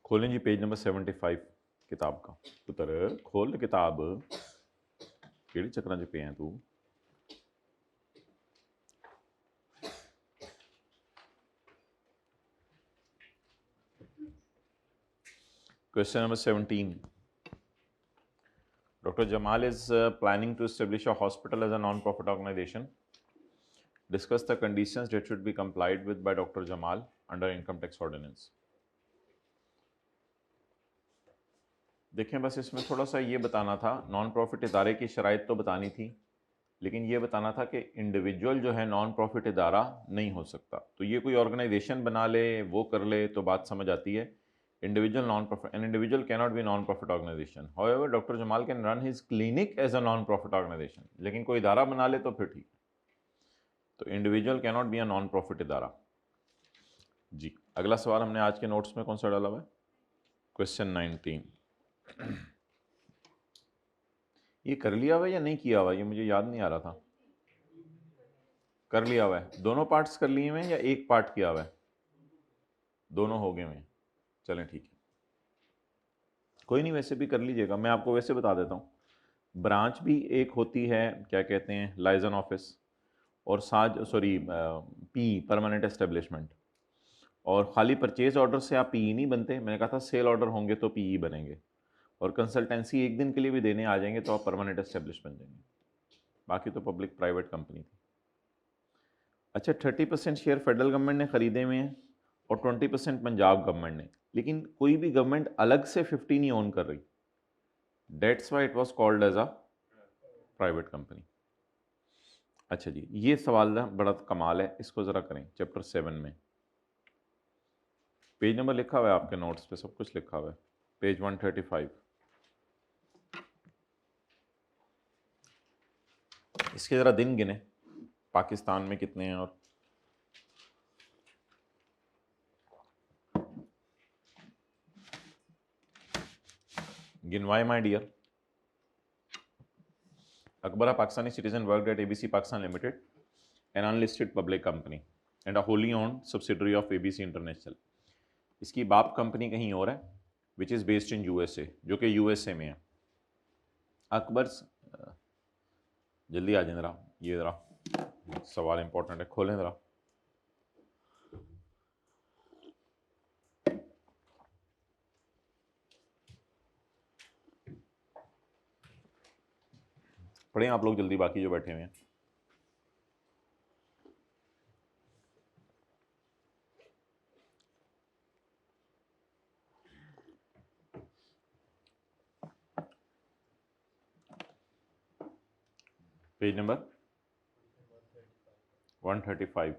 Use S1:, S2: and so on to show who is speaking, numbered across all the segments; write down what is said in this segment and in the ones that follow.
S1: खोलें जी page number 75 किताब का। पुत्र खोल किताब, केड़ी चक्कर च पे हैं तू। Question number 17. Dr. Jamal is planning to establish a hospital as a non-profit organization. Discuss the conditions that should be complied with by Dr. Jamal under income tax ordinance. देखें, बस इसमें थोड़ा सा ये बताना था, नॉन प्रॉफिट इदारे की शराइत तो बतानी थी, लेकिन ये बताना था कि इंडिविजुअल जो है नॉन प्रॉफिट इदारा नहीं हो सकता। तो ये कोई ऑर्गेनाइजेशन बना ले, वो कर ले तो बात समझ आती है। Individual non profit, an individual cannot be non profit organisation. However doctor Jamal can run his clinic as a non profit organisation, लेकिन कोई इदारा बना ले तो फिर ठीक। तो individual cannot be a non profit इदारा। जी, अगला सवाल हमने आज के नोट्स में कौन सा डाला हुआ है? क्वेश्चन 19। ये कर लिया हुआ या नहीं किया हुआ, ये मुझे याद नहीं आ रहा था। कर लिया हुआ है, दोनों पार्ट्स कर लिए हुए हैं या एक पार्ट किया हुआ है? दोनों हो गए हुए हैं। चलें ठीक है, कोई नहीं, वैसे भी कर लीजिएगा, मैं आपको वैसे बता देता हूँ। ब्रांच भी एक होती है, क्या कहते हैं, लाइजन ऑफिस, और साज सॉरी पी परमानेंट एस्टेब्लिशमेंट। और खाली परचेज ऑर्डर से आप पीई नहीं बनते, मैंने कहा था सेल ऑर्डर होंगे तो पीई बनेंगे, और कंसल्टेंसी एक दिन के लिए भी देने आ जाएंगे तो आप परमानेंट एस्टेब्लिश बन जाएंगे। बाकी तो पब्लिक प्राइवेट कंपनी थी। अच्छा, 30% शेयर फेडरल गवर्नमेंट ने खरीदे हुए हैं और 20% पंजाब गवर्नमेंट ने, लेकिन कोई भी गवर्नमेंट अलग से 50 नहीं ओन कर रही। That's why it was called as a private company. अच्छा जी, ये सवाल ना बड़ा कमाल है, इसको ज़रा करें। चैप्टर 7 में पेज नंबर लिखा हुआ है आपके नोट्स पे, सब कुछ लिखा हुआ है, पेज 135। इसके ज़रा दिन गिने, पाकिस्तान में कितने हैं और गिनवाए my dear. Akbar, a Pakistani citizen, worked at ABC Pakistan Limited, an unlisted public company and a wholly owned subsidiary of ABC International. इसकी बाप कंपनी कहीं और है, which is based in USA, जो कि यूएसए में है। अकबर, जल्दी आ जाए ज़रा, ये ज़रा सवाल इंपॉर्टेंट है, खोलें ज़रा। पढ़ें आप लोग जल्दी, बाकी जो बैठे हुए हैं। Page number 135।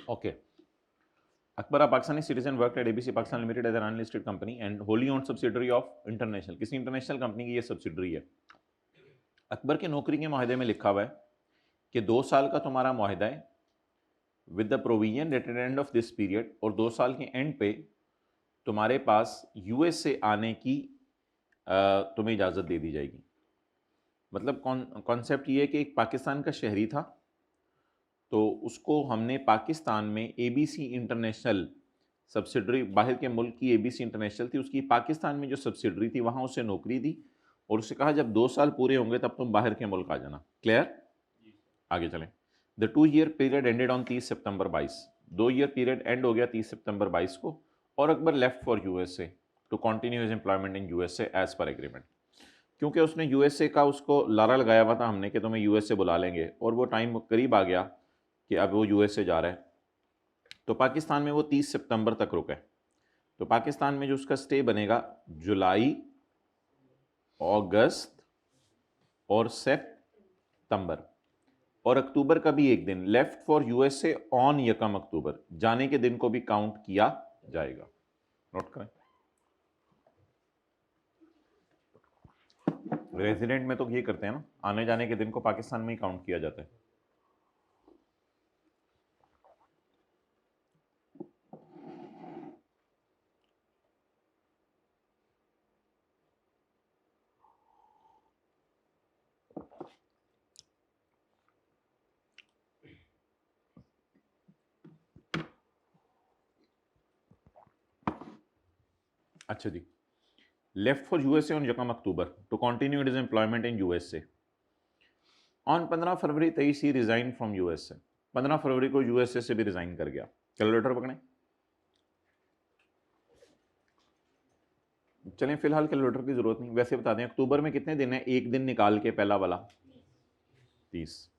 S1: Okay. Akbar, a Pakistani citizen, worked at ABC Pakistan Limited as an unlisted company and wholly owned subsidiary of International. किसी इंटरनेशनल कंपनी की ये सब्सिडरी है। अकबर के नौकरी के माहदे में लिखा हुआ है कि 2 साल का तुम्हारा माहदा है with the provision at end of this period, और 2 साल के एंड पे तुम्हारे पास यूएस से आने की तुम्हें इजाज़त दे दी जाएगी। मतलब कॉन्सेप्ट ये है कि एक पाकिस्तान का शहरी था, तो उसको हमने पाकिस्तान में एबीसी इंटरनेशनल सब्सिडरी, बाहर के मुल्क की एबीसी इंटरनेशनल थी, उसकी पाकिस्तान में जो सब्सिडरी थी वहाँ उसे नौकरी दी, और उसे कहा जब 2 साल पूरे होंगे तब तुम बाहर के मुल्क आ जाना। क्लियर? आगे चलें। The 2 year period ended on 30 September 22। 2 year period end हो गया 30 सितंबर 22 को, और Akbar left for USA to continue his employment in USA as per agreement. क्योंकि उसने यूएसए का उसको लारा लगाया हुआ था हमने कि तुम्हें यूएसए बुला लेंगे, और वो टाइम करीब आ गया कि अब वो यूएसए जा रहा है, तो पाकिस्तान में वो 30 सितंबर तक रुका है। तो पाकिस्तान में जो उसका स्टे बनेगा जुलाई, अगस्त और सितंबर, और अक्टूबर का भी एक दिन। लेफ्ट फॉर यूएसए ऑन 1 अक्टूबर, जाने के दिन को भी काउंट किया जाएगा। नोट करें। रेजिडेंट में तो ये करते हैं ना, आने जाने के दिन को पाकिस्तान में ही काउंट किया जाता है। अच्छा जी, लेफ्ट फॉर यूएसए ऑन यकम October to continue his employment in USA. On 15 February 23 he resign from USA. 15 फरवरी को यूएसए से भी रिजाइन कर गया। कैलकुलेटर पकड़ें। चलें फिलहाल कैलकुलेटर की जरूरत नहीं, वैसे बता दें अक्टूबर में कितने दिन है, एक दिन निकाल के पहला वाला 30।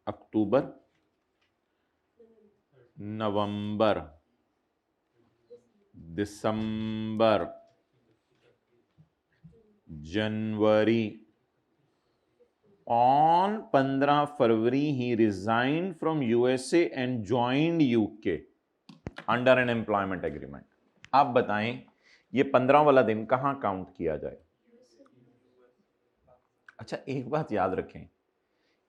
S1: अक्टूबर, नवंबर, दिसंबर, जनवरी। On 15 February he resign from USA and joined UK under an employment agreement. आप बताएं ये 15 वाला दिन कहां काउंट किया जाए। अच्छा एक बात याद रखें,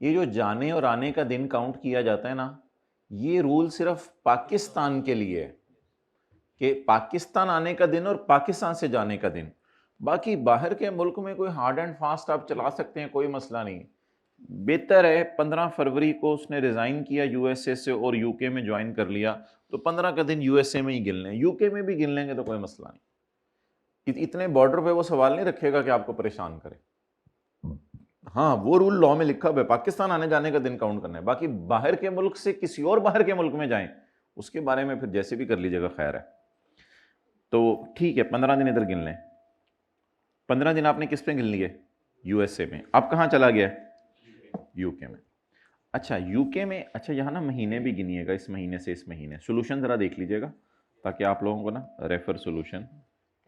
S1: ये जो जाने और आने का दिन काउंट किया जाता है ना, ये रूल सिर्फ पाकिस्तान के लिए है कि पाकिस्तान आने का दिन और पाकिस्तान से जाने का दिन। बाकी बाहर के मुल्क में कोई हार्ड एंड फास्ट आप चला सकते हैं, कोई मसला नहीं। बेहतर है 15 फरवरी को उसने रिजाइन किया यूएसए से और यूके में ज्वाइन कर लिया, तो 15 का दिन यूएसए में ही गिन लें, यूके में भी गिन लेंगे तो कोई मसला नहीं। इतने बॉर्डर पे वो सवाल नहीं रखेगा कि आपको परेशान करे। हाँ वो रूल लॉ में लिखा हुआ है, पाकिस्तान आने जाने का दिन काउंट करना है। बाकी बाहर के मुल्क से किसी और बाहर के मुल्क में जाएं, उसके बारे में फिर जैसे भी कर लीजिएगा, खैर है। तो ठीक है 15 दिन इधर गिन लें। 15 दिन आपने किस पे गिन लिए, यूएसए में। अब कहाँ चला गया, यूके में। अच्छा यूके में, अच्छा यहाँ ना महीने भी गिनिएगा, इस महीने से इस महीने। सोल्यूशन ज़रा देख लीजिएगा ताकि आप लोगों को ना रेफर सोल्यूशन,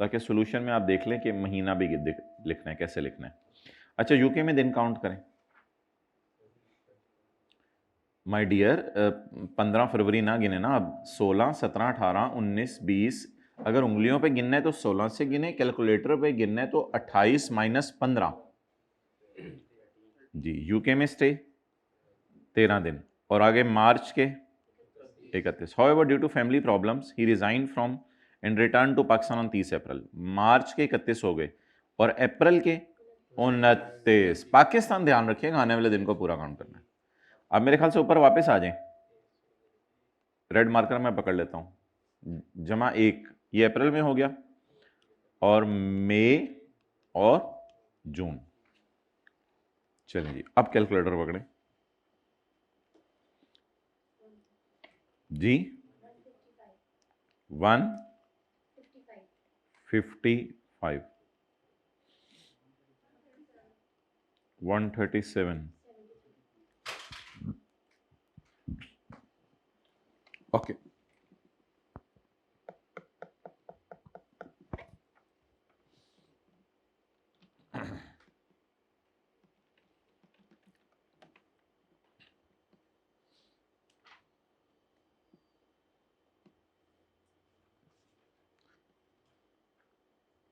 S1: ताकि सोल्यूशन में आप देख लें कि महीना भी लिखना है, कैसे लिखना है। अच्छा यूके में दिन काउंट करें माय डियर। 15 फरवरी ना गिने ना, अब 16, 17, 18, 19, 20। अगर उंगलियों पे गिनना है तो 16 से गिने, कैलकुलेटर पे गिनना है तो 28 माइनस 15 जी। यूके में स्टे 13 दिन, और आगे मार्च के 31। However due to family problems he resign from and return to Pakistan on 30 April. March के 31 हो गए और अप्रैल के 29। पाकिस्तान ध्यान रखिएगा, आने वाले दिन को पूरा काउंट करना है। अब मेरे ख्याल से ऊपर वापस आ जाएं, रेड मार्कर मैं पकड़ लेता हूं। जमा 1 ये अप्रैल में हो गया, और मई और जून। चलिए जी अब कैलकुलेटर पकड़ें जी। 155, 137। ओके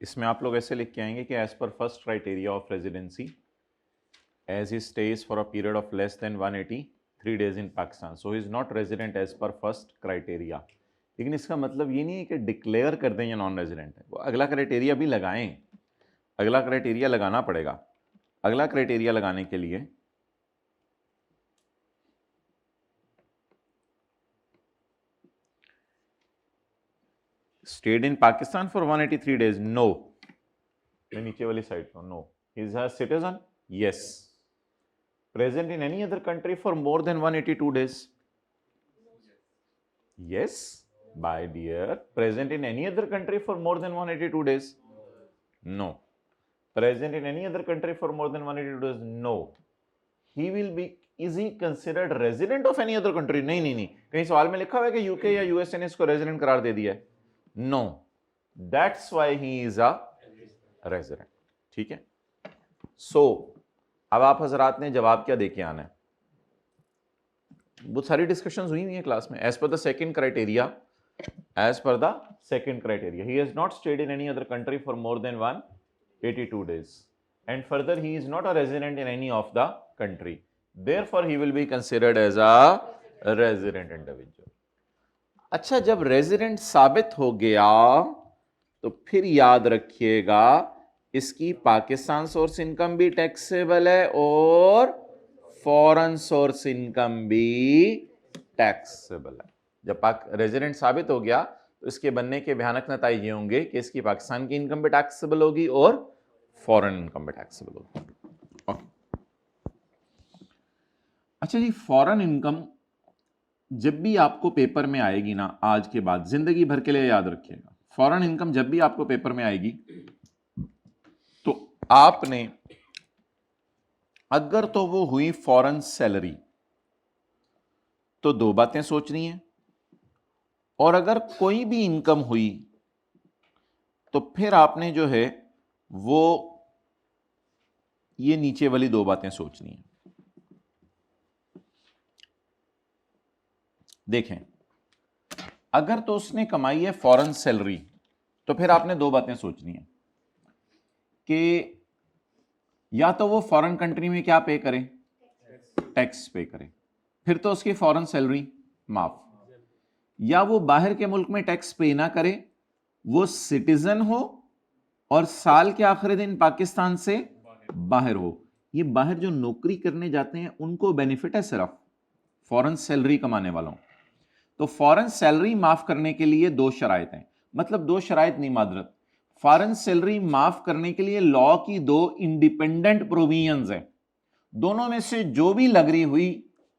S1: इसमें आप लोग ऐसे लिख के आएंगे कि as per first criteria of residency, as he stayed for a period of less than 183 days in Pakistan, so is not resident as per first criteria. लेकिन इसका मतलब ये नहीं है कि डिक्लेयर कर दें या नॉन रेजिडेंट है, वो अगला क्राइटेरिया भी लगाएं। अगला क्राइटेरिया लगाना पड़ेगा। अगला क्राइटेरिया लगाने के लिए stayed in Pakistan for 183 days, no। मैं नीचे वाली साइड पर no. Is a citizen, yes। Present in any other country for more than 182 days, yes। My dear, present in any other country for more than 182 days, no। Present in any other country for more than 182 days, no। He will be, is he considered resident of any other country? नहीं नहीं नहीं, कहीं सवाल में लिखा हुआ है कि यूके या यूएसए ने इसको रेजिडेंट करार दे दिया है, no. That's why he is a resident. ठीक है। सो अब आप हजरात ने जवाब क्या देके आना है, बहुत सारी डिस्कशंस हुई हुई है क्लास में। As per the second criteria, as per the second criteria he has not stayed in any other country for more than 182 days, and further he is not a resident in any of the country, therefore he will be considered as a resident individual। अच्छा जब resident साबित हो गया तो फिर याद रखिएगा इसकी पाकिस्तान सोर्स इनकम भी टैक्सेबल है और फॉरेन सोर्स इनकम भी टैक्सेबल है। जब रेजिडेंट साबित हो गया तो इसके बनने के भयानक नतीजे होंगे कि इसकी पाकिस्तान की इनकम भी टैक्सेबल होगी और फॉरेन इनकम भी टैक्सेबल होगी। अच्छा जी, फॉरेन इनकम जब भी आपको पेपर में आएगी ना, आज के बाद जिंदगी भर के लिए याद रखिएगा, फॉरेन इनकम जब भी आपको पेपर में आएगी तो आपने अगर तो वो हुई फॉरेन सैलरी तो दो बातें सोचनी है, और अगर कोई भी इनकम हुई तो फिर आपने जो है वो ये नीचे वाली दो बातें सोचनी है। देखें, अगर तो उसने कमाई है फॉरेन सैलरी तो फिर आपने दो बातें सोचनी है कि या तो वो फॉरेन कंट्री में क्या पे करे, टैक्स पे करे, फिर तो उसकी फॉरेन सैलरी माफ, या वो बाहर के मुल्क में टैक्स पे ना करे, वो सिटीजन हो और साल के आखिरी दिन पाकिस्तान से बाहर हो। ये बाहर जो नौकरी करने जाते हैं उनको बेनिफिट है सिर्फ, फॉरेन सैलरी कमाने वालों। तो फॉरेन सैलरी माफ करने के लिए दो शराइत हैं, मतलब दो शराइत नहीं मादरत, फॉरेन सैलरी माफ करने के लिए लॉ की दो इंडिपेंडेंट प्रोविजंस हैं। दोनों में से जो भी लग रही हुई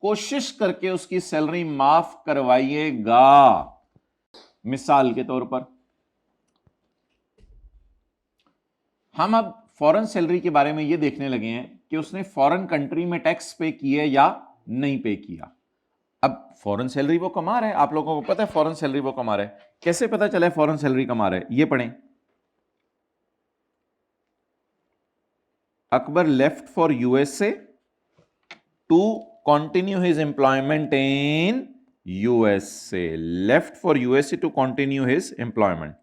S1: कोशिश करके उसकी सैलरी माफ करवाइएगा। मिसाल के तौर पर हम अब फॉरेन सैलरी के बारे में यह देखने लगे हैं कि उसने फॉरेन कंट्री में टैक्स पे किया या नहीं पे किया। अब फॉरेन सैलरी वो कमा रहा है, आप लोगों को पता है फॉरेन सैलरी वो कमा रहा है, कैसे पता चला है फॉरेन सैलरी कमा रहा है? ये पढ़ें, Akbar left for USA to continue his employment in USA, left for USA to continue his employment,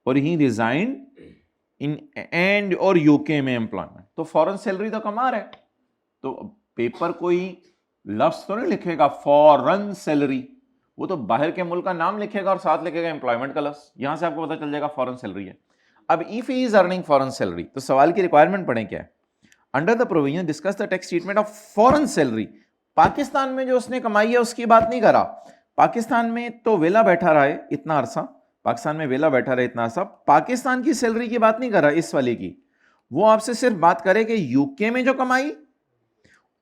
S1: और ही रिजाइंड इन एंड और यूके में एम्प्लॉयमेंट। तो फॉरेन सैलरी तो कमा रहा है, तो पेपर कोई लफ्ज तो नहीं लिखेगा फॉरेन सैलरी, वो तो बाहर के मुल्क का नाम लिखेगा और साथ लिखेगा एम्प्लॉयमेंट का लफ्ज, यहां से आपको पता चल जाएगा फॉरेन सैलरी है। अब if he is earning foreign salary, तो सवाल की रिक्वायरमेंट पढ़ें क्या है, under the provision discuss the tax treatment of foreign salary. Pakistan में जो उसने कमाई है उसकी बात नहीं करा, पाकिस्तान में तो वेला बैठा रहा है इतना अरसा, पाकिस्तान में वेला बैठा रहा है इतना अरसा, पाकिस्तान की सैलरी की बात नहीं कर रहा इस वाले की, वो आपसे सिर्फ बात करे कि यूके में जो कमाई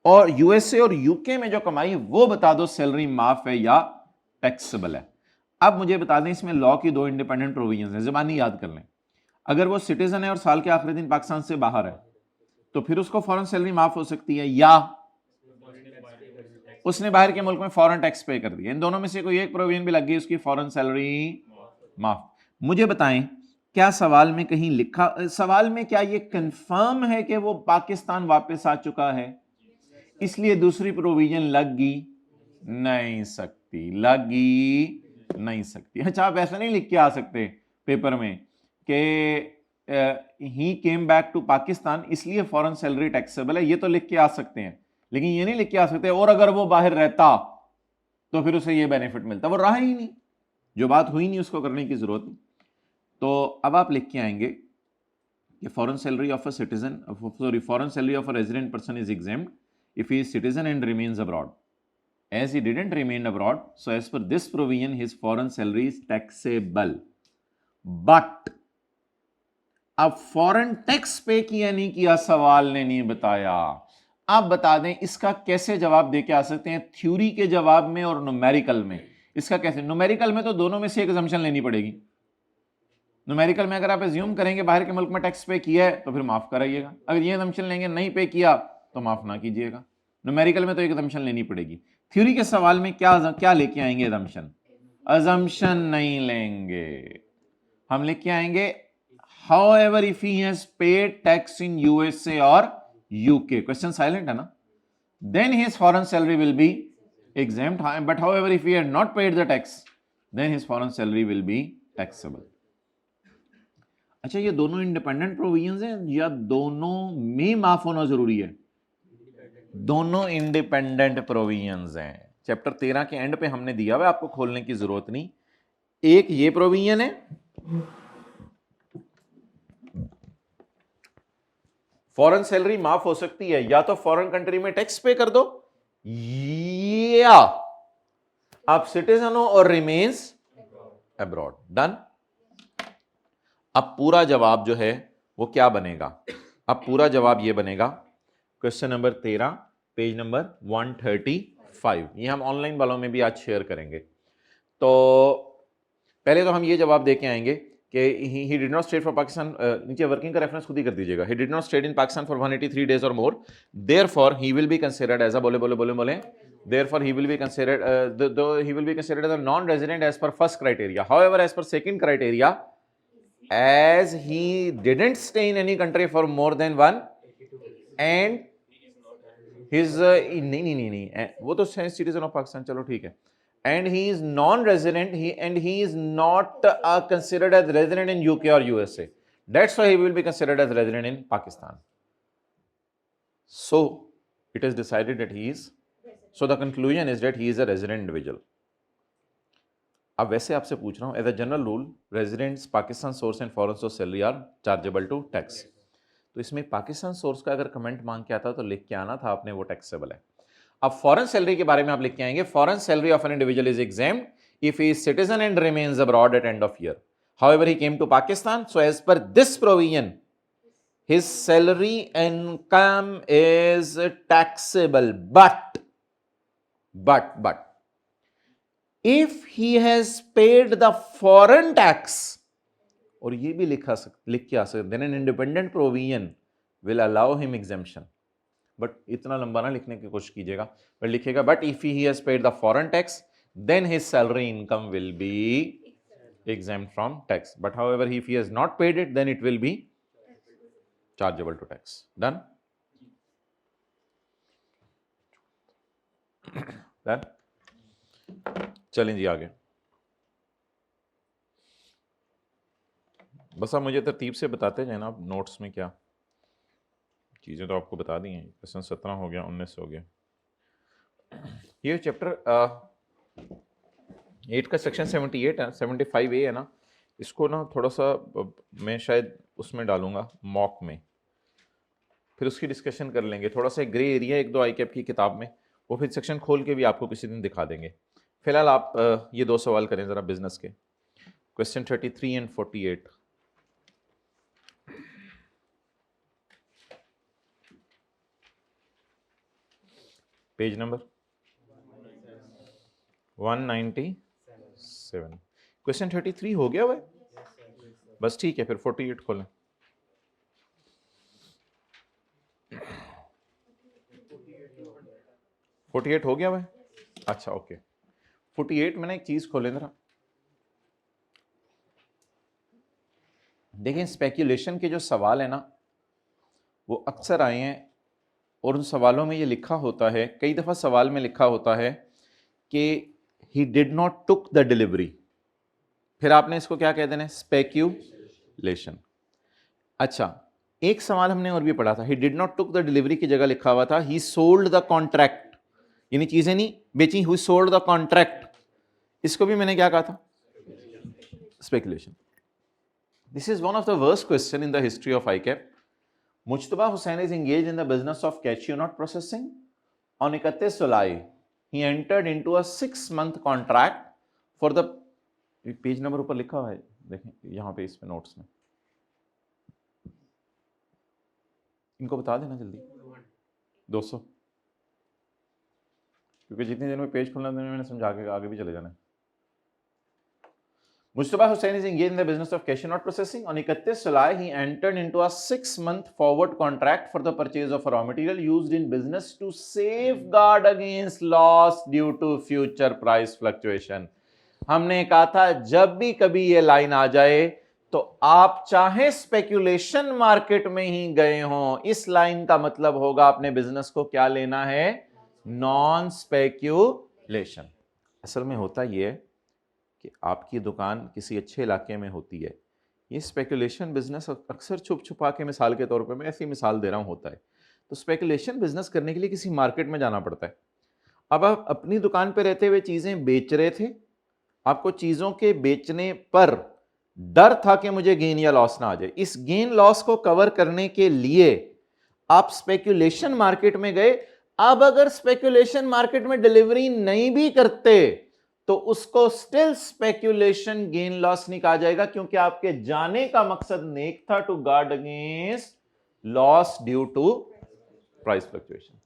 S1: और यूएसए और यूके में जो कमाई वो बता दो सैलरी माफ है या टैक्सेबल है। अब मुझे बता दें इसमें लॉ की दो इंडिपेंडेंट प्रोविजंस हैं, ज़बानी याद कर लें। अगर वो सिटीजन है और साल के आखिरी दिन पाकिस्तान से बाहर है तो फिर उसको फॉरेन सैलरी माफ हो सकती है, या उसने बाहर के मुल्क में फॉरेन टैक्स पे कर दिया, इन दोनों में से कोई एक प्रोविजन भी लग गई उसकी फॉरेन सैलरी माफ। मुझे बताएं क्या सवाल में कहीं लिखा, सवाल में क्या ये कंफर्म है कि वो पाकिस्तान वापस आ चुका है, इसलिए दूसरी प्रोविजन लगी नहीं सकती, लगी नहीं सकती। अच्छा, आप ऐसा नहीं लिख के आ सकते पेपर में कि ही केम बैक टू पाकिस्तान इसलिए फॉरेन सैलरी टैक्सेबल है, ये तो लिख के आ सकते हैं, लेकिन ये नहीं लिख के आ सकते और अगर वो बाहर रहता तो फिर उसे ये बेनिफिट मिलता, वो रहा ही नहीं, जो बात हुई नहीं उसको करने की जरूरत नहीं। तो अब आप लिख के आएंगे कि foreign salary of a citizen, sorry, foreign salary of a resident person is exempt if he is citizen and remains abroad. As he didn't remain abroad, so as per this provision his foreign salary is taxable. But अब foreign tax पे किया नहीं किया सवाल ने नहीं बताया। आप बता दें इसका कैसे जवाब दे के आ सकते हैं, थ्योरी के जवाब में और न्यूमेरिकल में। इसका कैसे, न्यूमेरिकल में तो दोनों में से एक असम्पशन लेनी पड़ेगी। न्यूमेरिकल में अगर आप एज्यूम करेंगे बाहर के मुल्क में टैक्स पे किया है तो फिर माफ कराइएगा, अगर ये असम्पशन लेंगे नहीं पे किया तो माफ ना कीजिएगा। न्यूमेरिकल में तो एक असम्पशन लेनी पड़ेगी। थ्योरी के सवाल में क्या लेके आएंगे असम्पशन? असम्पशन नहीं लेंगे, हम लेके आएंगे however if he has paid tax in USA or UK, question silent है ना, then his foreign salary will be exempt, but however if he had not paid the tax then his foreign salary will be taxable. अच्छा, ये दोनों independent provisions हैं या दोनों में माफ होना जरूरी है? दोनों इंडिपेंडेंट प्रोविजंस हैं। चैप्टर 13 के एंड पे हमने दिया हुआ, आपको खोलने की जरूरत नहीं। एक ये प्रोविजन है, फॉरेन सैलरी माफ हो सकती है या तो फॉरेन कंट्री में टैक्स पे कर दो, या आप सिटीजन हो और रिमेन्स अब्रॉड। डन। अब पूरा जवाब जो है वो क्या बनेगा? अब पूरा जवाब ये बनेगा, क्वेश्चन नंबर 13 पेज नंबर 135। ये हम ऑनलाइन वालों में भी आज शेयर करेंगे। तो पहले तो हम ये जवाब दे के आएंगे कि he did not stay for Pakistan, नीचे वर्किंग का रेफरेंस खुद ही कर दीजिएगा। He did not stay in Pakistan for 183 days और more, therefore he will be considered as a, बोले बोले बोले बोले, therefore he will be considered though he will be considered as a non-resident as per first criteria. However, as per second criteria, as he didn't stay in any country for more than one and his नहीं वो तो citizen of Pakistan, चलो ठीक है, and he is non-resident, he is not considered as resident in UK or USA. That's why he will be considered as resident in Pakistan. So it is decided that he is, so the conclusion is that he is a resident individual. अब वैसे आपसे पूछ रहा हूं, as a general rule residents Pakistan source and foreign source salary are chargeable to tax. तो इसमें Pakistan source का अगर कमेंट मांग के आता तो लिख के आना था आपने, वो टैक्सेबल है। अब फॉरेन सैलरी के बारे में आप लिख के आएंगे, foreign salary of an individual is exempt if he is citizen and remains abroad at end of year. However he came to Pakistan, so as per this provision his salary income is taxable, but if he has paid the foreign tax, और ये भी लिख के आ सकते, then an independent provision will allow him exemption. But इतना लंबा ना लिखने की कोशिश कीजिएगा, पर लिखेगा but if he has paid the foreign tax, then his salary income will be exempt from tax. But however, if he has not paid it, then it will be chargeable to tax. Done? Done? चलें जी आगे। बस आप मुझे तरतीब से बताते जाए ना, आप नोट्स में क्या चीज़ें तो आपको बता दी हैं। क्वेश्चन 17 हो गया, 19 हो गया। ये चैप्टर 8 का सेक्शन 78 है, 75A है ना, इसको ना थोड़ा सा मैं शायद उसमें डालूंगा मॉक में, फिर उसकी डिस्कशन कर लेंगे। थोड़ा सा ग्रे एरिया एक दो ICAP की किताब में, वो फिर सेक्शन खोल के भी आपको किसी दिन दिखा देंगे। फिलहाल आप ये दो सवाल करें ज़रा बिजनेस के, question 33 and 48। Page number 197। Question 33 हो गया हुआ है, बस ठीक है, फिर 48 खोलें। $48 हो गया हुआ है, अच्छा ओके। 48 मैंने एक चीज खोले जरा, देखें स्पेक्यूलेशन के जो सवाल है ना वो अक्सर आए हैं, और उन सवालों में ये लिखा होता है, कई दफ़ा सवाल में लिखा होता है कि he did not took the delivery, फिर आपने इसको क्या कह देना, स्पेक्यूलेशन। अच्छा, एक सवाल हमने और भी पढ़ा था, ही did not took the delivery की जगह लिखा हुआ था ही सोल्ड द कॉन्ट्रैक्ट, यानी चीजें नहीं बेची, हुई सोल्ड द कॉन्ट्रैक्ट। इसको भी मैंने क्या कहा था, speculation. This is one of the worst question in the history of ICAP। Mujtaba Hussain is engage in the business of cashew nut processing. On 31 July he entered into a 6 month contract for the, page number ऊपर लिखा हुआ है देखें यहां पे इसमें notes में, इनको बता देना जल्दी, 200, क्योंकि जितनी देर में पेज खुलना मैंने समझा के आगे भी चले जाना है। Mujtaba Hussain is engaged in the business of cashew nut processing. On 31 July, he entered into a 6 month forward contract for the purchase of raw material used in business to safeguard against loss due to future price fluctuation. हमने कहा था जब भी कभी ये line आ जाए तो आप चाहे स्पेक्यूलेशन मार्केट में ही गए हों, इस लाइन का मतलब होगा अपने बिजनेस को क्या लेना है, नॉन स्पेक्यूलेशन। असल में होता ये कि आपकी दुकान किसी अच्छे इलाके में होती है, ये स्पेकुलेशन बिजनेस अक्सर छुप छुपा के, मिसाल के तौर पे मैं ऐसी मिसाल दे रहा हूँ, होता है। तो स्पेकुलेशन बिजनेस करने के लिए किसी मार्केट में जाना पड़ता है। अब आप अपनी दुकान पे रहते हुए चीज़ें बेच रहे थे, आपको चीज़ों के बेचने पर डर था कि मुझे गेन या लॉस ना आ जाए। इस गेन लॉस को कवर करने के लिए आप स्पेकुलेशन मार्केट में गए। अब अगर स्पेकुलेशन मार्केट में डिलीवरी नहीं भी करते तो उसको स्टिल स्पेक्यूलेशन गेन लॉस नहीं कहा जाएगा, क्योंकि आपके जाने का मकसद नेक था, to guard against loss due to price fluctuation.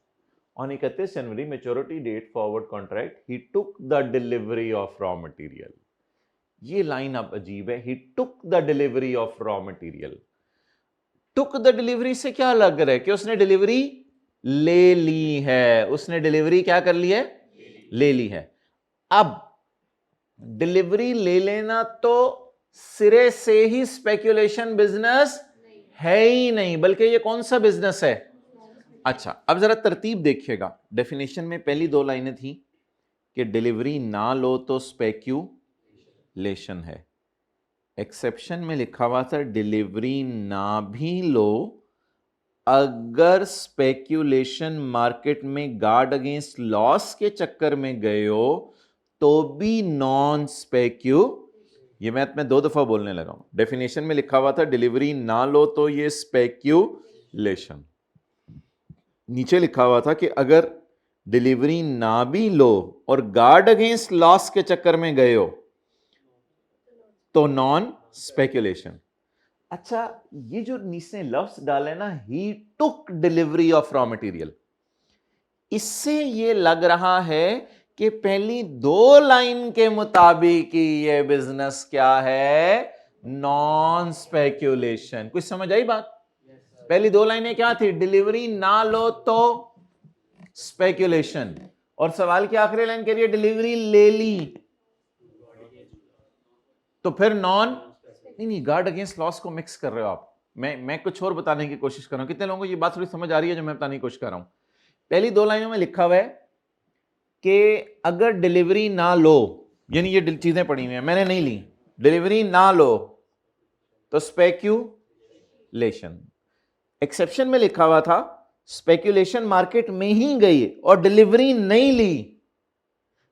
S1: On 31 January maturity date forward contract, he took the delivery of raw material. ये लाइन अब अजीब है, he took the delivery of raw material. Took the delivery से क्या लग रहा है कि उसने डिलीवरी ले ली है, उसने डिलीवरी क्या कर ली है, ले ली है। अब डिलीवरी ले लेना तो सिरे से ही स्पेक्यूलेशन बिजनेस है ही नहीं, बल्कि ये कौन सा बिजनेस है। अच्छा, अब जरा तरतीब देखिएगा। डेफिनेशन में पहली दो लाइनें थी कि डिलीवरी ना लो तो स्पेक्यूलेशन है। एक्सेप्शन में लिखा हुआ था डिलीवरी ना भी लो, अगर स्पेक्यूलेशन मार्केट में गार्ड अगेंस्ट लॉस के चक्कर में गए हो तो भी नॉन स्पेक्यू। ये मैं दो दफा बोलने लगा हूं। डेफिनेशन में लिखा हुआ था डिलीवरी ना लो तो ये स्पेक्यूलेशन, नीचे लिखा हुआ था कि अगर डिलीवरी ना भी लो और गार्ड अगेंस्ट लॉस के चक्कर में गए हो तो नॉन स्पेक्यूलेशन। अच्छा, ये जो नीचे लफ्ज डाले ना, ही टुक डिलीवरी ऑफ रॉ मटेरियल, इससे ये लग रहा है कि पहली दो लाइन के मुताबिक ये बिजनेस क्या है, नॉन स्पेक्यूलेशन। कुछ समझ आई बात? पहली दो लाइनें क्या थी, डिलीवरी ना लो तो स्पेक्यूलेशन, और सवाल की आखिरी लाइन कह रही है डिलीवरी ले ली तो फिर नॉन। नहीं, गार्ड अगेंस्ट लॉस को मिक्स कर रहे हो आप। मैं कुछ और बताने की कोशिश कर रहा हूं। कितने लोगों को ये बात थोड़ी समझ आ रही है जो मैं बताने की कोशिश कर रहा हूं? पहली दो लाइनों में लिखा हुआ है कि अगर डिलीवरी ना लो, यानी ये चीजें पड़ी हुई हैं, मैंने नहीं ली, डिलीवरी ना लो तो स्पेक्यूलेशन। एक्सेप्शन में लिखा हुआ था स्पेक्यूलेशन मार्केट में ही गई और डिलीवरी नहीं ली,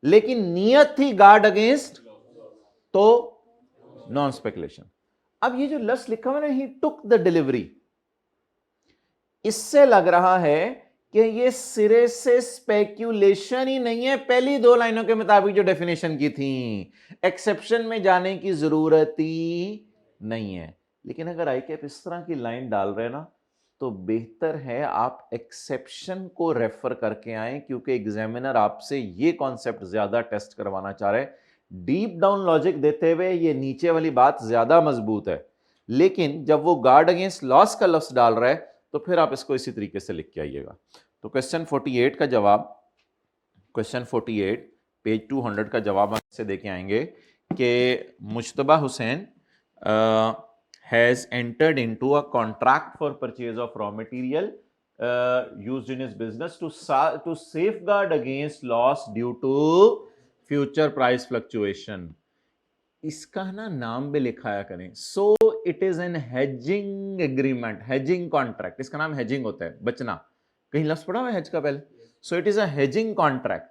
S1: लेकिन नियत थी गार्ड अगेंस्ट, तो नॉन स्पेक्यूलेशन। अब ये जो लफ्ज लिखा हुआ ना, ही टुक द डिलीवरी, इससे लग रहा है कि ये सिरे से स्पेक्यूलेशन ही नहीं है, पहली दो लाइनों के मुताबिक जो डेफिनेशन की थी। एक्सेप्शन में जाने की जरूरत ही नहीं है। लेकिन अगर आईकेप इस तरह की लाइन डाल रहे हैं ना, तो बेहतर है आप एक्सेप्शन को रेफर करके आए, क्योंकि एग्जामिनर आपसे ये कॉन्सेप्ट ज्यादा टेस्ट करवाना चाह रहे हैं। डीप डाउन लॉजिक देते हुए ये नीचे वाली बात ज्यादा मजबूत है, लेकिन जब वो गार्ड अगेंस्ट लॉस का लफ्ज डाल रहा है तो फिर आप इसको इसी तरीके से लिख के आइएगा। तो क्वेश्चन 48 का जवाब, क्वेश्चन 48 पेज 200 का जवाब हम से देके आएंगे कि Mushtaba Hussain has entered into a contract for purchase of raw material used in his business to safeguard against loss due to future price fluctuation. इसका ना नाम भी लिखाया करें। सो it is an hedging agreement, hedging contract, इसका नाम हेजिंग होता है। बचना कहीं लफ्ज पड़ा हुआ है हेज का पहले? So it is a hedging contract,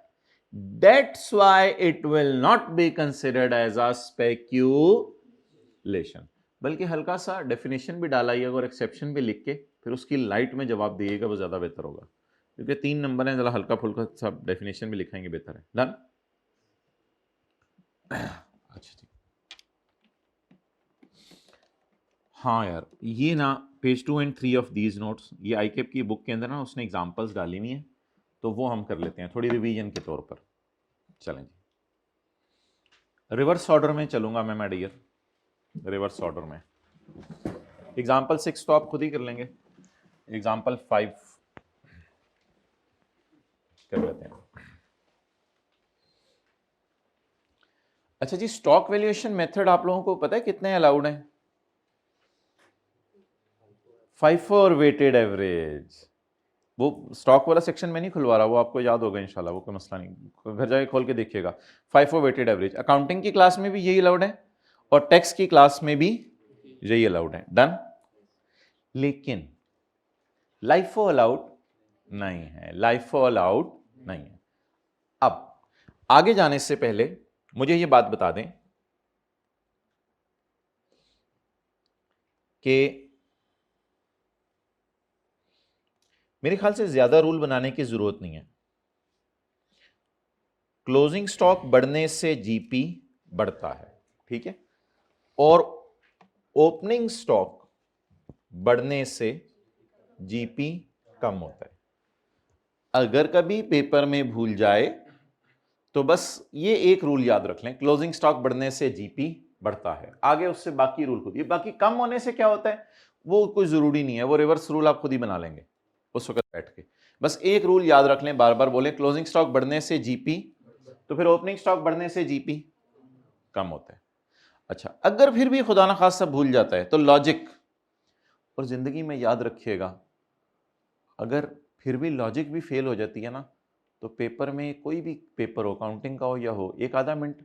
S1: that's why it will not be considered as a speculation. बल्कि हल्का सा डेफिनेशन भी डालाइएगा और एक्सेप्शन भी लिख के फिर उसकी लाइट में जवाब दिएगा, वो ज्यादा बेहतर होगा, क्योंकि 3 नंबर है, जरा हल्का फुल्का सब डेफिनेशन भी लिखाएंगे, बेहतर है। डन? अच्छा ठीक। हाँ यार, ये ना page 2 and 3 of these notes, ये आईकेप की बुक के अंदर ना उसने एग्जांपल्स डाली हुई हैं, तो वो हम कर लेते हैं थोड़ी रिवीजन के तौर पर। चलें जी, रिवर्स ऑर्डर में चलूंगा मैं डियर, रिवर्स ऑर्डर में। एग्जांपल 6 तो आप खुद ही कर लेंगे, एग्जांपल 5 कर लेते हैं। अच्छा जी, स्टॉक वैल्यूएशन मेथड आप लोगों को पता है कितने अलाउड हैं? FIFO और वेटेड एवरेज। वो स्टॉक वाला सेक्शन में नहीं खुलवा रहा, वो आपको याद होगा इंशाल्लाह, वो कोई मसला नहीं, घर जाके खोल के देखिएगा। FIFO वेटेड एवरेज अकाउंटिंग की क्लास में भी यही अलाउड है और टैक्स की क्लास में भी यही अलाउड है। डन? लेकिन लाइफो अलाउड नहीं है, लाइफो अलाउड नहीं है। अब आगे जाने से पहले मुझे ये बात बता दें कि मेरे ख्याल से ज्यादा रूल बनाने की जरूरत नहीं है। क्लोजिंग स्टॉक बढ़ने से जीपी बढ़ता है, ठीक है, और ओपनिंग स्टॉक बढ़ने से जीपी कम होता है। अगर कभी पेपर में भूल जाए तो बस ये एक रूल याद रख लें, क्लोजिंग स्टॉक बढ़ने से जीपी बढ़ता है, आगे उससे बाकी रूल खुद ही, बाकी कम होने से क्या होता है वो कोई जरूरी नहीं है, वो रिवर्स रूल आप खुद ही बना लेंगे उस वक्त बैठ के। बस एक रूल याद रख लें, बार बार बोले, क्लोजिंग स्टॉक बढ़ने से जीपी, तो फिर ओपनिंग स्टॉक बढ़ने से जीपी कम होता है। अच्छा, अगर फिर भी खुदा ना खास्ता भूल जाता है तो लॉजिक, और जिंदगी में याद रखिएगा, अगर फिर भी लॉजिक भी फेल हो जाती है ना, तो पेपर में कोई भी पेपर हो, अकाउंटिंग का हो या हो, एक आधा मिनट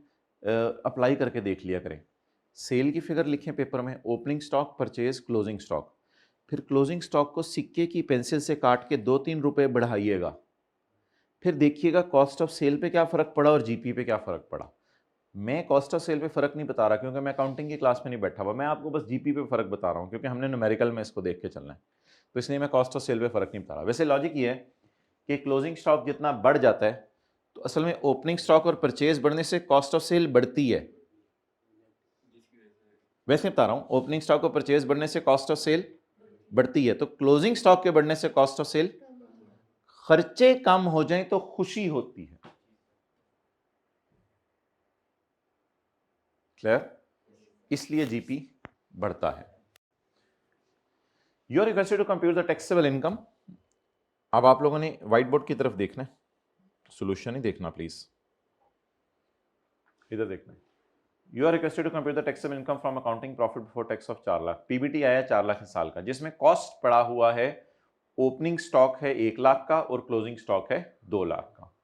S1: अप्लाई करके देख लिया करें। सेल की फिगर लिखें पेपर में, opening stock, purchase, closing stock, फिर क्लोजिंग स्टॉक को सिक्के की पेंसिल से काट के 2-3 रुपए बढ़ाइएगा, फिर देखिएगा कॉस्ट ऑफ सेल पे क्या फ़र्क पड़ा और जीपी पे क्या फ़र्क पड़ा। मैं कॉस्ट ऑफ सेल पे फ़र्क नहीं बता रहा क्योंकि मैं अकाउंटिंग की क्लास में नहीं बैठा हुआ, मैं आपको बस जीपी पे फ़र्क बता रहा हूँ क्योंकि हमने न्यूमेरिकल में इसको देख के चलना है, तो इसलिए मैं कॉस्ट ऑफ सेल पे फ़र्क नहीं बता रहा। वैसे लॉजिक ये है कि क्लोजिंग स्टॉक जितना बढ़ जाता है तो असल में ओपनिंग स्टॉक और परचेज बढ़ने से कॉस्ट ऑफ सेल बढ़ती है। वैसे बता रहा हूँ, ओपनिंग स्टॉक और परचेज बढ़ने से कॉस्ट ऑफ सेल बढ़ती है, तो क्लोजिंग स्टॉक के बढ़ने से कॉस्ट ऑफ सेल, खर्चे कम हो जाएं तो खुशी होती है। क्लियर? इसलिए जीपी बढ़ता है। You are requested to compute the taxable income. अब आप लोगों ने व्हाइट बोर्ड की तरफ देखना है, सॉल्यूशन ही देखना प्लीज, इधर देखना है। You are requested to compute the taxable income from accounting profit before tax of 4 lakh. PBT आया 4 लाख इस साल का, जिसमें कॉस्ट पड़ा हुआ है, ओपनिंग स्टॉक है 1 लाख का और क्लोजिंग स्टॉक है 2 लाख का।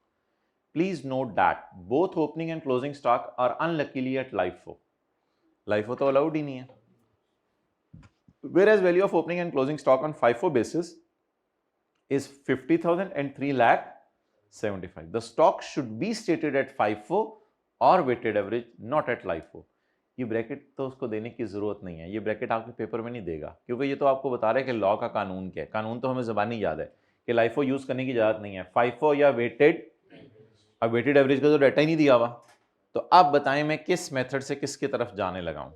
S1: Please note that both opening and closing stock are unluckily at LIFO. LIFO तो अलाउड ही नहीं है। Whereas value of opening and closing stock on FIFO basis is 50,000 and 3,75,000. The stock should be stated at FIFO or weighted average, not at LIFO. ये bracket तो उसको देने की जरूरत नहीं है, ये ब्रैकेट आपके पेपर में नहीं देगा क्योंकि ये तो आपको बता रहा है कि लॉ का कानून क्या है। कानून तो हमें ज़बानी याद है कि लाइफो यूज करने की इजाजत नहीं है, फाइफो या वेटेड। अब वेटेड एवरेज का तो डाटा ही नहीं दिया हुआ, तो आप बताएं मैं किस मेथड से किसकी तरफ जाने लगा हूं,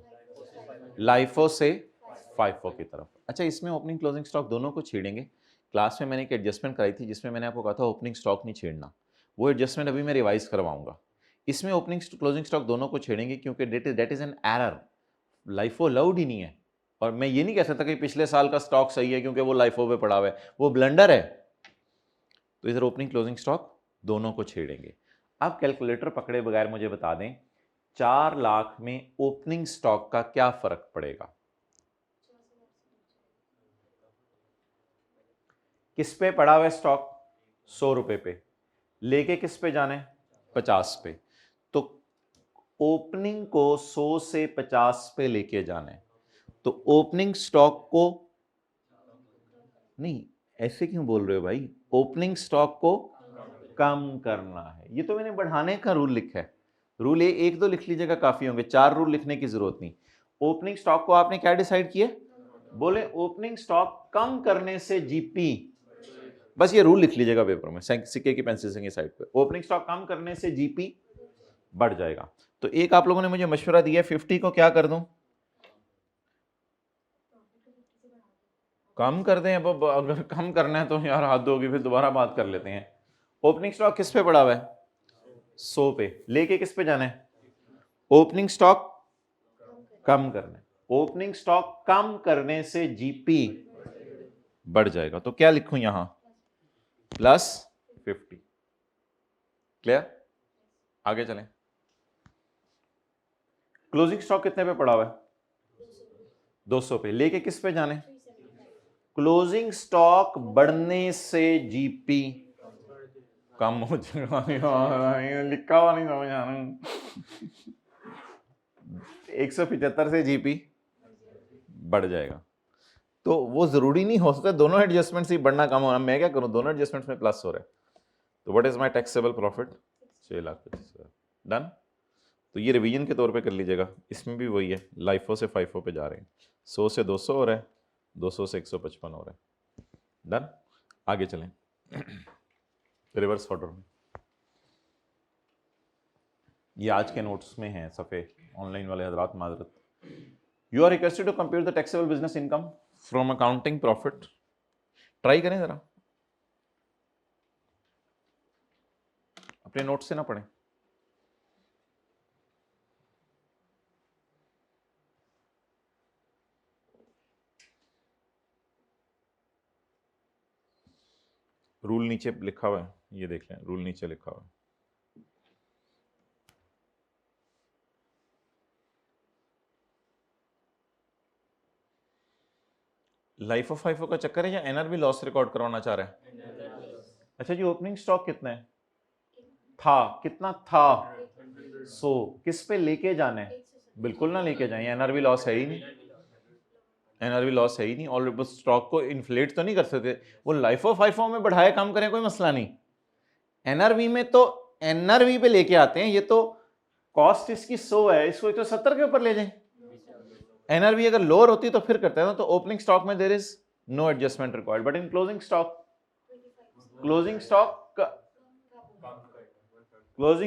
S1: लाइफो से फाइफो की तरफ। अच्छा, इसमें ओपनिंग क्लोजिंग स्टॉक दोनों को छेड़ेंगे। क्लास में मैंने एक एडजस्टमेंट कराई थी जिसमें मैंने आपको कहा था ओपनिंग स्टॉक नहीं छेड़ना, वो एडजस्टमेंट अभी मैं रिवाइज करवाऊंगा। इसमें ओपनिंग क्लोजिंग स्टॉक दोनों को छेड़ेंगे क्योंकि that is an error, LIFO allowed ही नहीं है। और मैं ये नहीं कह सकता कि पिछले साल का स्टॉक सही है क्योंकि वो लाइफो पे पड़ा हुआ है, वो ब्लंडर है। तो इधर ओपनिंग क्लोजिंग स्टॉक दोनों को छेड़ेंगे। अब कैलकुलेटर पकड़े बगैर मुझे बता दें 4 लाख में ओपनिंग स्टॉक का क्या फर्क पड़ेगा। किस पे पड़ा हुआ है स्टॉक? 100 रुपए पे। लेके किस पे जाना है? 50 पे। तो ओपनिंग को 100 से 50 पे लेके जाना है, तो ओपनिंग स्टॉक को नहीं, ऐसे क्यों बोल रहे हो भाई, ओपनिंग स्टॉक को कम करना है। ये तो मैंने बढ़ाने का रूल लिखा है, रूल एक दो लिख लीजिएगा काफी होंगे, 4 रूल लिखने की जरूरत नहीं। ओपनिंग स्टॉक को आपने क्या डिसाइड किया? बोले ओपनिंग स्टॉक कम करने से जीपी, बस ये रूल लिख लीजिएगा पेपर में सिक्के की पेंसिल से साइड पे, ओपनिंग स्टॉक कम करने से जीपी बढ़ जाएगा। तो एक आप लोगों ने मुझे मशवरा दिया 50 को क्या कर दूं, कम कर दें। अब अगर कम करना है तो यार हाथ धोगी, फिर दोबारा बात कर लेते हैं। ओपनिंग स्टॉक किस पे पड़ा हुआ है? 100 पे। लेके किस पे जाना है? ओपनिंग स्टॉक कम करना है। ओपनिंग स्टॉक कम करने से जीपी बढ़ जाएगा, तो क्या लिखूं यहां? +50। क्लियर? आगे चलें। क्लोजिंग स्टॉक कितने पे पड़ा हुआ है? 200 पे। लेके किस पे जाने? क्लोजिंग स्टॉक बढ़ने से जीपी कम हो जाएगा। लिखा हुआ नहीं समझ आ रहा। 175 से जीपी बढ़ जाएगा, तो वो जरूरी नहीं हो सकता दोनों एडजस्टमेंट से बढ़ना कम होना। मैं क्या करूं, दोनों एडजस्टमेंट में प्लस हो रहा है, तो what is my taxable profit? 6,25,000। Done. तो ये रिवीजन के तौर पे कर लीजिएगा, इसमें भी वही है, लाइफो से फाइफो पे जा रहे हैं, 100 से 200 हो रहा है, 200 से 155 हो रहा है। डन। आगे चलें रिवर्स ऑर्डर में। ये आज के नोट्स में हैं सफ़े, ऑनलाइन वाले हजरात माजरत। You are requested to compute the taxable business income from accounting profit. Try करें ज़रा, अपने नोट से ना पढ़ें। रूल नीचे लिखा हुआ है, ये देख लें, रूल नीचे लिखा हुआ है। लाइफ ऑफ फाइफो का चक्कर है या एनआरबी लॉस रिकॉर्ड करवाना चाह रहा है? अच्छा जी, ओपनिंग स्टॉक कितना है? था, कितना था? 100। किस पे लेके जाना है? बिल्कुल ना लेके जाए, एनआरबी लॉस है ही नहीं, एनआरबी लॉस है ही नहीं। और बस स्टॉक को इन्फ्लेट तो नहीं कर सकते, वो लाइफ ऑफ फाइफो में बढ़ाए काम करें, कोई मसला नहीं। एनआरवी में तो एनआरवी पे लेके आते हैं, ये तो कॉस्ट इसकी 100 है, इसको तो 70 के ऊपर ले जाएं। एनआरवी अगर लोअर होती तो फिर करते हैं ना, तो ओपनिंग स्टॉक में there is no adjustment required, but in closing stock, closing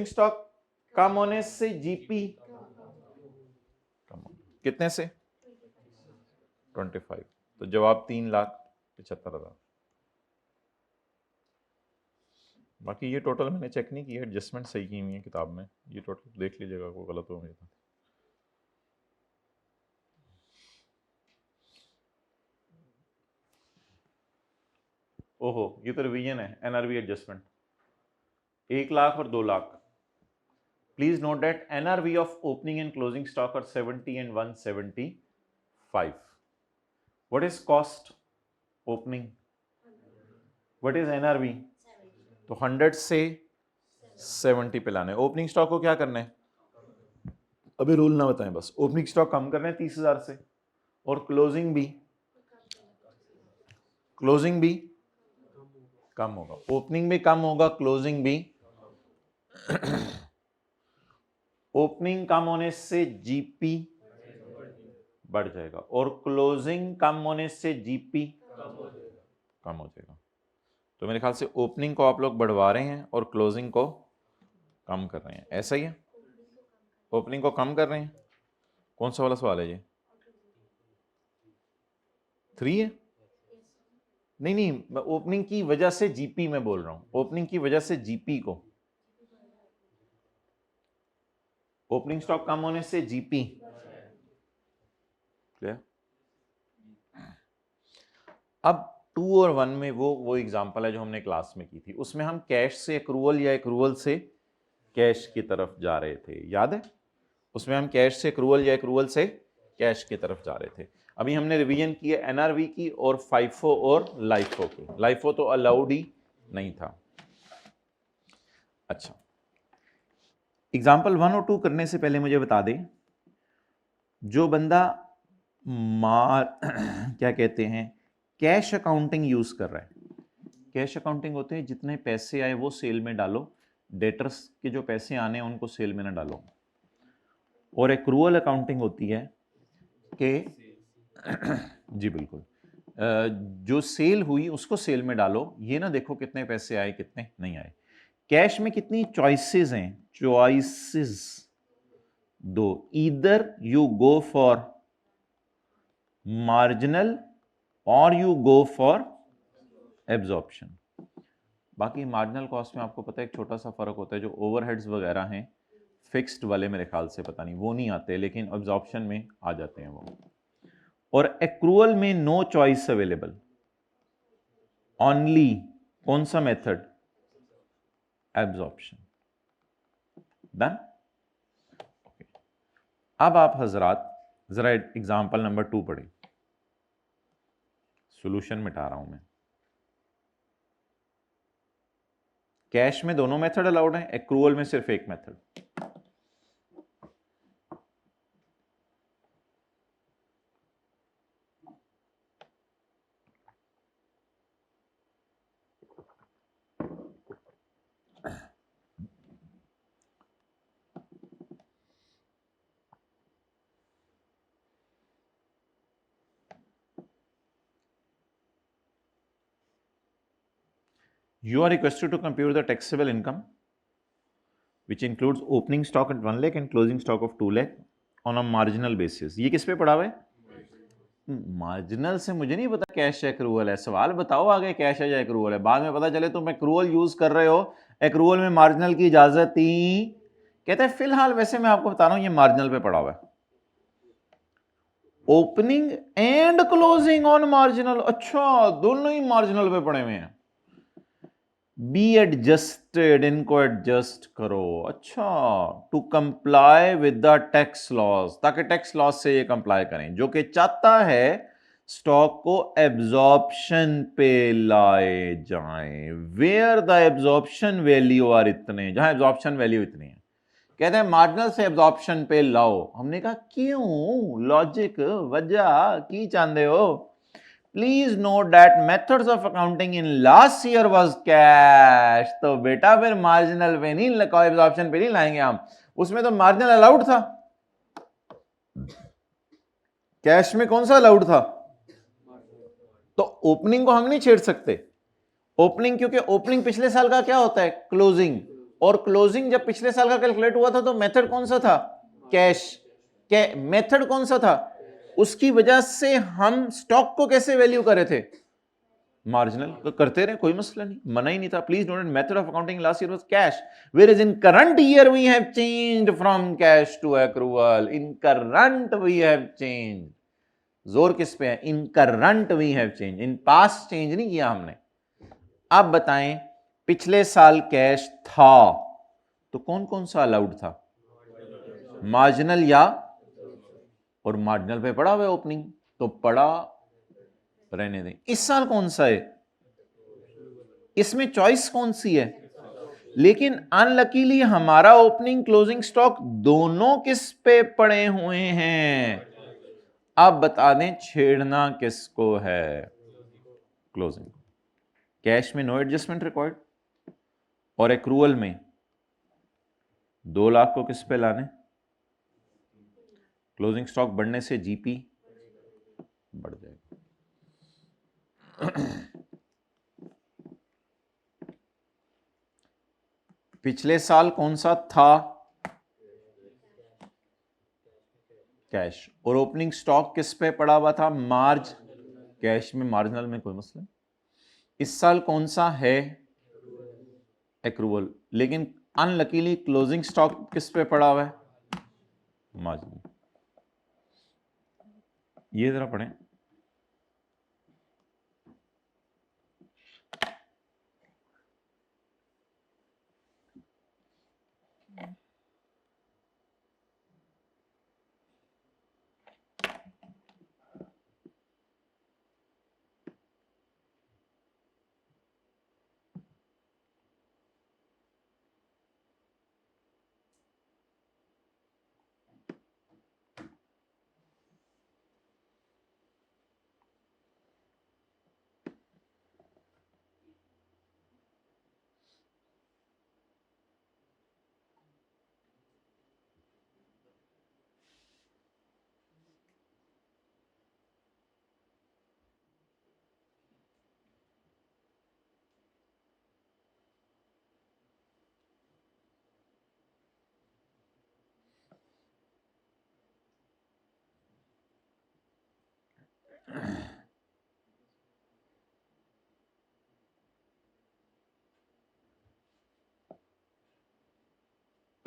S1: stock कम होने से जीपी कितने से? 25। तो जवाब 3,75,000। बाकी ये टोटल मैंने चेक नहीं किया, एडजस्टमेंट सही की हुई है किताब में, ये टोटल देख लीजिएगा, कोई गलत हो गया। ओहो, ये तो रिवीजन है, एनआरवी एडजस्टमेंट 1 लाख और 2 lakh. Please note that NRV of opening and closing stock are 70 and 175। What is cost opening? What is NRV? तो 100 से 70 पे लाना है। ओपनिंग स्टॉक को क्या करना है? अभी रूल ना बताएं, बस ओपनिंग स्टॉक कम करना है 30,000 से, और क्लोजिंग भी कम होगा। ओपनिंग भी कम होगा, क्लोजिंग भी। ओपनिंग कम होने से जीपी बढ़ जाएगा, और क्लोजिंग कम होने से जीपी कम हो जाएगा। तो मेरे ख्याल से ओपनिंग को आप लोग बढ़वा रहे हैं और क्लोजिंग को कम कर रहे हैं, ऐसा ही है? ओपनिंग को कम कर रहे हैं। कौन सा वाला सवाल है ये? 3 है? नहीं नहीं, मैं ओपनिंग की वजह से जीपी में बोल रहा हूं, ओपनिंग की वजह से जीपी को, ओपनिंग स्टॉक कम होने से जीपी। क्लियर? अब 2 और 1 में वो एग्जांपल है जो हमने क्लास में की थी, उसमें हम कैश से एक्रूवल या एक्रूवल से कैश की तरफ जा रहे थे, याद है? उसमें हम कैश से एक्रूवल या एक्रूवल से कैश की तरफ जा रहे थे। अभी हमने रिवीजन की है एनआरवी की और फाइफो और लाइफो की। लाइफो तो अलाउड ही नहीं था। अच्छा, एग्जाम्पल 1 और 2 करने से पहले मुझे बता दें, जो बंदा क्या कहते हैं, कैश अकाउंटिंग यूज कर रहा है, कैश अकाउंटिंग होते हैं जितने पैसे आए वो सेल में डालो, डेटर्स के जो पैसे आने हैं उनको सेल में ना डालो। और एक्रूअल अकाउंटिंग होती है कि जी बिल्कुल, जो सेल हुई उसको सेल में डालो, ये ना देखो कितने पैसे आए कितने नहीं आए। कैश में कितनी चॉइसेस हैं? चॉइसेस दो, either you go for marginal और यू गो फॉर एब्जॉर्प्शन। बाकी मार्जिनल कॉस्ट में आपको पता है एक छोटा सा फर्क होता है, जो ओवरहेड्स वगैरह हैं फिक्स्ड वाले मेरे ख्याल से पता नहीं वो नहीं आते, लेकिन एब्जॉर्प्शन में आ जाते हैं वो। और एक्रूअल में नो चॉइस अवेलेबल, ओनली कौन सा मेथड? एब्जॉर्प्शन। डन? अब आप हजरात जरा एग्जांपल नंबर 2 पढ़ें, सॉल्यूशन मिटा रहा हूं मैं। कैश में दोनों मेथड अलाउड हैं, एक्रूअल में सिर्फ एक method. You are requested to compute the taxable income which includes opening stock at 1 lakh and closing stock of 2 lakh on a marginal basis. ये किस पे पड़ा हुआ है? मार्जिनल से मुझे नहीं पता कैश एक्रूवल है, सवाल बताओ आगे कैश है या एक्रूवल है, बाद में पता चले तुम एक्रूवल यूज कर रहे हो, एक्रूवल में मार्जिनल की इजाजत ही। कहते हैं फिलहाल वैसे मैं आपको बता रहा हूं ये मार्जिनल पे पड़ा हुआ है। Opening and closing on marginal, अच्छा दोनों ही मार्जिनल पे पड़े हुए हैं। बी एडजस्टेड, इनको एडजस्ट करो, अच्छा to comply with the tax loss, ताकि टैक्स लॉस से ये कंप्लाई करें, जो कि चाहता है स्टॉक को एब्जॉर्प्शन पे लाए जाएं, where the absorption value are इतने, जहां एब्जॉर्प्शन वैल्यू इतनी है। कहते हैं मार्जिनल से एब्जॉर्प्शन पे लाओ। हमने कहा क्यों, लॉजिक वजह की चाहते हो? Please note that methods of accounting in last year was cash. तो बेटा फिर मार्जिनल पे नहीं, एब्जॉर्प्शन पे नहीं लाएंगे हम, उसमें तो मार्जिनल अलाउड था। कैश में कौन सा अलाउड था? तो ओपनिंग को हम नहीं छेड़ सकते। ओपनिंग, क्योंकि ओपनिंग पिछले साल का क्या होता है? क्लोजिंग। और क्लोजिंग जब पिछले साल का कैलकुलेट हुआ था तो मेथड कौन सा था? कैश। मेथड कौन सा था? उसकी वजह से हम स्टॉक को कैसे वैल्यू करे थे? मार्जिनल। तो करते रहे, कोई मसला नहीं, मना ही नहीं था। Please note method of accounting last year was cash, whereas in current year we have changed from cash to accrual. In current we have changed. जोर किस पे है? In current we have change, in past change नहीं किया हमने। अब बताएं, पिछले साल कैश था तो कौन कौन सा अलाउड था? मार्जिनल या, और मार्जिनल पे पड़ा हुआ ओपनिंग, तो पड़ा रहने दें। इस साल कौन सा है? इसमें चॉइस कौन सी है? लेकिन अनलकीली हमारा ओपनिंग क्लोजिंग स्टॉक दोनों किस पे पड़े हुए हैं? अब बता दें छेड़ना किसको है? क्लोजिंग। कैश में नो एडजस्टमेंट रिक्वायर्ड, और एक्रूवल में 2 लाख को किस पे लाने? क्लोजिंग स्टॉक बढ़ने से जीपी बढ़ जाएगा। पिछले साल कौन सा था? कैश। और ओपनिंग स्टॉक किस पे पड़ा हुआ था? मार्ज। कैश में, मार्जिनल में कोई मसला नहीं। इस साल कौन सा है? एक्रूवल। लेकिन अनलकीली क्लोजिंग स्टॉक किस पे पड़ा हुआ है? मार्जिनल। ये जरा पढ़ें।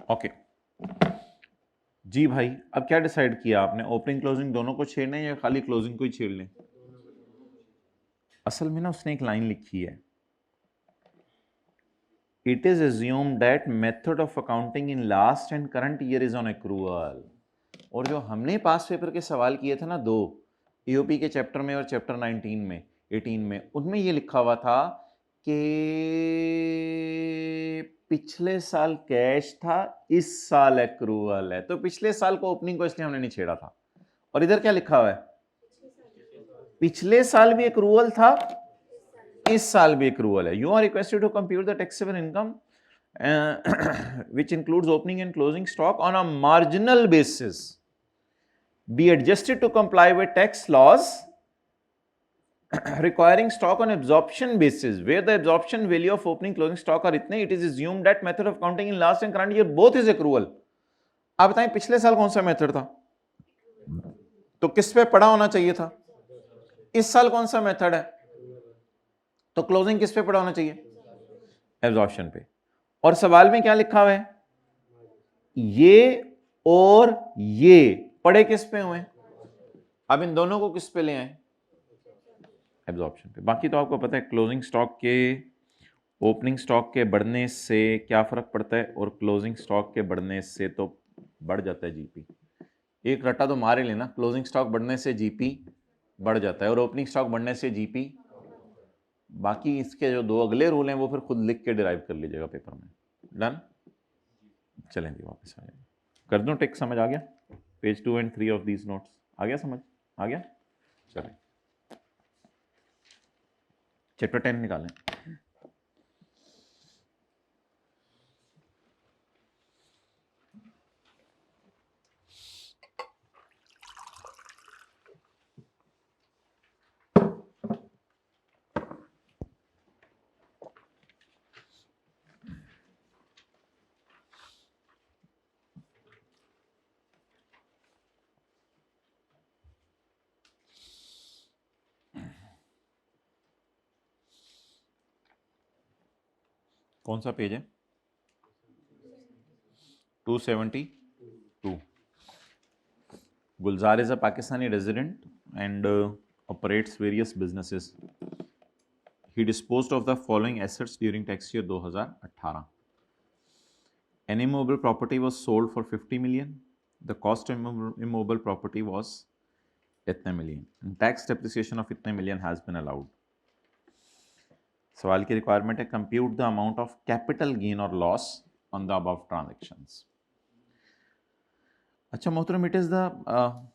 S1: ओके जी भाई, अब क्या डिसाइड किया आपने? ओपनिंग क्लोजिंग दोनों को छेड़ना है या खाली क्लोजिंग को ही छेड़ लें? असल में ना उसने एक लाइन लिखी है, it is assumed that method of accounting in last and current year is on accrual। और जो हमने पास पेपर के सवाल किए थे ना, 2 ईओपी के चैप्टर में और चैप्टर 18 में, उनमें ये लिखा हुआ था कि पिछले साल कैश था, इस साल एक्रूवल है, तो पिछले साल को ओपनिंग को इसलिए हमने नहीं छेड़ा था। और इधर क्या लिखा हुआ है? पिछले साल भी एक्रूवल था, इस साल भी एक्रूवल है। You are requested to compute the taxable income which includes opening and closing stock on a marginal basis, be adjusted to comply with tax laws requiring stock on absorption basis where the absorption value of opening closing stock are इतने, it is assumed that method of counting in last and current year both is accrual. आप बताएं पिछले साल कौन सा method था, तो किस पे पड़ा होना चाहिए था, इस साल कौन सा मेथड है, तो क्लोजिंग किस पे पड़ा होना चाहिए, एब्जॉर्प्शन पे। और सवाल में क्या लिखा हुआ है, ये और ये पड़े किस पे हुए, अब इन दोनों को किस पे ले आए, एब्जॉर्प्शन पे। बाकी तो आपको पता है क्लोजिंग स्टॉक के ओपनिंग स्टॉक के बढ़ने से क्या फर्क पड़ता है, और क्लोजिंग स्टॉक के बढ़ने से तो बढ़ जाता है जीपी। एक रट्टा तो मार ही लेना, क्लोजिंग स्टॉक बढ़ने से जीपी बढ़ जाता है और ओपनिंग स्टॉक बढ़ने से जीपी। बाकी इसके जो दो अगले रूल हैं वो फिर खुद लिख के डिराइव कर लीजिएगा पेपर में। डन, चलें जी वापस आ जाए, कर दूं टिक, समझ आ गया, page 2 and 3 of these notes आ गया, समझ आ गया। चलें चैप्टर 10 निकालें। कौन सा पेज है, 272। Gulzar is a Pakistani resident and operates various businesses. He disposed of the following assets during tax year 2018. An immobile property was sold for 50 million. The cost of immobile property was 8 million. And tax depreciation of 8 million has been allowed. सवाल की requirement है, compute the amount of capital gain और loss on the above transactions. अच्छा मोहतरम, it is the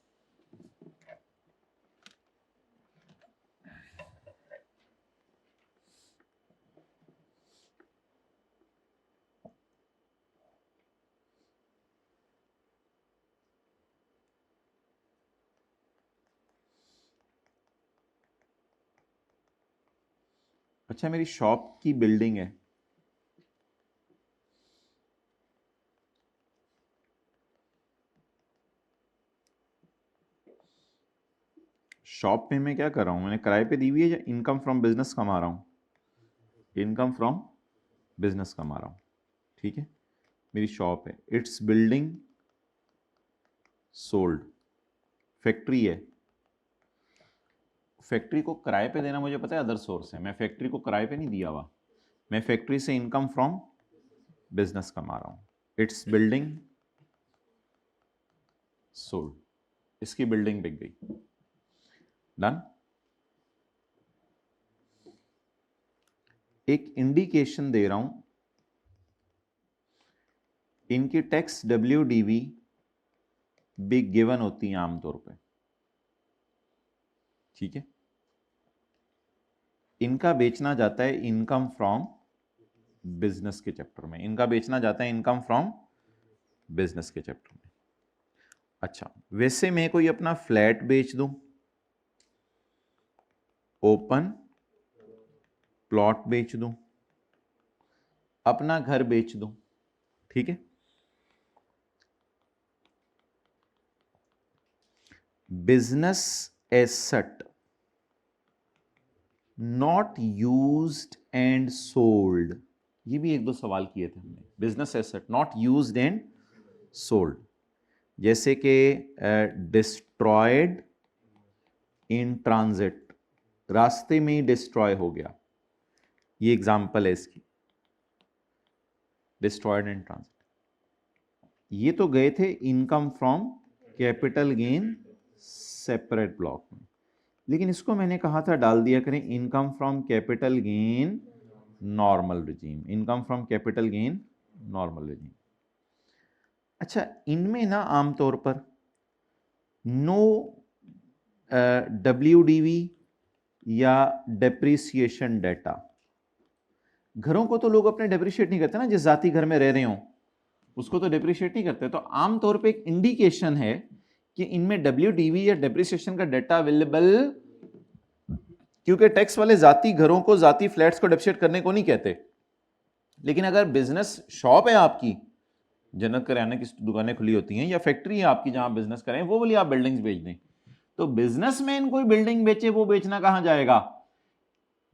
S1: अच्छा मेरी shop की building है, शॉप पे मैं क्या कर रहा हूं, मैंने किराए पे दी हुई है या इनकम फ्रॉम बिजनेस कमा रहा हूं, इनकम फ्रॉम बिजनेस कमा रहा हूं, ठीक है। मेरी शॉप है, इट्स बिल्डिंग सोल्ड, फैक्ट्री है, फैक्ट्री को किराए पे देना मुझे पता है अदर सोर्स है, मैं फैक्ट्री को किराए पे नहीं दिया हुआ, मैं फैक्ट्री से इनकम फ्रॉम बिजनेस कमा रहा हूं। इट्स बिल्डिंग सोल्ड, इसकी बिल्डिंग बिक गई। डन। एक इंडिकेशन दे रहा हूं, इनकी टैक्स WDV भी गिवन होती है आमतौर पे, ठीक है। इनका बेचना जाता है इनकम फ्रॉम बिजनेस के चैप्टर में, इनका बेचना जाता है इनकम फ्रॉम बिजनेस के चैप्टर में। अच्छा वैसे मैं कोई अपना फ्लैट बेच दूं, ओपन प्लॉट बेच दूं, अपना घर बेच दूं, ठीक है, business asset not used and sold, ये भी एक दो सवाल किए थे हमने, business asset not used and sold, जैसे कि डिस्ट्रॉयड इन ट्रांजिट, रास्ते में ही डिस्ट्रॉय हो गया, ये एग्जांपल है इसकी, डिस्ट्रॉयड इन ट्रांजिट। ये तो गए थे income from capital gain separate block में, लेकिन इसको मैंने कहा था डाल दिया करें income from capital gain normal regime, income from capital gain normal regime. अच्छा इनमें ना आमतौर पर नो WDV या डेप्रिसिएशन डेटा, घरों को तो लोग अपने डेप्रिशिएट नहीं करते ना, जिस जाती घर में रह रहे हो उसको तो डेप्रिशिएट नहीं करते, तो आमतौर पे एक इंडिकेशन है कि इनमें WDV या डेप्रिसिएशन का डेटा अवेलेबल क्योंकि टैक्स वाले जाती घरों को, जाती फ्लैट्स को डेप्रिशिएट करने को नहीं कहते। लेकिन अगर बिजनेस शॉप है आपकी, जन्नत करियाने की दुकानें खुली होती हैं, या फैक्ट्री है आपकी जहां आप बिजनेस करें, वो बोलिए आप बिल्डिंग्स बेच दें, तो बिजनेसमैन कोई बिल्डिंग बेचे, वो बेचना कहां जाएगा?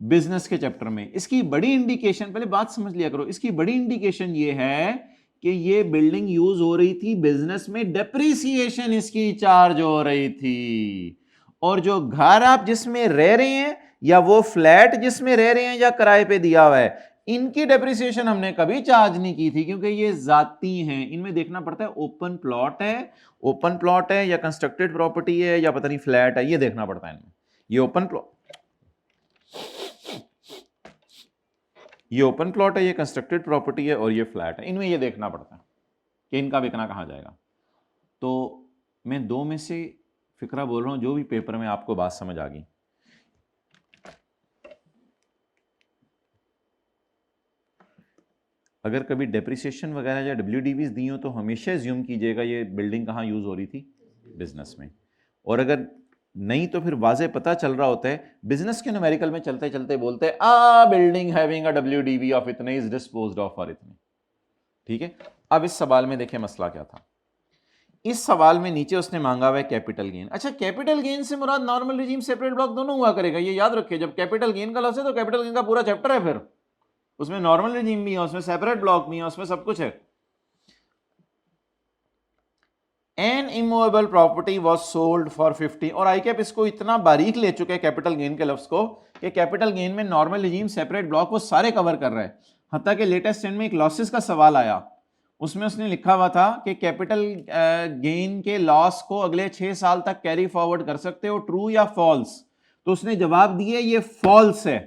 S1: बिजनेस के चैप्टर में। इसकी बड़ी इंडिकेशन, पहले बात समझ लिया करो, इसकी बड़ी इंडिकेशन ये है कि ये बिल्डिंग यूज हो रही थी बिजनेस में, डेप्रिसिएशन इसकी चार्ज हो रही थी, और जो घर आप जिसमें रह रहे हैं, या वो फ्लैट जिसमें रह रहे हैं, या किराए पे दिया हुआ है, इनकी डेप्रिसिएशन हमने कभी चार्ज नहीं की थी, क्योंकि ये जाती हैं। इनमें देखना पड़ता है ओपन प्लॉट है या कंस्ट्रक्टेड प्रॉपर्टी है या पता नहीं फ्लैट है, ये देखना पड़ता है इनमें। ये ओपन प्लॉट है, ये कंस्ट्रक्टेड प्रॉपर्टी है, और ये फ्लैट है, इनमें ये देखना पड़ता है कि इनका बिकना कहां जाएगा। तो मैं दो में से फिक्रा बोल रहा हूं, जो भी पेपर में आपको बात समझ आ गई। अगर कभी डेप्रिसिएशन वगैरह या डब्ल्यूडीवीज दी हो, तो हमेशा एज्यूम कीजिएगा ये बिल्डिंग कहां यूज हो रही थी, बिजनेस में। और अगर नहीं तो फिर वाजे पता चल रहा होता है, बिजनेस के न्यूमेरिकल में चलते चलते बोलते हैं building having a WDV of इतने इज डिस्पोज्ड ऑफ फॉर इतने। ठीक है, अब इस सवाल में देखिए मसला क्या था। इस सवाल में नीचे उसने मांगा हुआ है कैपिटल गेन। अच्छा, कैपिटल गेन से मुराद नॉर्मल रिजीम, सेपरेट ब्लॉक दोनों हुआ करेगा, ये याद रखिए। जब कैपिटल गेन का लॉस है तो कैपिटल गेन का पूरा चैप्टर है, फिर उसमें नॉर्मल रिजीम भी है, उसमें सेपरेट ब्लॉक भी है, उसमें सब कुछ है। N immovable property was sold for 50, और आई कैप इसको इतना बारीक ले चुके हैं कैपिटल गेन के लफ्ज को, कि कैपिटल गेन में नॉर्मल रिजीम, सेपरेट ब्लॉक, वो सारे कवर कर रहा है। हत्ता कि लेटेस्ट एंड में एक लॉसेस का सवाल आया, उसमें उसने लिखा हुआ था कि कैपिटल गेन के लॉस को अगले 6 साल तक कैरी फॉरवर्ड कर सकते हो, ट्रू या फॉल्स? तो उसने जवाब दिए ये फॉल्स है।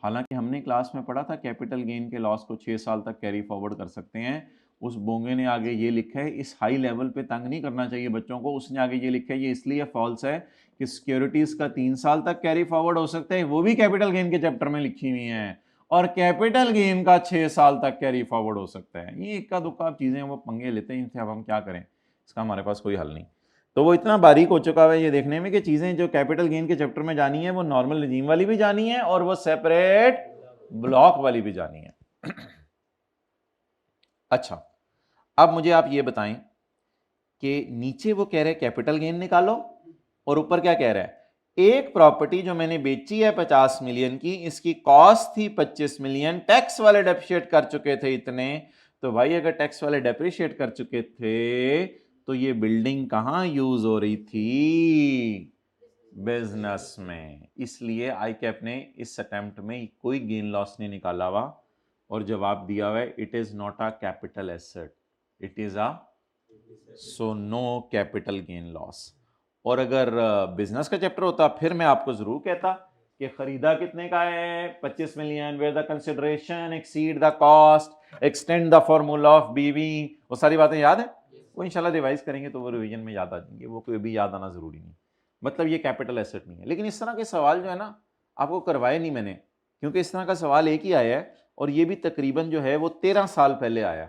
S1: हालांकि हमने क्लास में पढ़ा था कैपिटल गेन के लॉस को 6 साल तक कैरी फॉरवर्ड कर सकते हैं। उस बोंगे ने आगे ये लिखा है, इस हाई लेवल पे तंग नहीं करना चाहिए बच्चों को, उसने आगे ये लिखा है ये इसलिए फॉल्स है कि सिक्योरिटीज का 3 साल तक कैरी फॉरवर्ड हो सकते हैं, वो भी कैपिटल गेन के चैप्टर में लिखी हुई हैं, और कैपिटल गेन का 6 साल तक कैरी फॉरवर्ड हो सकता है। ये इक्का दुक्का चीजें वो पंगे लेते हैं इनसे, अब हम क्या करें, इसका हमारे पास कोई हल नहीं। तो वो इतना बारीक हो चुका है ये देखने में कि चीजें जो कैपिटल गेन के चैप्टर में जानी है, वो नॉर्मल रिजीम वाली भी जानी है, और वो सेपरेट ब्लॉक वाली भी जानी है। अच्छा, अब मुझे आप ये बताएं कि नीचे वो कह रहे हैं कैपिटल गेन निकालो, और ऊपर क्या कह रहा है, एक प्रॉपर्टी जो मैंने बेची है 50 मिलियन की, इसकी कॉस्ट थी 25 मिलियन, टैक्स वाले डेप्रिशिएट कर चुके थे इतने। तो भाई अगर टैक्स वाले डेप्रिशिएट कर चुके थे, तो ये बिल्डिंग कहां यूज हो रही थी, बिजनेस में। इसलिए आई कैप ने इस अटेम्प्ट में कोई गेन लॉस नहीं निकाला हुआ, और जवाब दिया हुआ है it is not a capital asset, it is a, so no capital gain loss. और अगर बिजनेस का चैप्टर होता फिर मैं आपको जरूर कहता कि खरीदा कितने का है, 25 million, where the consideration exceed the cost, extend the formula of BV, वो सारी बातें याद है, वो इंशाल्लाह रिवाइज करेंगे तो वो रिवीजन में याद आ जाएंगे, वो कोई भी याद आना जरूरी नहीं। मतलब ये कैपिटल एसेट नहीं है। लेकिन इस तरह के सवाल जो है ना आपको करवाए नहीं मैंने, क्योंकि इस तरह का सवाल एक ही आया है, और ये भी तकरीबन जो है वो 13 साल पहले आया,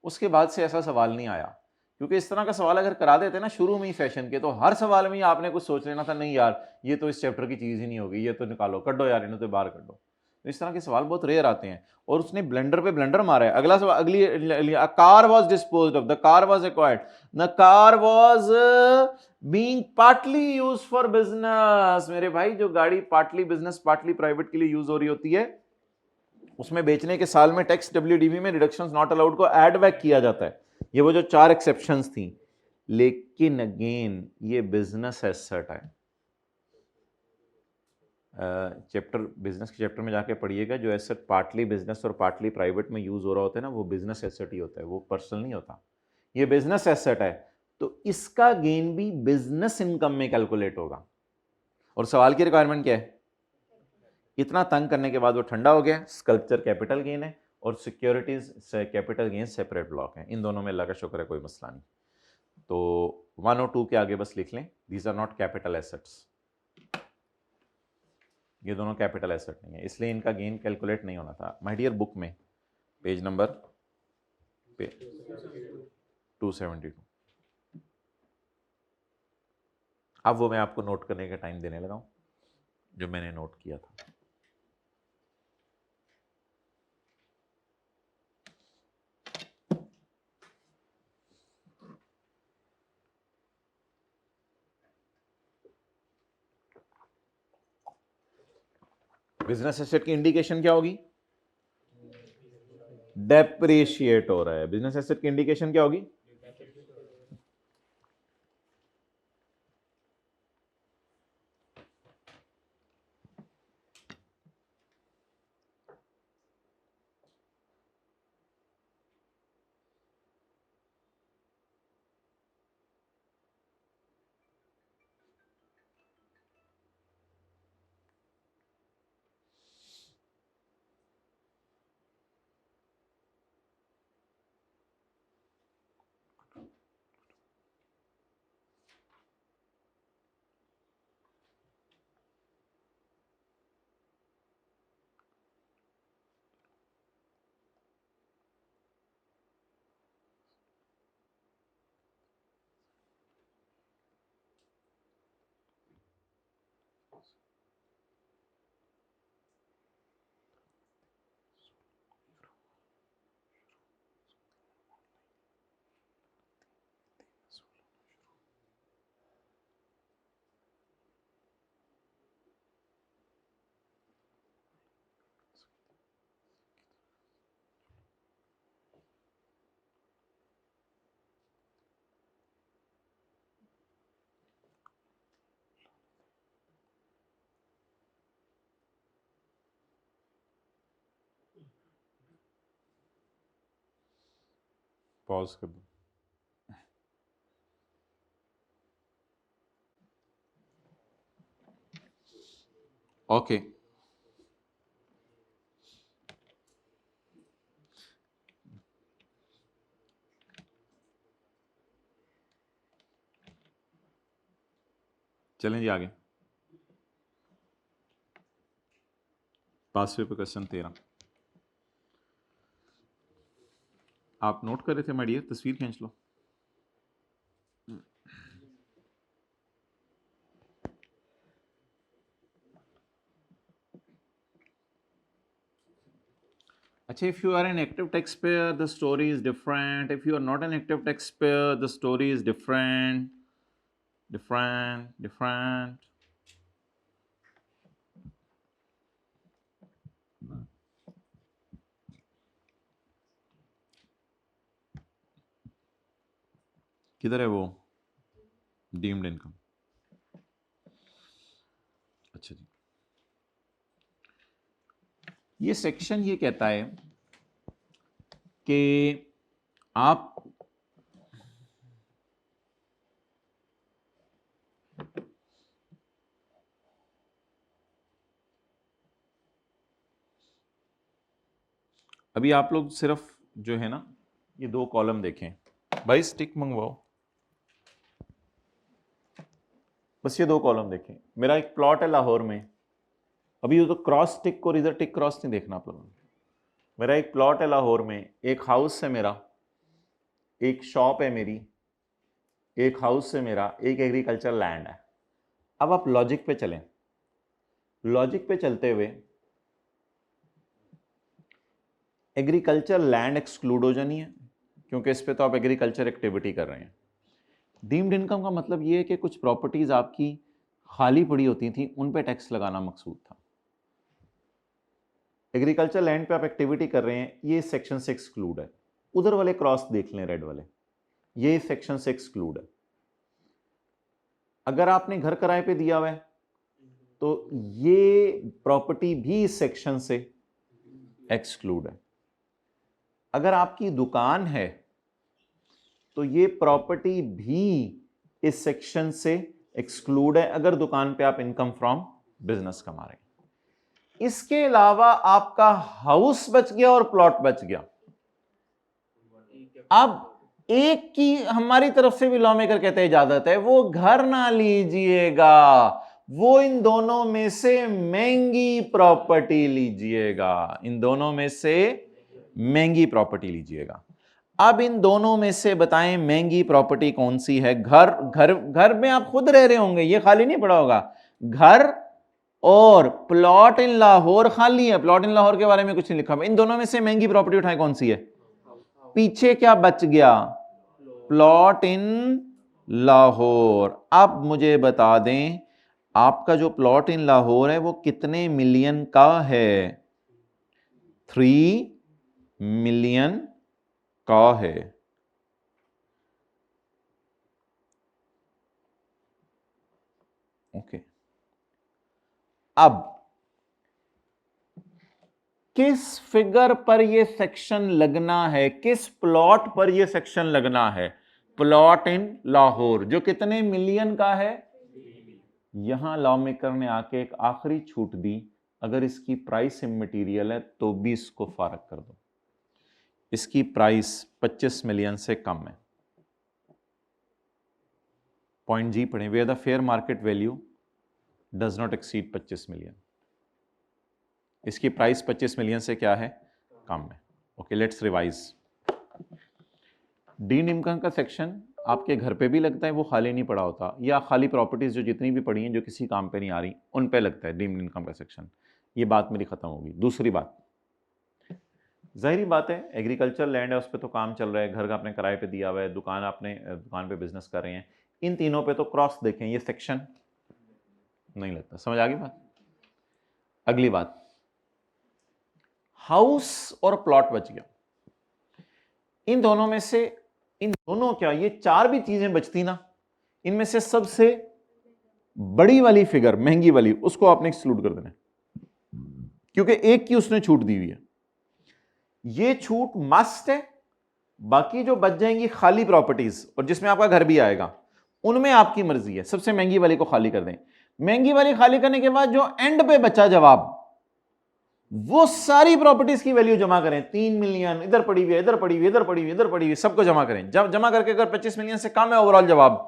S1: उसके बाद से ऐसा सवाल नहीं आया। क्योंकि इस तरह का सवाल अगर करा देते ना शुरू में ही फैशन के, तो हर सवाल में ही आपने कुछ सोच लेना था, नहीं यार ये तो इस चैप्टर की चीज ही नहीं होगी, ये तो निकालो, कड्डो यार इन्हें तो बाहर कड्डो। तो इस तरह के सवाल बहुत रेयर आते हैं, और उसने ब्लेंडर पे ब्लेंडर मारा है। अगला सवाल, अगली, car was disposed of, the car was acquired, the car was being partly use for business. मेरे भाई जो गाड़ी पार्टली बिजनेस पार्टली प्राइवेट के लिए यूज हो रही होती है, उसमें बेचने के साल में टैक्स डब्ल्यूडीवी में रिडक्शंस नॉट अलाउड को ऐड बैक किया जाता है। ये वो जो 4 एक्सेप्शंस थी। लेकिन अगेन ये बिजनेस एसेट है। चैप्टर बिजनेस के चैप्टर में जाके पढ़िएगा, जो एसेट पार्टली बिजनेस और पार्टली प्राइवेट में यूज हो रहा होता है ना, वो बिजनेस एसेट ही होता है, वो पर्सनल नहीं होता। ये बिजनेस एसेट है, तो इसका गेन भी बिजनेस इनकम में कैलकुलेट होगा। और सवाल की रिक्वायरमेंट क्या है, इतना तंग करने के बाद वो ठंडा हो गया, स्कल्पचर कैपिटल गेन है और सिक्योरिटीज से कैपिटल गेन सेपरेट ब्लॉक है। इन दोनों में अल्लाह का शुक्र है कोई मसला नहीं। तो 1 और 2 के आगे बस लिख लें, these are not capital assets, ये दोनों कैपिटल एसेट नहीं है, इसलिए इनका गेन कैलकुलेट नहीं होना था। माय डियर बुक में पेज नंबर 272, अब वो मैं आपको नोट करने का टाइम देने लगा हूं। जो मैंने नोट किया था। बिजनेस एसेट की इंडिकेशन क्या होगी? डेप्रिशिएट हो रहा है। बिजनेस एसेट की इंडिकेशन क्या होगी? पॉज कर दो। ओके, चलें जी आगे। 5वें पे क्वेश्चन 13 आप नोट कर रहे थे माय डियर, तस्वीर खींच लो। अच्छा, if you are an active taxpayer the story is different, if you are not an active taxpayer the story is different. किधर है वो डीम्ड इनकम? अच्छा जी, ये सेक्शन ये कहता है कि आप अभी आप लोग सिर्फ जो है ना ये 2 कॉलम देखें। भाई स्टिक मंगवाओ, बस ये 2 कॉलम देखें। मेरा एक प्लॉट है लाहौर में, अभी ये तो क्रॉस टिक और इधर टिक क्रॉस नहीं देखना आप लोगों ने। मेरा एक प्लॉट है लाहौर में, एक हाउस है मेरा, एक शॉप है मेरी, एक हाउस है मेरा, एक एग्रीकल्चर लैंड है। अब आप लॉजिक पे चलें। लॉजिक पे चलते हुए एग्रीकल्चर लैंड एक्सक्लूड हो जानी है क्योंकि इस पे तो आप एग्रीकल्चर एक्टिविटी कर रहे हैं। डीम्ड इनकम का मतलब ये है कि कुछ प्रॉपर्टीज आपकी खाली पड़ी होती थी, उन पे टैक्स लगाना मकसूद था। एग्रीकल्चर लैंड पे आप एक्टिविटी कर रहे हैं, ये सेक्शन से एक्सक्लूड है। उधर वाले क्रॉस देख लें, रेड वाले, ये सेक्शन से एक्सक्लूड है। अगर आपने घर किराए पे दिया हुआ है तो ये प्रॉपर्टी भी इस सेक्शन से एक्सक्लूड है। अगर आपकी दुकान है तो ये प्रॉपर्टी भी इस सेक्शन से एक्सक्लूड है, अगर दुकान पे आप इनकम फ्रॉम बिजनेस कमा रहे हैं। इसके अलावा आपका हाउस बच गया और प्लॉट बच गया। अब एक की हमारी तरफ से भी लॉ मेकर कहते हैं इजाजत है, वो घर ना लीजिएगा, वो इन दोनों में से महंगी प्रॉपर्टी लीजिएगा। इन दोनों में से महंगी प्रॉपर्टी लीजिएगा। अब इन दोनों में से बताएं महंगी प्रॉपर्टी कौन सी है? घर घर घर में आप खुद रह रहे होंगे, ये खाली नहीं पड़ा होगा। घर और प्लॉट इन लाहौर खाली है, प्लॉट इन लाहौर के बारे में कुछ नहीं लिखा। इन दोनों में से महंगी प्रॉपर्टी उठाए कौन सी है? पीछे क्या बच गया? Plot in Lahore. अब मुझे बता दें आपका जो प्लॉट इन लाहौर है वो कितने मिलियन का है? 3 मिलियन का है। ओके, अब किस फिगर पर यह सेक्शन लगना है, किस प्लॉट पर यह सेक्शन लगना है? प्लॉट इन लाहौर जो कितने मिलियन का है। यहां लॉ मेकर ने आके एक आखिरी छूट दी, अगर इसकी प्राइस इमटेरियल है तो भी इसको फारग कर दो। इसकी प्राइस 25 मिलियन से कम है। पॉइंट जी पढ़े, where the fair market value does not exceed 25 million. इसकी प्राइस 25 मिलियन से क्या है? कम है। Okay, let's revise. Deemed income का सेक्शन आपके घर पे भी लगता है, वो खाली नहीं पड़ा होता, या खाली प्रॉपर्टीज जो जितनी भी पड़ी हैं जो किसी काम पे नहीं आ रही उन पे लगता है डीम्ड इनकम का सेक्शन। ये बात मेरी खत्म होगी। दूसरी बात, जाहिर बात है एग्रीकल्चर लैंड है, उस पर तो काम चल रहा है, घर का आपने किराए पे दिया हुआ है, दुकान आपने दुकान पे बिजनेस कर रहे हैं, इन तीनों पे तो क्रॉस देखें ये सेक्शन नहीं लगता। समझ आ गई बात? अगली बात, हाउस और प्लॉट बच गया। इन दोनों में से, इन दोनों क्या, ये चार भी चीजें बचती ना, इनमें से सबसे बड़ी वाली फिगर महंगी वाली उसको आपने एक्सक्लूड कर देना, क्योंकि एक की उसने छूट दी हुई है। ये छूट मस्ट है। बाकी जो बच जाएंगी खाली प्रॉपर्टीज और जिसमें आपका घर भी आएगा, उनमें आपकी मर्जी है। सबसे महंगी वाली को खाली कर दें। महंगी वाली खाली करने के बाद जो एंड पे बचा जवाब, वो सारी प्रॉपर्टीज की वैल्यू जमा करें। 3 मिलियन इधर पड़ी हुई है, इधर पड़ी हुई, इधर पड़ी हुई, इधर पड़ी हुई, सबको जमा करें। जब जमा करके अगर 25 मिलियन से कम है ओवरऑल जवाब,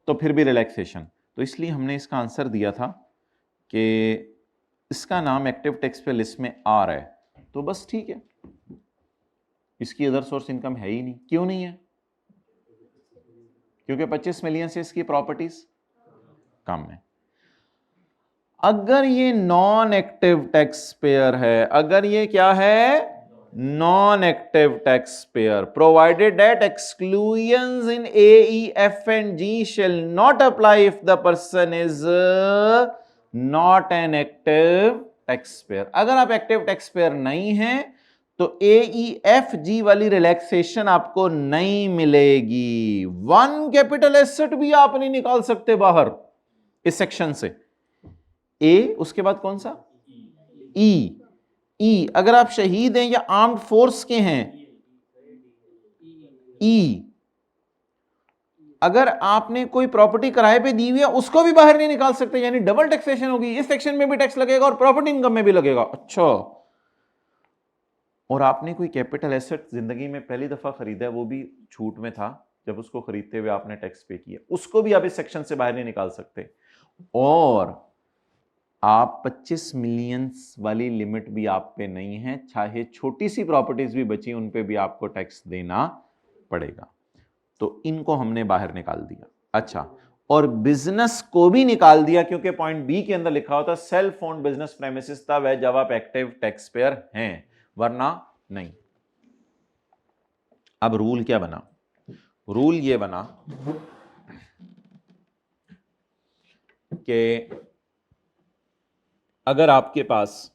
S1: तो फिर भी रिलैक्सेशन। तो इसलिए हमने इसका आंसर दिया था कि इसका नाम एक्टिव टैक्स पे लिस्ट में आ रहा है, तो बस ठीक है, इसकी अदर सोर्स इनकम है ही नहीं। क्यों नहीं है? क्योंकि 25 मिलियन से इसकी प्रॉपर्टीज कम है। अगर ये नॉन एक्टिव टैक्स पेयर है, अगर ये क्या है, non active tax payer, provided that exclusions in A, E, F and G shall not apply if the person is not an active tax payer. अगर आप एक्टिव टैक्स पेयर नहीं है तो ए, ई, एफ, जी वाली रिलैक्सेशन आपको नहीं मिलेगी। One capital asset भी आप नहीं निकाल सकते बाहर इस सेक्शन से। ए, उसके बाद कौन सा? ई। ई अगर आप शहीद हैं या आर्म्ड फोर्स के हैं, ई। अगर आपने कोई प्रॉपर्टी किराए पे दी हुई है उसको भी बाहर नहीं निकाल सकते, यानी डबल टैक्सेशन होगी। इस सेक्शन में भी टैक्स लगेगा और प्रॉपर्टी इनकम में भी लगेगा। अच्छा, और आपने कोई कैपिटल एसेट जिंदगी में पहली दफा खरीदा है, वो भी छूट में था, जब उसको खरीदते हुए आपने टैक्स पे किया, उसको भी आप इस सेक्शन से बाहर नहीं निकाल सकते। और आप 25 मिलियन वाली लिमिट भी आप पे नहीं है, चाहे छोटी सी प्रॉपर्टीज भी बची उन पे भी आपको टैक्स देना पड़ेगा। तो इनको हमने बाहर निकाल दिया। अच्छा, और बिजनेस को भी निकाल दिया, क्योंकि पॉइंट बी के अंदर लिखा होता सेल्फ ओन्ड बिजनेस प्रेमिसेस तब है जब आप एक्टिव टैक्स पेयर हैं, वरना नहीं। अब रूल क्या बना? रूल ये बना कि अगर आपके पास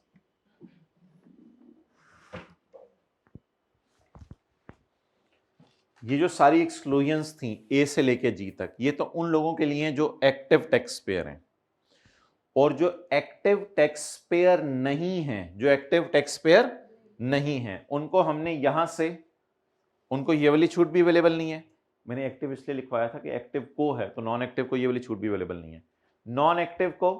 S1: ये जो सारी एक्सक्लूजन्स थी ए से लेके जी तक, ये तो उन लोगों के लिए जो एक्टिव टैक्स पेयर हैं, और जो एक्टिव टैक्स पेयर नहीं है, जो एक्टिव टैक्स पेयर नहीं है उनको हमने यहां से, उनको ये वाली छूट भी अवेलेबल नहीं है। मैंने एक्टिव इसलिए लिखवाया था कि एक्टिव को है, तो नॉन एक्टिव को ये वाली छूट भी अवेलेबल नहीं है, नॉन एक्टिव को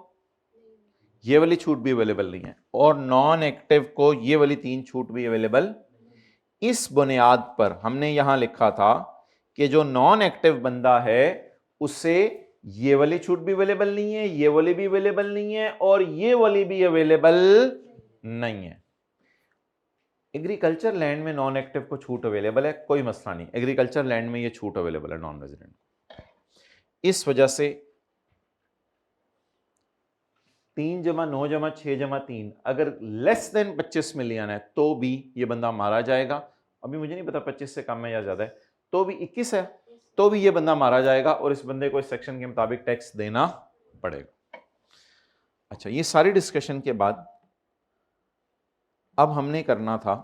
S1: ये वाली छूट भी अवेलेबल नहीं है, और नॉन एक्टिव को ये वाली 3 छूट भी अवेलेबल। इस बुनियाद पर हमने यहां लिखा था कि जो नॉन एक्टिव बंदा है उसे ये वाली छूट भी अवेलेबल नहीं है, ये वाली भी अवेलेबल नहीं है, और ये वाली भी अवेलेबल नहीं है। एग्रीकल्चर लैंड में नॉन एक्टिव को छूट अवेलेबल है, कोई मसला नहीं, एग्रीकल्चर लैंड में ये छूट अवेलेबल है नॉन रेजिडेंट। इस वजह से 3 जमा 9 जमा 6 जमा 3 अगर लेस देन 25 मिलियन है तो भी ये बंदा मारा जाएगा। अभी मुझे नहीं पता 25 से कम है या ज्यादा है, तो भी 21 है तो भी ये बंदा मारा जाएगा और इस बंदे को इस सेक्शन के मुताबिक टैक्स देना पड़ेगा। अच्छा, ये सारी डिस्कशन के बाद अब हमने करना था,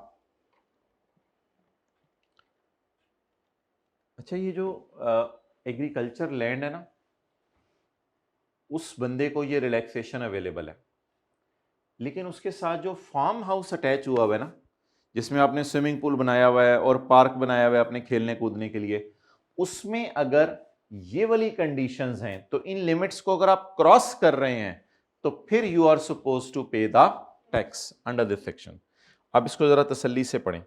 S1: अच्छा ये जो एग्रीकल्चर लैंड है ना, उस बंदे को ये रिलैक्सेशन अवेलेबल है, लेकिन उसके साथ जो फार्म हाउस अटैच हुआ हुआ है ना, जिसमें आपने स्विमिंग पूल बनाया हुआ है और पार्क बनाया हुआ है अपने खेलने कूदने के लिए, उसमें अगर ये वाली कंडीशंस हैं तो इन लिमिट्स को अगर आप क्रॉस कर रहे हैं तो फिर यू आर सपोज टू पे the tax under this section. अब इसको जरा तसल्ली से पढ़ें।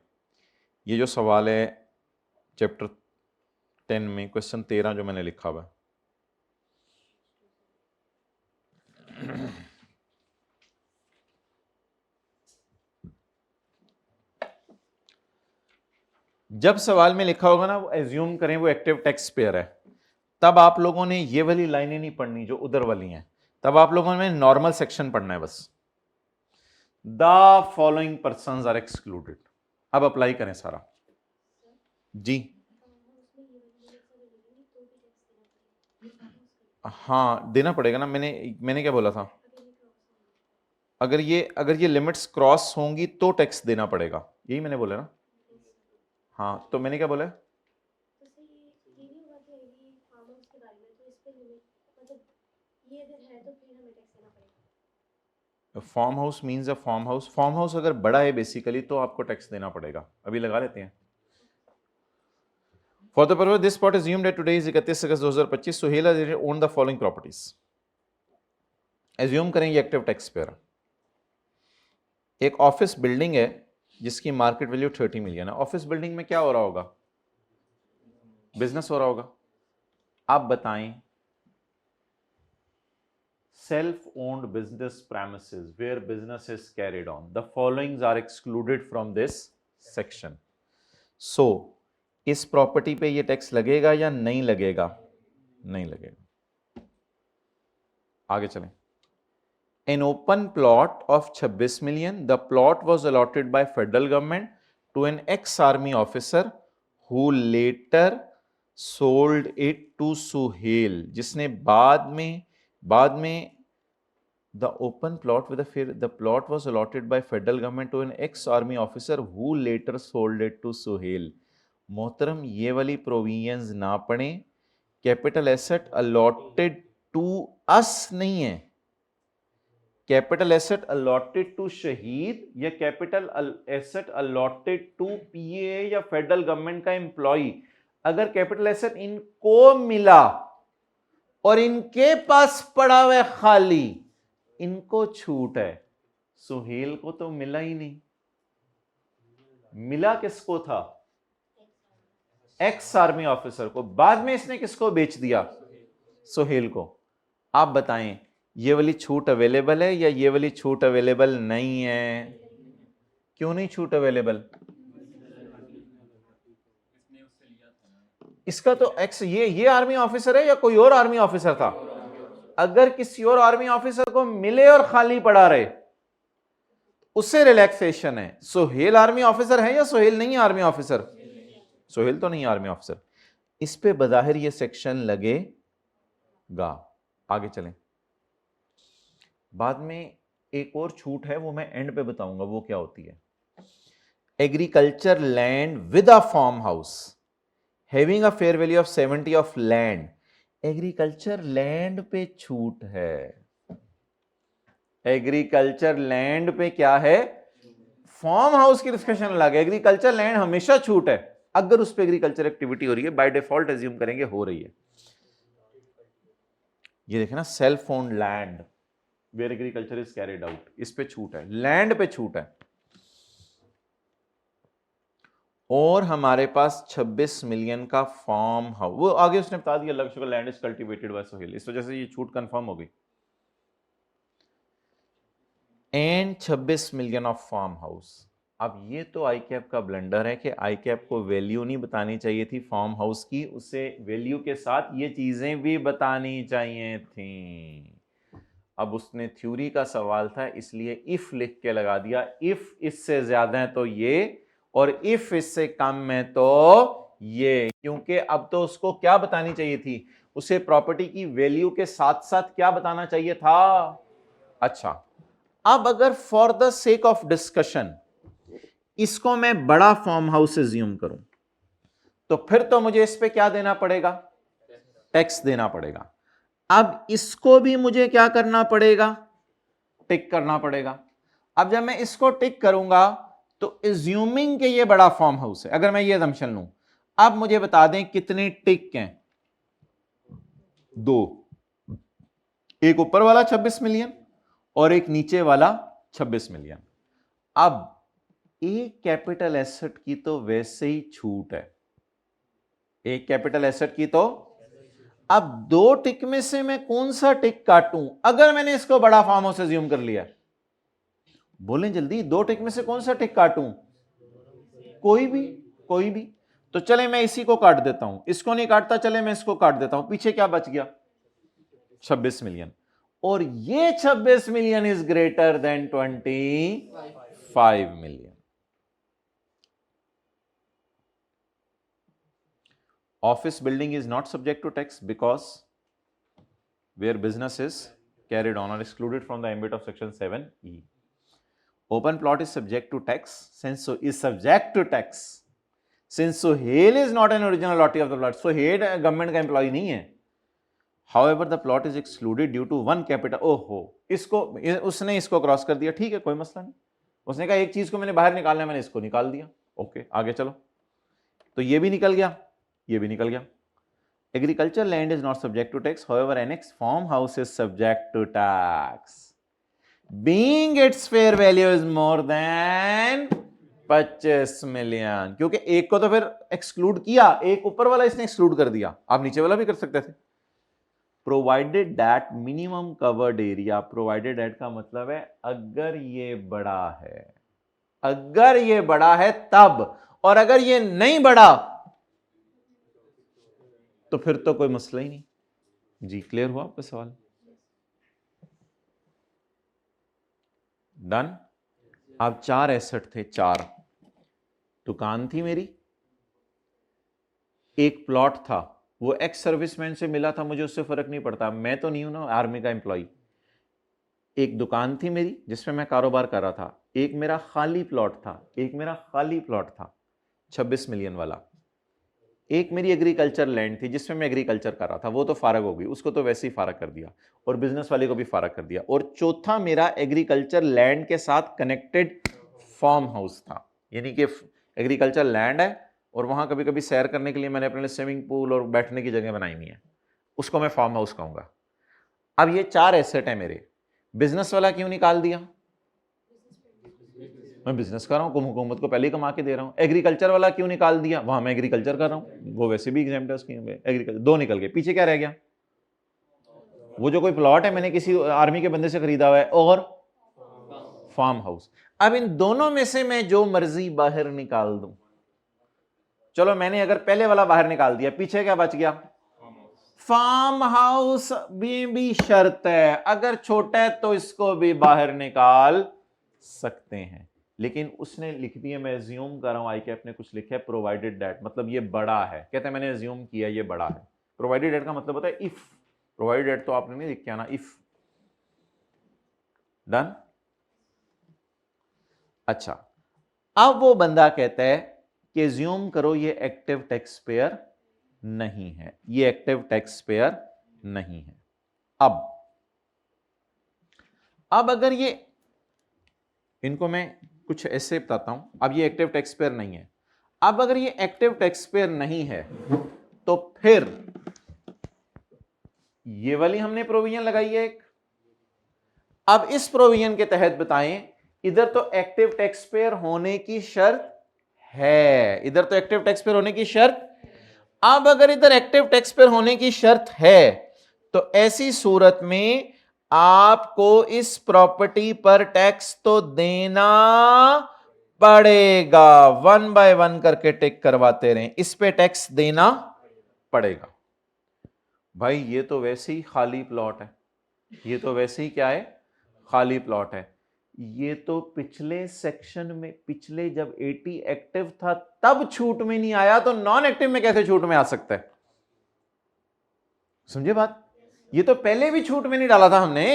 S1: ये जो सवाल है चैप्टर 10 में क्वेश्चन 13 जो मैंने लिखा हुआ है, जब सवाल में लिखा होगा ना, वो एज्यूम करें वो एक्टिव टैक्स पेयर है, तब आप लोगों ने ये वाली लाइनें नहीं पढ़नी जो उधर वाली हैं, तब आप लोगों ने नॉर्मल सेक्शन पढ़ना है बस। The following persons are excluded. अब अप्लाई करें सारा जी। हाँ देना पड़ेगा ना, मैंने क्या बोला था, अगर ये लिमिट्स क्रॉस होंगी तो टैक्स देना पड़ेगा, यही मैंने बोला ना। हाँ तो मैंने क्या बोला, farm house means a farm house अगर बड़ा है बेसिकली तो आपको टैक्स देना पड़ेगा। अभी लगा लेते हैं। For the purpose this spot assumed that today is 31 August 2025 Suhail has owned the following properties। Assume करें ये एक्टिव टैक्स पेयर। एक ऑफिस बिल्डिंग है जिसकी मार्केट वैल्यू 30 मिलियन है। ऑफिस बिल्डिंग में क्या हो रहा होगा, बिजनेस हो रहा होगा। आप बताएं, self owned business premises where business is carried on, the followings are excluded from this section। so इस प्रॉपर्टी पे ये टैक्स लगेगा या नहीं लगेगा, नहीं लगेगा। आगे चलें। an open plot of 26 million, the plot was allotted by federal government to an ex army officer who later sold it to Suhail, जिसने बाद में the open plot with the plot was allotted by federal government to an ex-army officer who later sold it to Suhail. मोहतरम ये वाली provisions ना पढ़े, capital asset allotted to us नहीं है, कैपिटल एसेट अलॉटेड टू शहीद या capital asset allotted to PA या फेडरल गवर्नमेंट का एम्प्लॉय। अगर कैपिटल एसेट इनको मिला और इनके पास पड़ा हुआ खाली, इनको छूट है, सुहेल को तो मिला ही नहीं। मिला किसको था, एक्स आर्मी ऑफिसर को। बाद में इसने किसको बेच दिया, सुहेल को। आप बताएं ये वाली छूट अवेलेबल है या ये वाली छूट अवेलेबल नहीं है? क्यों नहीं छूट अवेलेबल? इसका तो एक्स ये आर्मी ऑफिसर है या कोई और आर्मी ऑफिसर था? अगर किसी और आर्मी ऑफिसर को मिले और खाली पड़ा रहे उससे रिलैक्सेशन है। सुहेल आर्मी ऑफिसर है या सुहेल नहीं आर्मी ऑफिसर? सुहेल तो नहीं आर्मी ऑफिसर। इस पे बजाहिर ये सेक्शन लगेगा। आगे चलें। बाद में एक और छूट है, वो मैं एंड पे बताऊंगा वो क्या होती है। Agriculture land with a farm house having a fair value of 70 of land. Agriculture land पे छूट है। एग्रीकल्चर लैंड पे क्या है, फार्म हाउस की डिस्कशन अलग है। एग्रीकल्चर लैंड हमेशा छूट है अगर उस पे एग्रीकल्चर एक्टिविटी हो रही है, बाय डिफॉल्ट एज्यूम करेंगे हो रही है। ये देखें ना, self owned land where agriculture is carried out, इस पे छूट है, लैंड पे छूट है। और हमारे पास 26 मिलियन का फार्म हाउस, वो आगे उसने बता दिया लक्ष्य का land is cultivated by Suhail, इस वजह से ये छूट कंफर्म हो गई। And 26 million of farm house. अब ये तो आई कैप का ब्लंडर है कि आई कैप को वैल्यू नहीं बतानी चाहिए थी फार्म हाउस की, उसे वैल्यू के साथ ये चीजें भी बतानी चाहिए थी।
S2: अब उसने थ्योरी का सवाल था इसलिए इफ लिख के लगा दिया, इफ इससे ज्यादा है तो ये, और इफ इससे कम है तो ये, क्योंकि अब तो उसको क्या बतानी चाहिए थी, उसे प्रॉपर्टी की वैल्यू के साथ साथ क्या बताना चाहिए था। अच्छा, अब अगर for the sake of discussion इसको मैं बड़ा फॉर्म हाउस एज्यूम करूं तो फिर तो मुझे इस पे क्या देना पड़ेगा, टैक्स देना पड़ेगा। अब इसको भी मुझे क्या करना पड़ेगा, टिक करना पड़ेगा। अब जब मैं इसको टिक करूंगा तो एज्यूमिंग के ये बड़ा फॉर्म हाउस है, अगर मैं ये असम्पशन लूं, अब मुझे बता दें कितने टिक हैं, 2, एक ऊपर वाला 26 मिलियन और एक नीचे वाला 26 मिलियन। अब एक कैपिटल एसेट की तो वैसे ही छूट है, एक कैपिटल एसेट की तो, अब 2 टिक में से मैं कौन सा टिक काटूं अगर मैंने इसको बड़ा फॉर्म हाउस एज्यूम कर लिया, बोलें जल्दी, 2 टिक में से कौन सा टिक काटूं, कोई भी, कोई भी। तो चले मैं इसी को काट देता हूं, इसको नहीं काटता, चले मैं इसको काट देता हूं, पीछे क्या बच गया, 26 मिलियन, और ये 26 million is greater then 25 million. Office building is not subject to tax because where business is carried on or excluded from the ambit of section 7E. Open plot is subject to tax since so is subject to tax since Sohail is not an original lottery of the plot. Sohail government का employee नहीं है. However, the plot is excluded due to one capital. ओहो, इसको उसने इसको cross कर दिया, ठीक है कोई मसला नहीं, उसने कहा एक चीज को मैंने बाहर निकालना है, मैंने इसको निकाल दिया, ओके आगे चलो, तो ये भी निकल गया, ये भी निकल गया। Agriculture land is not subject to tax, however annex farm house is subject to tax being its fair value is more than 25 million, क्योंकि एक को तो फिर एक्सक्लूड किया, एक ऊपर वाला इसने एक्सक्लूड कर दिया, आप नीचे वाला भी कर सकते थे। Provided that minimum covered area, provided that का मतलब है अगर ये बड़ा है, अगर ये बड़ा है तब, और अगर ये नहीं बड़ा तो फिर तो कोई मसला ही नहीं। जी क्लियर हुआ आपका सवाल, डन। अब 4 एसेट थे, 4, दुकान थी मेरी, एक प्लॉट था, वो एक्स सर्विसमैन से मिला था, मुझे उससे फर्क नहीं पड़ता, मैं तो नहीं हूं ना आर्मी का एम्प्लॉय। एक दुकान थी मेरी जिसमें मैं कारोबार कर रहा था, एक मेरा खाली प्लॉट था, एक मेरा खाली प्लॉट था 26 मिलियन वाला, एक मेरी एग्रीकल्चर लैंड थी जिसमें मैं एग्रीकल्चर कर रहा था, वो तो फारग हो गई, उसको तो वैसे ही फारग कर दिया, और बिजनेस वाले को भी फारग कर दिया, और चौथा मेरा एग्रीकल्चर लैंड के साथ कनेक्टेड फार्म हाउस था, यानी कि एग्रीकल्चर लैंड है और वहां कभी कभी सैर करने के लिए मैंने अपने लिए स्विमिंग पूल और बैठने की जगह बनाई हुई है, उसको मैं फार्म हाउस कहूंगा। अब ये 4 एसेट है मेरे, बिजनेस वाला क्यों निकाल दिया, मैं बिजनेस कर रहा हूं, हुकूमत को पहले ही कमा के दे रहा हूं। एग्रीकल्चर वाला क्यों निकाल दिया, वहां मैं एग्रीकल्चर कर रहा हूं, वो वैसे भी एग्जाम्प्ट है उसकी, एग्रीकल्चर 2 निकल गए, पीछे क्या रह गया, वो जो कोई प्लॉट है मैंने किसी आर्मी के बंदे से खरीदा हुआ है, और फार्म हाउस। अब इन दोनों में से मैं जो मर्जी बाहर निकाल दूं, चलो मैंने अगर पहले वाला बाहर निकाल दिया, पीछे क्या बच गया, फार्म हाउस भी शर्त है, अगर छोटा है तो इसको भी बाहर निकाल सकते हैं, लेकिन उसने लिख दिया, मैं एज्यूम कर रहा हूं, आई कैप ने कुछ लिखा है प्रोवाइडेड दैट, मतलब ये बड़ा है, कहते हैं मैंने एज्यूम किया ये बड़ा है। प्रोवाइडेड दैट का मतलब होता है इफ, प्रोवाइडेड दैट तो आपने नहीं लिख के आना, इफ, डन। अच्छा, अब वो बंदा कहता है कि एज्यूम करो ये एक्टिव टैक्स पेयर नहीं है, ये एक्टिव टैक्स पेयर नहीं है। अब अगर ये, इनको मैं कुछ ऐसे बताता हूं, अब ये एक्टिव टैक्स पेयर नहीं है, अब अगर ये एक्टिव टैक्स पेयर नहीं है तो फिर ये वाली हमने प्रोविजन लगाई है एक, अब इस प्रोविजन के तहत बताएं, इधर तो एक्टिव टैक्स पेयर होने की शर्त है, इधर तो एक्टिव टैक्स पेयर होने की शर्त, अब अगर इधर एक्टिव टैक्स पेयर होने की शर्त है तो ऐसी सूरत में आपको इस प्रॉपर्टी पर टैक्स तो देना पड़ेगा, 1 बाय 1 करके टिक करवाते रहें, इस पे टैक्स देना पड़ेगा। भाई ये तो वैसे ही खाली प्लॉट है, ये तो वैसे ही क्या है, खाली प्लॉट है। ये तो पिछले सेक्शन में, पिछले जब 80 एक्टिव था तब छूट में नहीं आया, तो नॉन एक्टिव में कैसे छूट में आ सकता है? समझे बात? ये तो पहले भी छूट में नहीं डाला था हमने।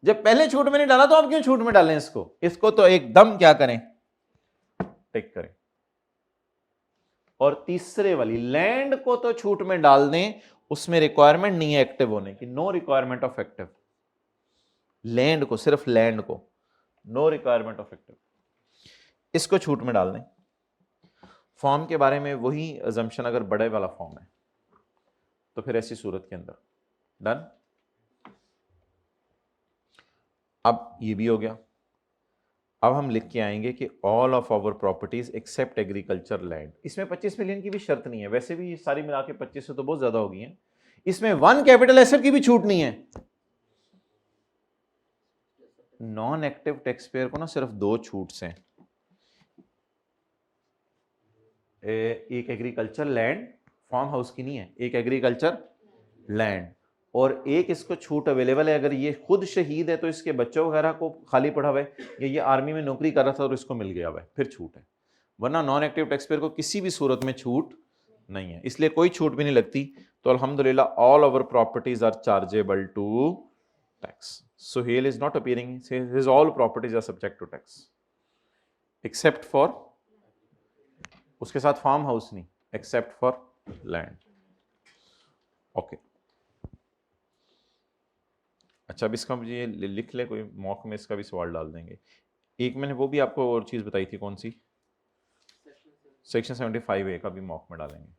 S2: जब पहले छूट में नहीं डाला तो अब क्यों छूट में डालें इसको? इसको तो एकदम क्या करें, टिक करें। और तीसरे वाली लैंड को तो छूट में डाल दें, उसमें रिक्वायरमेंट नहीं है एक्टिव होने की, no requirement of active. Land को, सिर्फ लैंड को, नो रिक्वायरमेंट ऑफ एक्टिव, इसको छूट में डाल दें। फॉर्म के बारे में वही अजम्पशन, अगर बड़े वाला फॉर्म है तो फिर ऐसी सूरत के अंदर डन। अब ये भी हो गया। अब हम लिख के आएंगे कि all of our properties except agriculture land. इसमें 25 मिलियन की भी शर्त नहीं है, वैसे भी ये सारी मिला के 25 से तो बहुत ज्यादा हो गई है। इसमें 1 कैपिटल एसेट की भी छूट नहीं है। नॉन एक्टिव टैक्स पेयर को ना सिर्फ 2 छूट्स हैं, एक एग्रीकल्चर लैंड, फार्म हाउस की नहीं है, एक एग्रीकल्चर लैंड, और एक इसको छूट अवेलेबल है अगर ये खुद शहीद है तो इसके बच्चों वगैरह को खाली पड़ा हुआ है, या ये आर्मी में नौकरी कर रहा था और इसको मिल गया हुआ है, फिर छूट है। वरना नॉन एक्टिव टैक्स पेयर को किसी भी सूरत में छूट नहीं है, इसलिए कोई छूट भी नहीं लगती। तो अल्हम्दुलिल्लाह all over properties are chargeable to tax. Suhail is not appearing. His all properties are subject to tax, except for, उसके साथ फार्म हाउस नहीं, except for land. Okay. अच्छा, अब इसका मुझे लिख ले, कोई मॉक में इसका भी सवाल डाल देंगे। एक मैंने वो भी आपको और चीज बताई थी, कौन सी? सेक्शन 75A का भी मॉक में डालेंगे,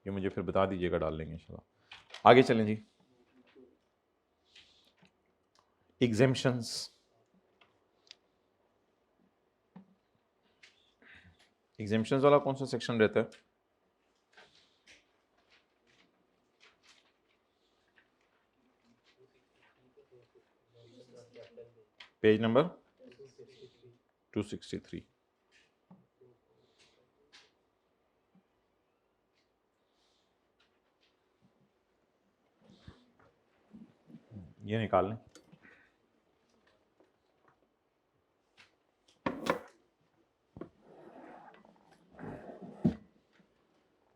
S2: ये मुझे फिर बता दीजिएगा, डाल लेंगे इंशाल्लाह। आगे चलें जी। एग्जेम्पशंस, एग्जेम्पशंस वाला कौन सा सेक्शन रहता है? Page number 263। ये निकाल लें।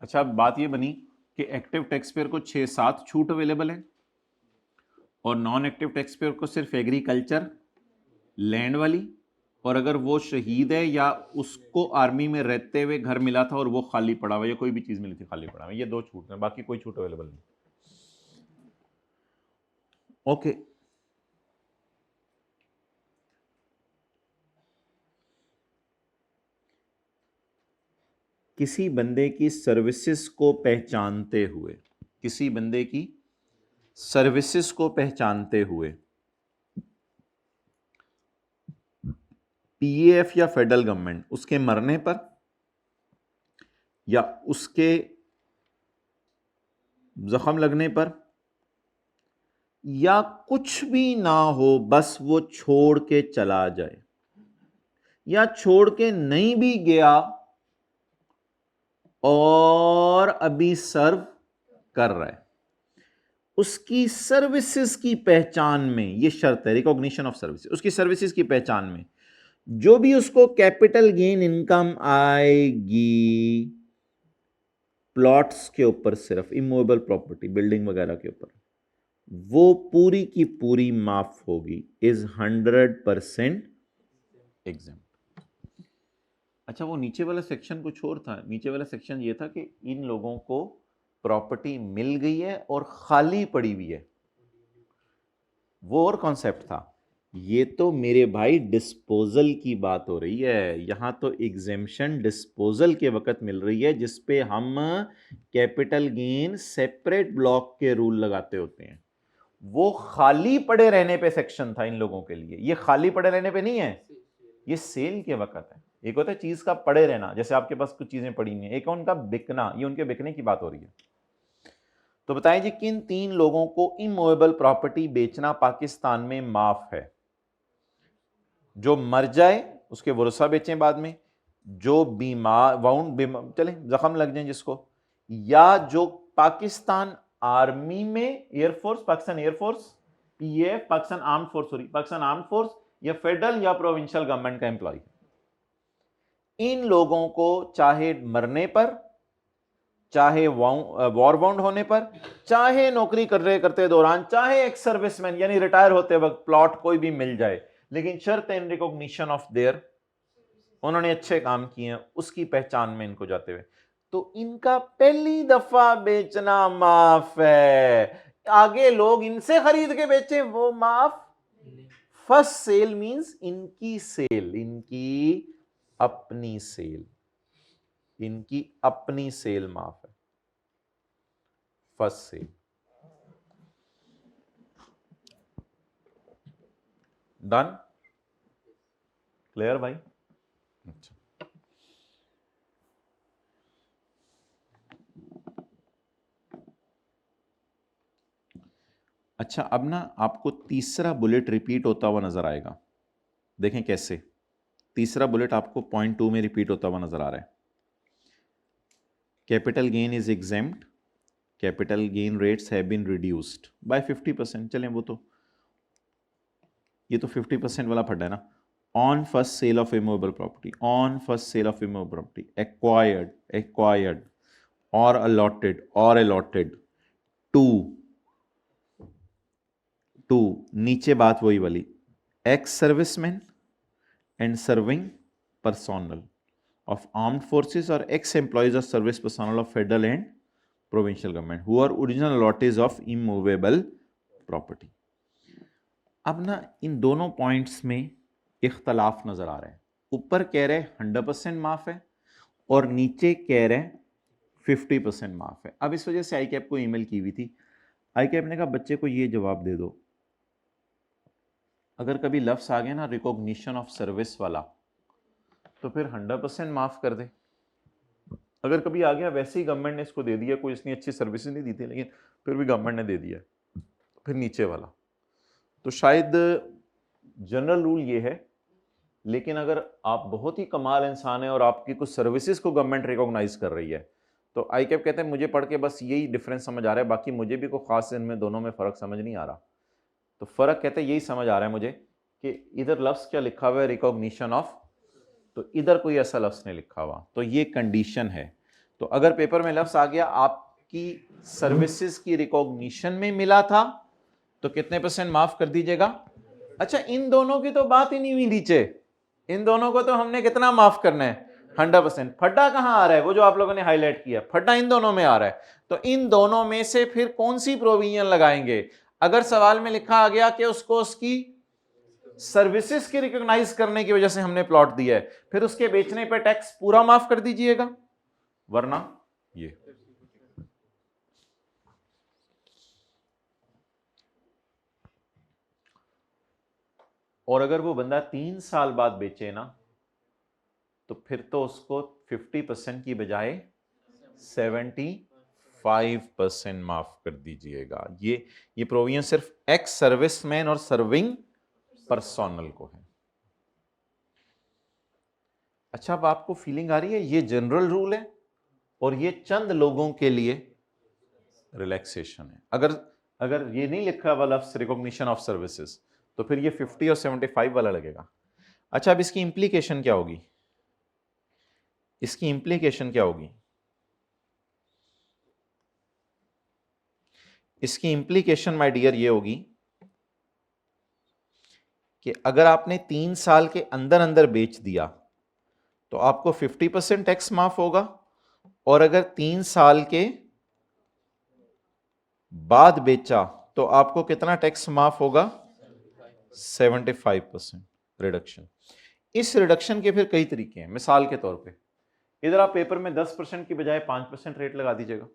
S2: अच्छा, अब बात ये बनी कि एक्टिव टैक्स पेयर को 6-7 छूट अवेलेबल है और नॉन एक्टिव टैक्स पेयर को सिर्फ एग्रीकल्चर लैंड वाली, और अगर वो शहीद है या उसको आर्मी में रहते हुए घर मिला था और वो खाली पड़ा हुआ, या कोई भी चीज मिली थी खाली पड़ा हुआ, ये 2 छूट हैं, बाकी कोई छूट अवेलेबल नहीं। ओके। किसी बंदे की सर्विसेज को पहचानते हुए, किसी बंदे की सर्विसेज को पहचानते हुए पीएफ या फेडरल गवर्नमेंट उसके मरने पर या उसके जख्म लगने पर या कुछ भी ना हो, बस वो छोड़ के चला जाए या छोड़ के नहीं भी गया और अभी सर्व कर रहा है, उसकी सर्विसेज की पहचान में, ये शर्त है रिकॉग्निशन ऑफ सर्विसेज, उसकी सर्विसेज की पहचान में जो भी उसको कैपिटल गेन इनकम आएगी प्लॉट्स के ऊपर, सिर्फ इमूवेबल प्रॉपर्टी बिल्डिंग वगैरह के ऊपर, वो पूरी की पूरी माफ होगी, इज 100% एग्जाम। अच्छा, वो नीचे वाला सेक्शन कुछ और था। नीचे वाला सेक्शन ये था कि इन लोगों को प्रॉपर्टी मिल गई है और खाली पड़ी हुई है, वो और कॉन्सेप्ट था। ये तो मेरे भाई डिस्पोजल की बात हो रही है, यहां तो एग्जेम्पशन डिस्पोजल के वक्त मिल रही है, जिसपे हम कैपिटल गेन सेपरेट ब्लॉक के रूल लगाते होते हैं। वो खाली पड़े रहने पे सेक्शन था इन लोगों के लिए, ये खाली पड़े रहने पे नहीं है, ये सेल के वक्त है। एक होता है चीज का पड़े रहना, जैसे आपके पास कुछ चीजें पड़ी हुई हैं, एक है उनका बिकना, ये उनके बिकने की बात हो रही है। तो बताइए जी, किन 3 लोगों को इमूवेबल प्रॉपर्टी बेचना पाकिस्तान में माफ है? जो मर जाए उसके वरसा बेचें बाद में, जो बीमार चले जख्म लग जाए जिसको, या जो पाकिस्तान आर्मी में, air force, Pakistan air force PF Pakistan armed force, sorry Pakistan armed force या फेडरल या प्रोविंशियल गवर्नमेंट का एम्प्लॉय, इन लोगों को चाहे मरने पर, चाहे वॉर बाउंड होने पर, चाहे नौकरी करते दौरान, चाहे एक्स सर्विसमैन यानी रिटायर होते वक्त प्लॉट कोई भी मिल जाए, लेकिन शर्त इन रिकॉग्निशन ऑफ देयर, उन्होंने अच्छे काम किए हैं, उसकी पहचान में इनको जाते हुए, तो इनका पहली दफा बेचना माफ है। आगे लोग इनसे खरीद के बेचे वो माफ। फर्स्ट सेल मींस इनकी सेल, इनकी अपनी सेल, इनकी अपनी सेल माफ है, फर्स्ट सेल। डन, क्लियर भाई? अच्छा, अच्छा अब ना आपको तीसरा बुलेट रिपीट होता हुआ नजर आएगा, देखें कैसे। तीसरा बुलेट आपको पॉइंट 2 में रिपीट होता हुआ नजर आ रहा है। Capital gain is exempt, capital gain rates have been reduced by 50%। चलें वो तो, ये तो 50% वाला फंडा है ना। On first sale of immovable property, on first sale of immovable property, acquired और अलॉटेड टू नीचे बात वही वाली, ex serviceman and serving personnel of armed forces or ex-employees or service personnel of federal and provincial government who are original allottees of immovable property। अब ना इन दोनों points में इख्तलाफ नजर आ रहा है। ऊपर कह रहे 100% माफ है और नीचे कह रहे 50% माफ है। अब इस वजह से आईकैप को ईमेल की हुई थी, आईकैप ने कहा बच्चे को ये जवाब दे दो, अगर कभी लफ्ज आ गया ना रिकॉग्निशन ऑफ सर्विस वाला तो फिर 100% माफ कर दे। अगर कभी आ गया वैसे ही गवर्नमेंट ने इसको दे दिया, कोई इतनी अच्छी सर्विस नहीं दी थी लेकिन फिर भी गवर्नमेंट ने दे दिया, फिर नीचे वाला, तो शायद जनरल रूल ये है। लेकिन अगर आप बहुत ही कमाल इंसान है और आपकी कुछ सर्विसेज को गवर्नमेंट रिकॉग्नाइज कर रही है, तो आईकैप कहते हैं मुझे पढ़ के बस यही डिफरेंस समझ आ रहा है, बाकी मुझे भी कोई खास इनमें दोनों में फ़र्क समझ नहीं आ रहा। तो फ़र्क कहते हैं यही समझ आ रहा है मुझे कि इधर लफ्ज़ क्या लिखा हुआ है, रिकॉग्निशन ऑफ, तो इधर कोई ऐसा लफ्ज़ नहीं लिखा हुआ, तो ये कंडीशन है। तो अगर पेपर में लफ्ज़ आ गया आपकी सर्विसेज की रिकॉग्निशन में मिला था तो कितने % माफ कर दीजिएगा। अच्छा इन दोनों की तो बात ही नहीं हुई नीचे, इन दोनों को तो हमने कितना माफ करना है 100%। फड्डा कहां आ रहा है, वो जो आप लोगों ने हाईलाइट किया, फड्डा इन दोनों में आ रहा है। तो इन दोनों में से फिर कौन सी प्रोविजन लगाएंगे। अगर सवाल में लिखा आ गया कि उसको उसकी सर्विसेज की रिकॉग्नाइज करने की वजह से हमने प्लॉट दिया है, फिर उसके बेचने पर टैक्स पूरा माफ कर दीजिएगा, वरना ये। और अगर वो बंदा 3 साल बाद बेचे ना तो फिर तो उसको 50% की बजाय 75% माफ कर दीजिएगा। ये प्रोविजन सिर्फ एक्स सर्विसमैन और सर्विंग पर्सोनल को है। अच्छा अब आपको फीलिंग आ रही है, ये जनरल रूल है और ये चंद लोगों के लिए रिलैक्सेशन है। अगर ये नहीं लिखा हुआ लफ्ज़ रिकॉग्निशन ऑफ सर्विसेज तो फिर ये 50 और 75 वाला लगेगा। अच्छा अब इसकी इंप्लीकेशन क्या होगी, इसकी इंप्लीकेशन क्या होगी, इसकी इंप्लीकेशन माय डियर ये होगी कि अगर आपने 3 साल के अंदर अंदर बेच दिया तो आपको 50% टैक्स माफ होगा, और अगर 3 साल के बाद बेचा तो आपको कितना टैक्स माफ होगा, 75% रिडक्शन। इस रिडक्शन के फिर कई तरीके हैं। मिसाल के तौर पे इधर आप पेपर में 10% की बजाय 5% रेट लगा दीजिएगा,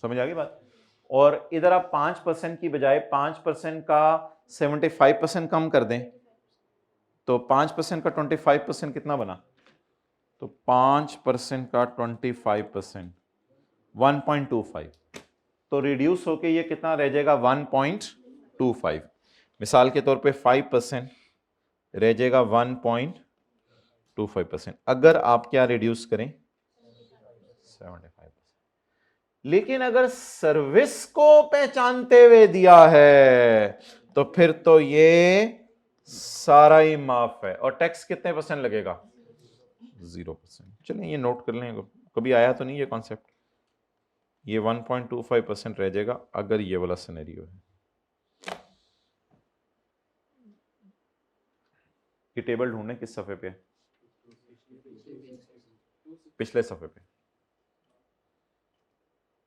S2: समझ आ गई बात। और इधर आप 5% की बजाय 5% का 75% कम कर दें तो 5% का 25% कितना बना, तो 5% का 25% 1.25, तो रिड्यूस होके ये कितना रह जाएगा 1.25। मिसाल के तौर पे 5% रह जाएगा 1.25%। अगर आप क्या रिड्यूस करें 75%। लेकिन अगर सर्विस को पहचानते हुए दिया है तो फिर तो ये सारा ही माफ है। और टैक्स कितने परसेंट लगेगा? 0%। चलिए ये नोट कर लें, कभी आया तो नहीं ये कॉन्सेप्ट। ये 1.25% रह जाएगा अगर ये वाला सिनेरियो है। ये टेबल ढूंढने किस सफे पे है? पिछले सफे पे।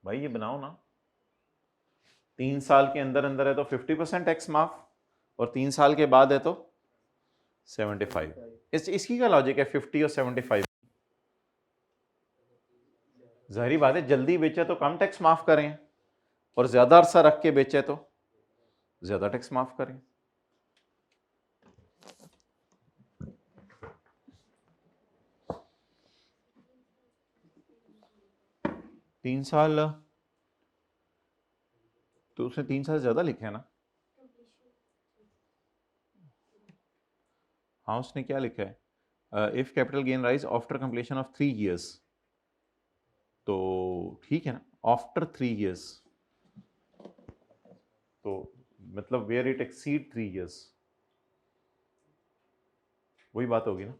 S2: भाई ये बनाओ ना, 3 साल के अंदर अंदर है तो 50% टैक्स माफ, और 3 साल के बाद है तो 75। इसकी क्या लॉजिक है 50 और 75? जाहिर बात है, जल्दी बेचे तो कम टैक्स माफ करें, और ज्यादा अरसा रख के बेचे तो ज्यादा टैक्स माफ करें। तीन साल तो उसने 3 साल ज्यादा लिखे है ना। हाँ उसने क्या लिखा है, if capital gain rise after completion of 3 years, तो ठीक है ना, आफ्टर 3 years, तो मतलब वेयर इट एक्सीड 3 years, वही बात होगी ना।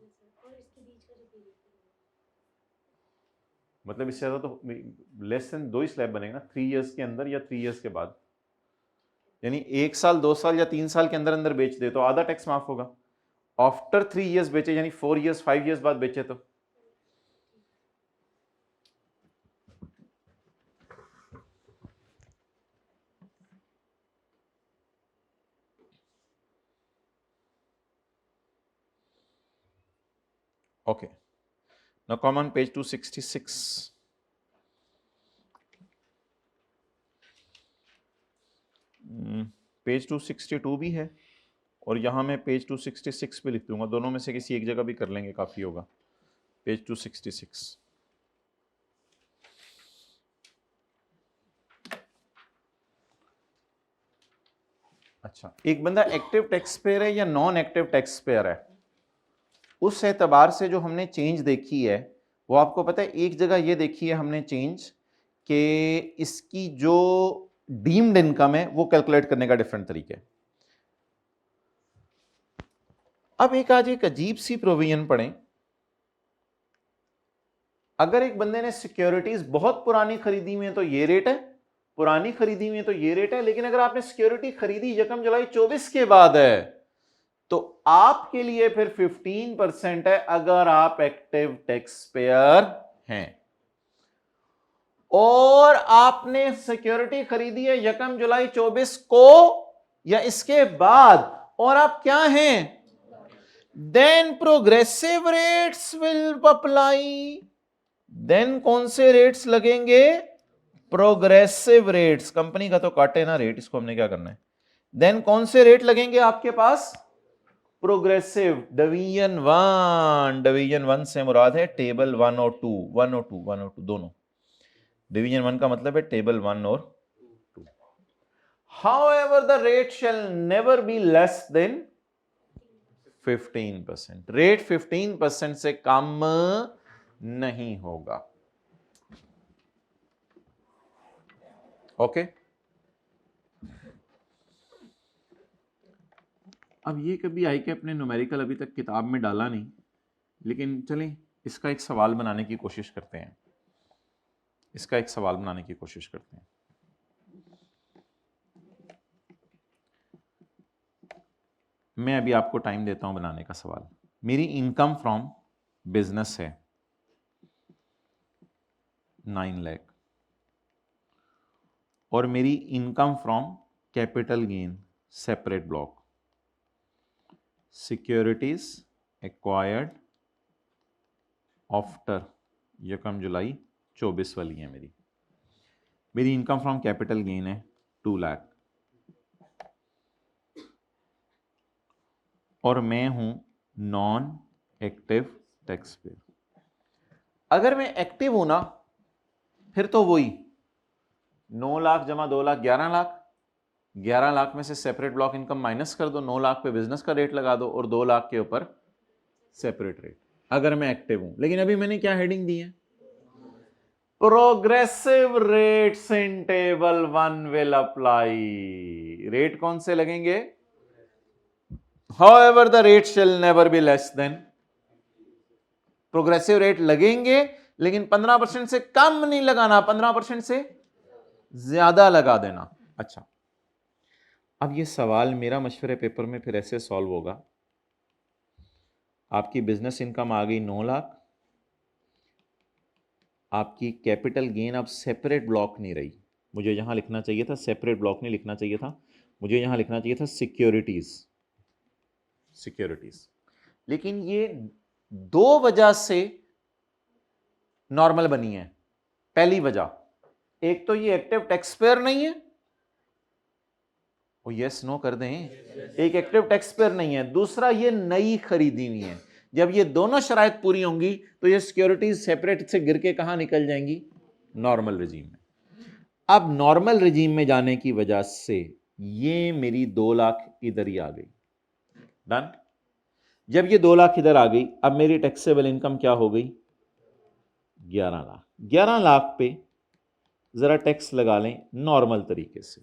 S2: मतलब इससे ज्यादा तो लेस देन 2 ही स्लैब बनेगा ना, 3 years के अंदर या 3 years के बाद। यानी 1 साल 2 साल या 3 साल के अंदर अंदर बेच दे तो आधा टैक्स माफ होगा। आफ्टर 3 years बेचे यानी 4 years 5 years बाद बेचे तो okay. Now come on page 266. Page 262 भी है और यहां मैं पेज 266 पे लिख दूंगा, दोनों में से किसी एक जगह भी कर लेंगे, काफी होगा। पेज 266। अच्छा, एक बंदा एक्टिव टैक्स पेयर है या नॉन एक्टिव टैक्स पेयर है, उस एतबार से जो हमने चेंज देखी है वो आपको पता है। एक जगह ये देखी है हमने चेंज कि इसकी जो डीम्ड इनकम है वो कैलकुलेट करने का डिफरेंट तरीका है। अब एक आज एक अजीब सी प्रोविजन पढ़ें, अगर एक बंदे ने सिक्योरिटीज बहुत पुरानी खरीदी हुई है तो ये रेट है, पुरानी खरीदी हुई है तो ये रेट है, लेकिन अगर आपने सिक्योरिटी खरीदी 1 जुलाई 24 के बाद है तो आपके लिए फिर 15% है अगर आप एक्टिव टैक्स पेयर हैं। और आपने सिक्योरिटी खरीदी है 1 जुलाई 24 को या इसके बाद, और आप क्या हैं, then progressive rates will apply. Then कौन से रेट्स लगेंगे? Progressive rates. कंपनी का तो काटे ना रेट, इसको हमने क्या करना है। देन कौन से रेट लगेंगे आपके पास? प्रोग्रेसिव। डिवीजन 1 से मुराद है टेबल 1 और 2, 1 और 2 दोनों। डिवीजन 1 का मतलब है टेबल 1 और 2। However, the rate shall never be less than 15%। Rate 15% से कम नहीं होगा। ओके अब ये कभी आई के अपने न्यूमेरिकल अभी तक किताब में डाला नहीं, लेकिन चलें इसका एक सवाल बनाने की कोशिश करते हैं। इसका एक सवाल बनाने की कोशिश करते हैं। मैं अभी आपको टाइम देता हूं बनाने का सवाल। मेरी इनकम फ्रॉम बिजनेस है 9 लाख और मेरी income from capital gain separate block, securities acquired after 1 जुलाई 24 वाली है। मेरी इनकम फ्रॉम कैपिटल गेन है 2 लाख और मैं हूं नॉन एक्टिव टैक्स पेयर। अगर मैं एक्टिव हूं ना फिर तो वही 9 लाख जमा 2 लाख 11 लाख, 11 लाख में से सेपरेट ब्लॉक इनकम माइनस कर दो, 9 लाख पे बिजनेस का रेट लगा दो और 2 लाख के ऊपर सेपरेट रेट, अगर मैं एक्टिव हूं। लेकिन अभी मैंने क्या हेडिंग दी है? Progressive rates in table 1 will apply. Rate कौन से लगेंगे? However, the rate shall never be less than। Progressive rate लगेंगे लेकिन 15% से कम नहीं लगाना, 15% से ज्यादा लगा देना। अच्छा, अब ये सवाल मेरा मशवरे पेपर में फिर ऐसे सॉल्व होगा। आपकी बिजनेस इनकम आ गई 9 लाख, आपकी कैपिटल गेन अब सेपरेट ब्लॉक नहीं रही। मुझे यहां लिखना चाहिए था सेपरेट ब्लॉक, नहीं लिखना चाहिए था, मुझे यहां लिखना चाहिए था सिक्योरिटीज। सिक्योरिटीज, लेकिन ये दो वजह से नॉर्मल बनी है। पहली वजह, एक तो ये एक्टिव टैक्स पेयर नहीं है, यस नो कर दें, एक एक्टिव टैक्स पेयर नहीं है, दूसरा ये नई खरीदी हुई है। जब ये दोनों शराइत पूरी होंगी तो ये सिक्योरिटीज सेपरेट से गिर के कहां निकल जाएंगी? नॉर्मल रिजीम में। अब नॉर्मल रिजीम में जाने की वजह से ये मेरी 2 लाख इधर ही आ गई। डन। जब ये 2 लाख इधर आ गई, अब मेरी टैक्सेबल इनकम क्या हो गई? 11 लाख। 11 लाख पे जरा टैक्स लगा लें नॉर्मल तरीके से।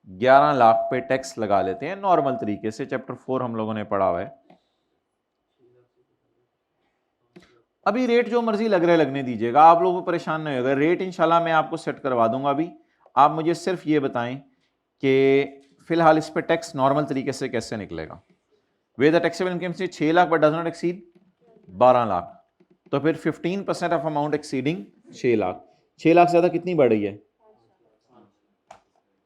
S2: 11 लाख पे टैक्स लगा लेते हैं नॉर्मल तरीके से। चैप्टर 4 हम लोगों ने पढ़ा हुआ है। अभी रेट जो मर्जी लग रहा है लगने दीजिएगा, आप लोगों को परेशान नहीं होगा। रेट इंशाल्लाह मैं आपको सेट करवा दूंगा। अभी आप मुझे सिर्फ ये बताएं कि फिलहाल इस पे टैक्स नॉर्मल तरीके से कैसे निकलेगा। वे द टैक्सेबल इनकम से 6 lakh but does not exceed 12 lakh, तो फिर 15% of amount exceeding 6 lakh. 6 lakh से ज्यादा कितनी बढ़ रही है?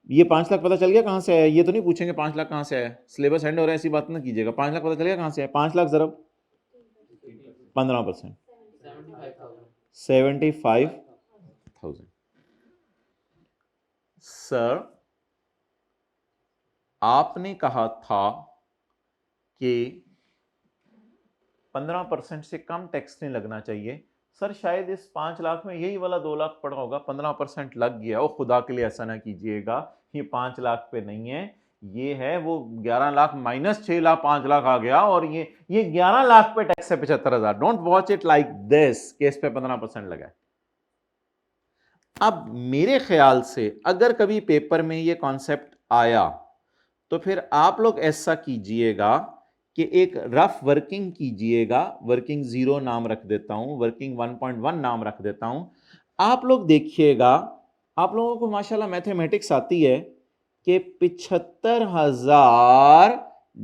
S2: ये 5 लाख पता चल गया कहां से आया? ये तो नहीं पूछेंगे 5 लाख कहां से आया, सिलेबस एंड हो रहा है, ऐसी बात ना कीजिएगा। 5 लाख पता चल गया कहां से आया? 5 लाख जरा 15%, 75,000। सर आपने कहा था कि 15% से कम टैक्स नहीं लगना चाहिए। सर शायद इस 5 लाख में यही वाला 2 लाख पड़ा होगा, 15% लग गया। ओ खुदा के लिए ऐसा ना कीजिएगा, ये 5 लाख पे नहीं है, ये है वो 11 लाख माइनस 6 लाख, 5 लाख आ गया, और ये 11 लाख पे टैक्स है 75,000। Don't watch it like this case पे 15% लगा है। अब मेरे ख्याल से अगर कभी पेपर में ये कॉन्सेप्ट आया तो फिर आप लोग ऐसा कीजिएगा कि एक रफ वर्किंग कीजिएगा। वर्किंग 0 नाम रख देता हूं, वर्किंग 1.1 नाम रख देता हूं। आप लोग देखिएगा, आप लोगों को माशाल्लाह मैथमेटिक्स आती है कि 75,000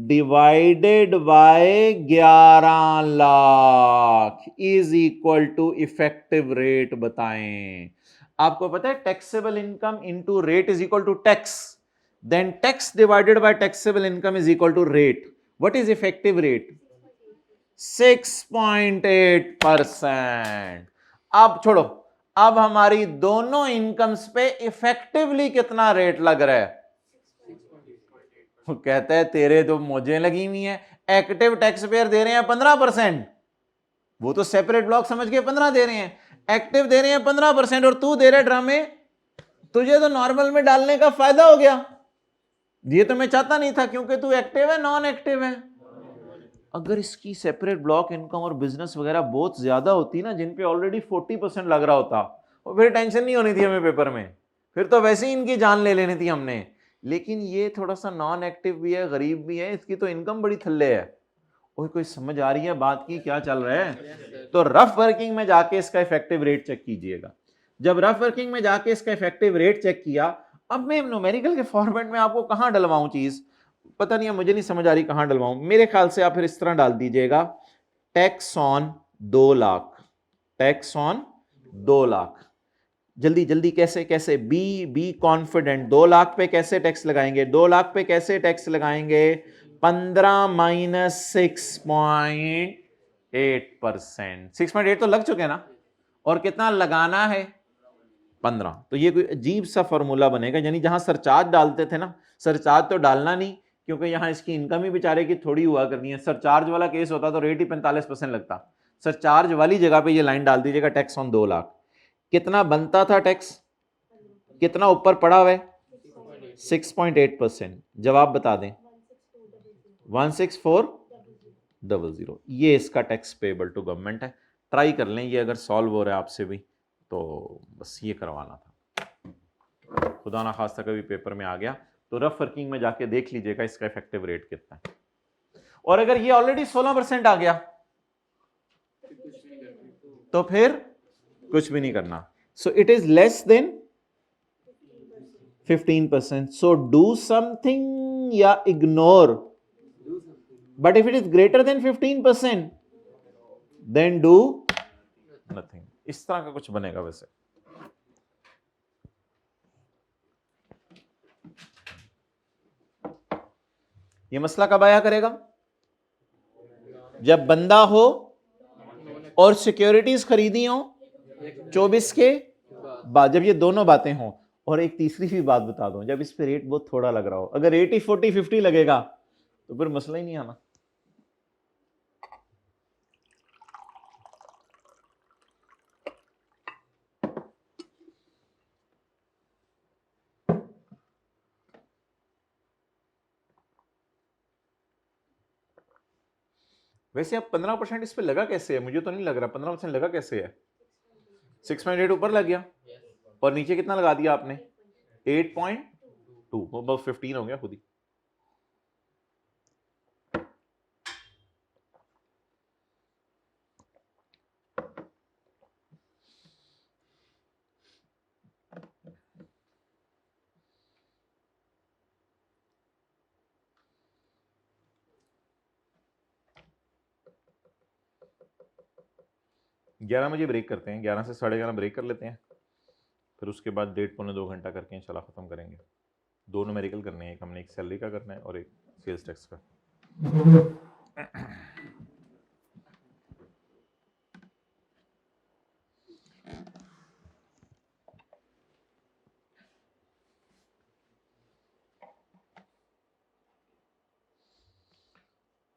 S2: divided by 11 lakh is equal to effective rate. बताएं, आपको पता है taxable income into rate is equal to tax, then tax divided by taxable income is equal to rate. What is effective rate? 6.8%। अब छोड़ो, अब हमारी दोनों इनकम्स पे इफेक्टिवली कितना रेट लग रहा है? वो कहता है तेरे तो मौजें लगी हुई हैं, एक्टिव टैक्स पेयर दे रहे हैं 15%, वो तो सेपरेट ब्लॉक समझ के 15 दे रहे हैं, एक्टिव दे रहे हैं 15%, और तू दे रहे ड्रामे, तुझे तो नॉर्मल में डालने का फायदा हो गया। ये तो मैं चाहता नहीं था क्योंकि तू एक्टिव है, नॉन एक्टिव है। अगर इसकी सेपरेट ब्लॉक इनकम और बिजनेस वगैरह बहुत ज्यादा होती ना, जिन पे ऑलरेडी 40% लग रहा होता, और फिर टेंशन नहीं होनी थी हमें पेपर में, फिर तो वैसे ही इनकी जान ले लेनी थी हमने। लेकिन ये थोड़ा सा नॉन एक्टिव भी है, गरीब भी है, इसकी तो इनकम बड़ी थल्ले है। कोई समझ आ रही है बात की क्या चल रहा है? तो रफ वर्किंग में जाके इसका इफेक्टिव रेट चेक कीजिएगा। जब रफ वर्किंग में जाके इसका इफेक्टिव रेट चेक किया, अब मैं न्यूमेरिकल के फॉर्मेट में आपको कहां डलवाऊं चीज, पता नहीं है, मुझे नहीं समझ आ रही कहां डलवाऊं। मेरे ख्याल से आप फिर इस तरह डाल दीजिएगा, tax on 2 lakh, tax on 2 lakh. जल्दी जल्दी कैसे कैसे, बी कॉन्फिडेंट। 2 लाख पे कैसे टैक्स लगाएंगे? 2 लाख पे कैसे टैक्स लगाएंगे? 15 माइनस 6.8%। 6.8 तो लग चुके हैं ना, और कितना लगाना है? 15। तो ये कोई अजीब सा फॉर्मूला बनेगा, यानी जहां सरचार्ज डालते थे ना, सरचार्ज तो डालना नहीं, क्योंकि यहां इसकी इनकम ही बेचारे की थोड़ी हुआ करनी है। सरचार्ज वाला केस होता तो रेट ही 45% लगता। सरचार्ज वाली जगह पे ये लाइन डाल दीजिएगा, टैक्स ऑन 2 लाख। कितना बनता था टैक्स, कितना ऊपर पड़ा हुआ है? 6.8%। जवाब बता दें, 16400। ये इसका टैक्स पेबल टू गवर्नमेंट है। ट्राई कर लें ये अगर सॉल्व हो रहा है आपसे भी तो बस ये करवाना था, खुदा ना खास्ता कभी पेपर में आ गया तो रफ वर्किंग में जाके देख लीजिएगा इसका इफेक्टिव रेट कितना है। और अगर ये ऑलरेडी 16% आ गया तो फिर कुछ भी नहीं करना। So it is less than 15%, so do something या ignore, but if it is greater than 15% then do nothing. इस तरह का कुछ बनेगा वैसे। ये मसला कब आया करेगा? जब बंदा हो और सिक्योरिटीज खरीदी हो 24 के बाद, जब ये दोनों बातें हों। और एक तीसरी भी बात बता दूं, जब इस पे रेट बहुत थोड़ा लग रहा हो, अगर 80 40 50 लगेगा तो फिर मसला ही नहीं आना। वैसे अब 15% इस पे लगा कैसे है? मुझे तो नहीं लग रहा 15% लगा कैसे है। 6.8 ऊपर लग गया और नीचे कितना लगा दिया आपने? 8.2, वो बस 15 हो गया खुद ही। ग्यारह बजे ब्रेक करते हैं, 11 से 11:30 ब्रेक कर लेते हैं, फिर उसके बाद 1.5-2 घंटा करके इंशाल्लाह ख़त्म करेंगे। 2 न्यूमेरिकल करने हैं, एक हमने एक सैलरी का करना है और एक सेल्स टैक्स का।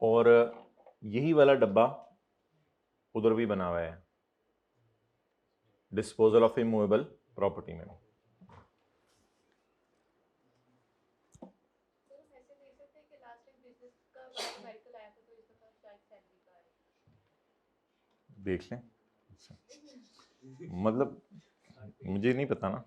S2: और यही वाला डब्बा उधर भी बना हुआ है, डिस्पोजल ऑफ इमूवेबल प्रॉपर्टी में। देख लें, मतलब मुझे नहीं पता ना।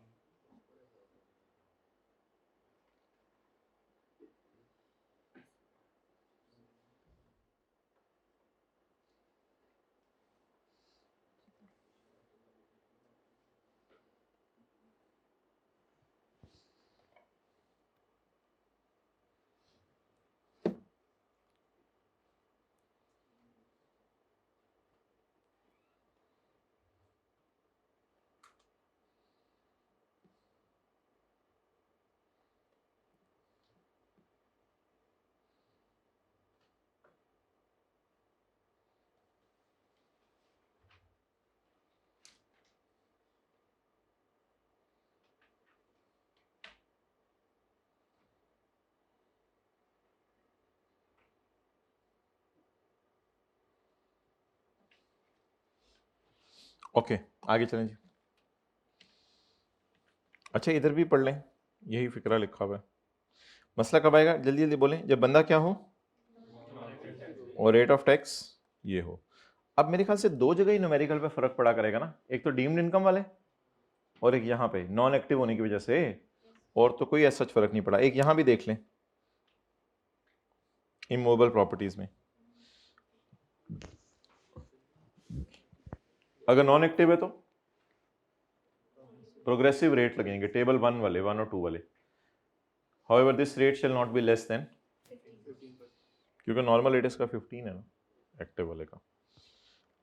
S2: ओके, आगे चलें जी। अच्छा, इधर भी पढ़ लें, यही फिक्रा लिखा हुआ है। मसला कब आएगा? जल्दी जल्दी बोलें। जब बंदा क्या हो और रेट ऑफ टैक्स ये हो। अब मेरे ख्याल से 2 जगह ही न्यूमेरिकल पे फर्क पड़ा करेगा ना, एक तो डीम्ड इनकम वाले और एक यहाँ पे नॉन एक्टिव होने की वजह से। और तो कोई ऐसा फर्क नहीं पड़ा। एक यहाँ भी देख लें इमूवेबल प्रॉपर्टीज में, अगर नॉन एक्टिव है तो प्रोग्रेसिव रेट लगेंगे, टेबल 1 वाले, 1 और 2 वाले। However this rate shall not be less than, क्योंकि नॉर्मल रेट इसका 15 है ना एक्टिव वाले का।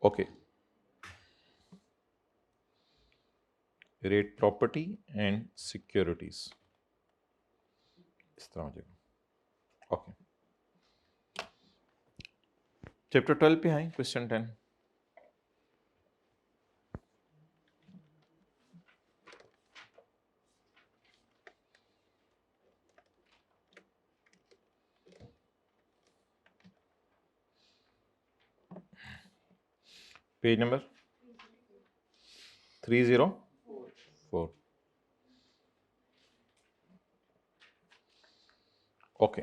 S2: Okay, rate property and securities इस तरह हो जाएगा। ओके, चैप्टर 12 पे आए, क्वेश्चन 10। Page number 304। ओके,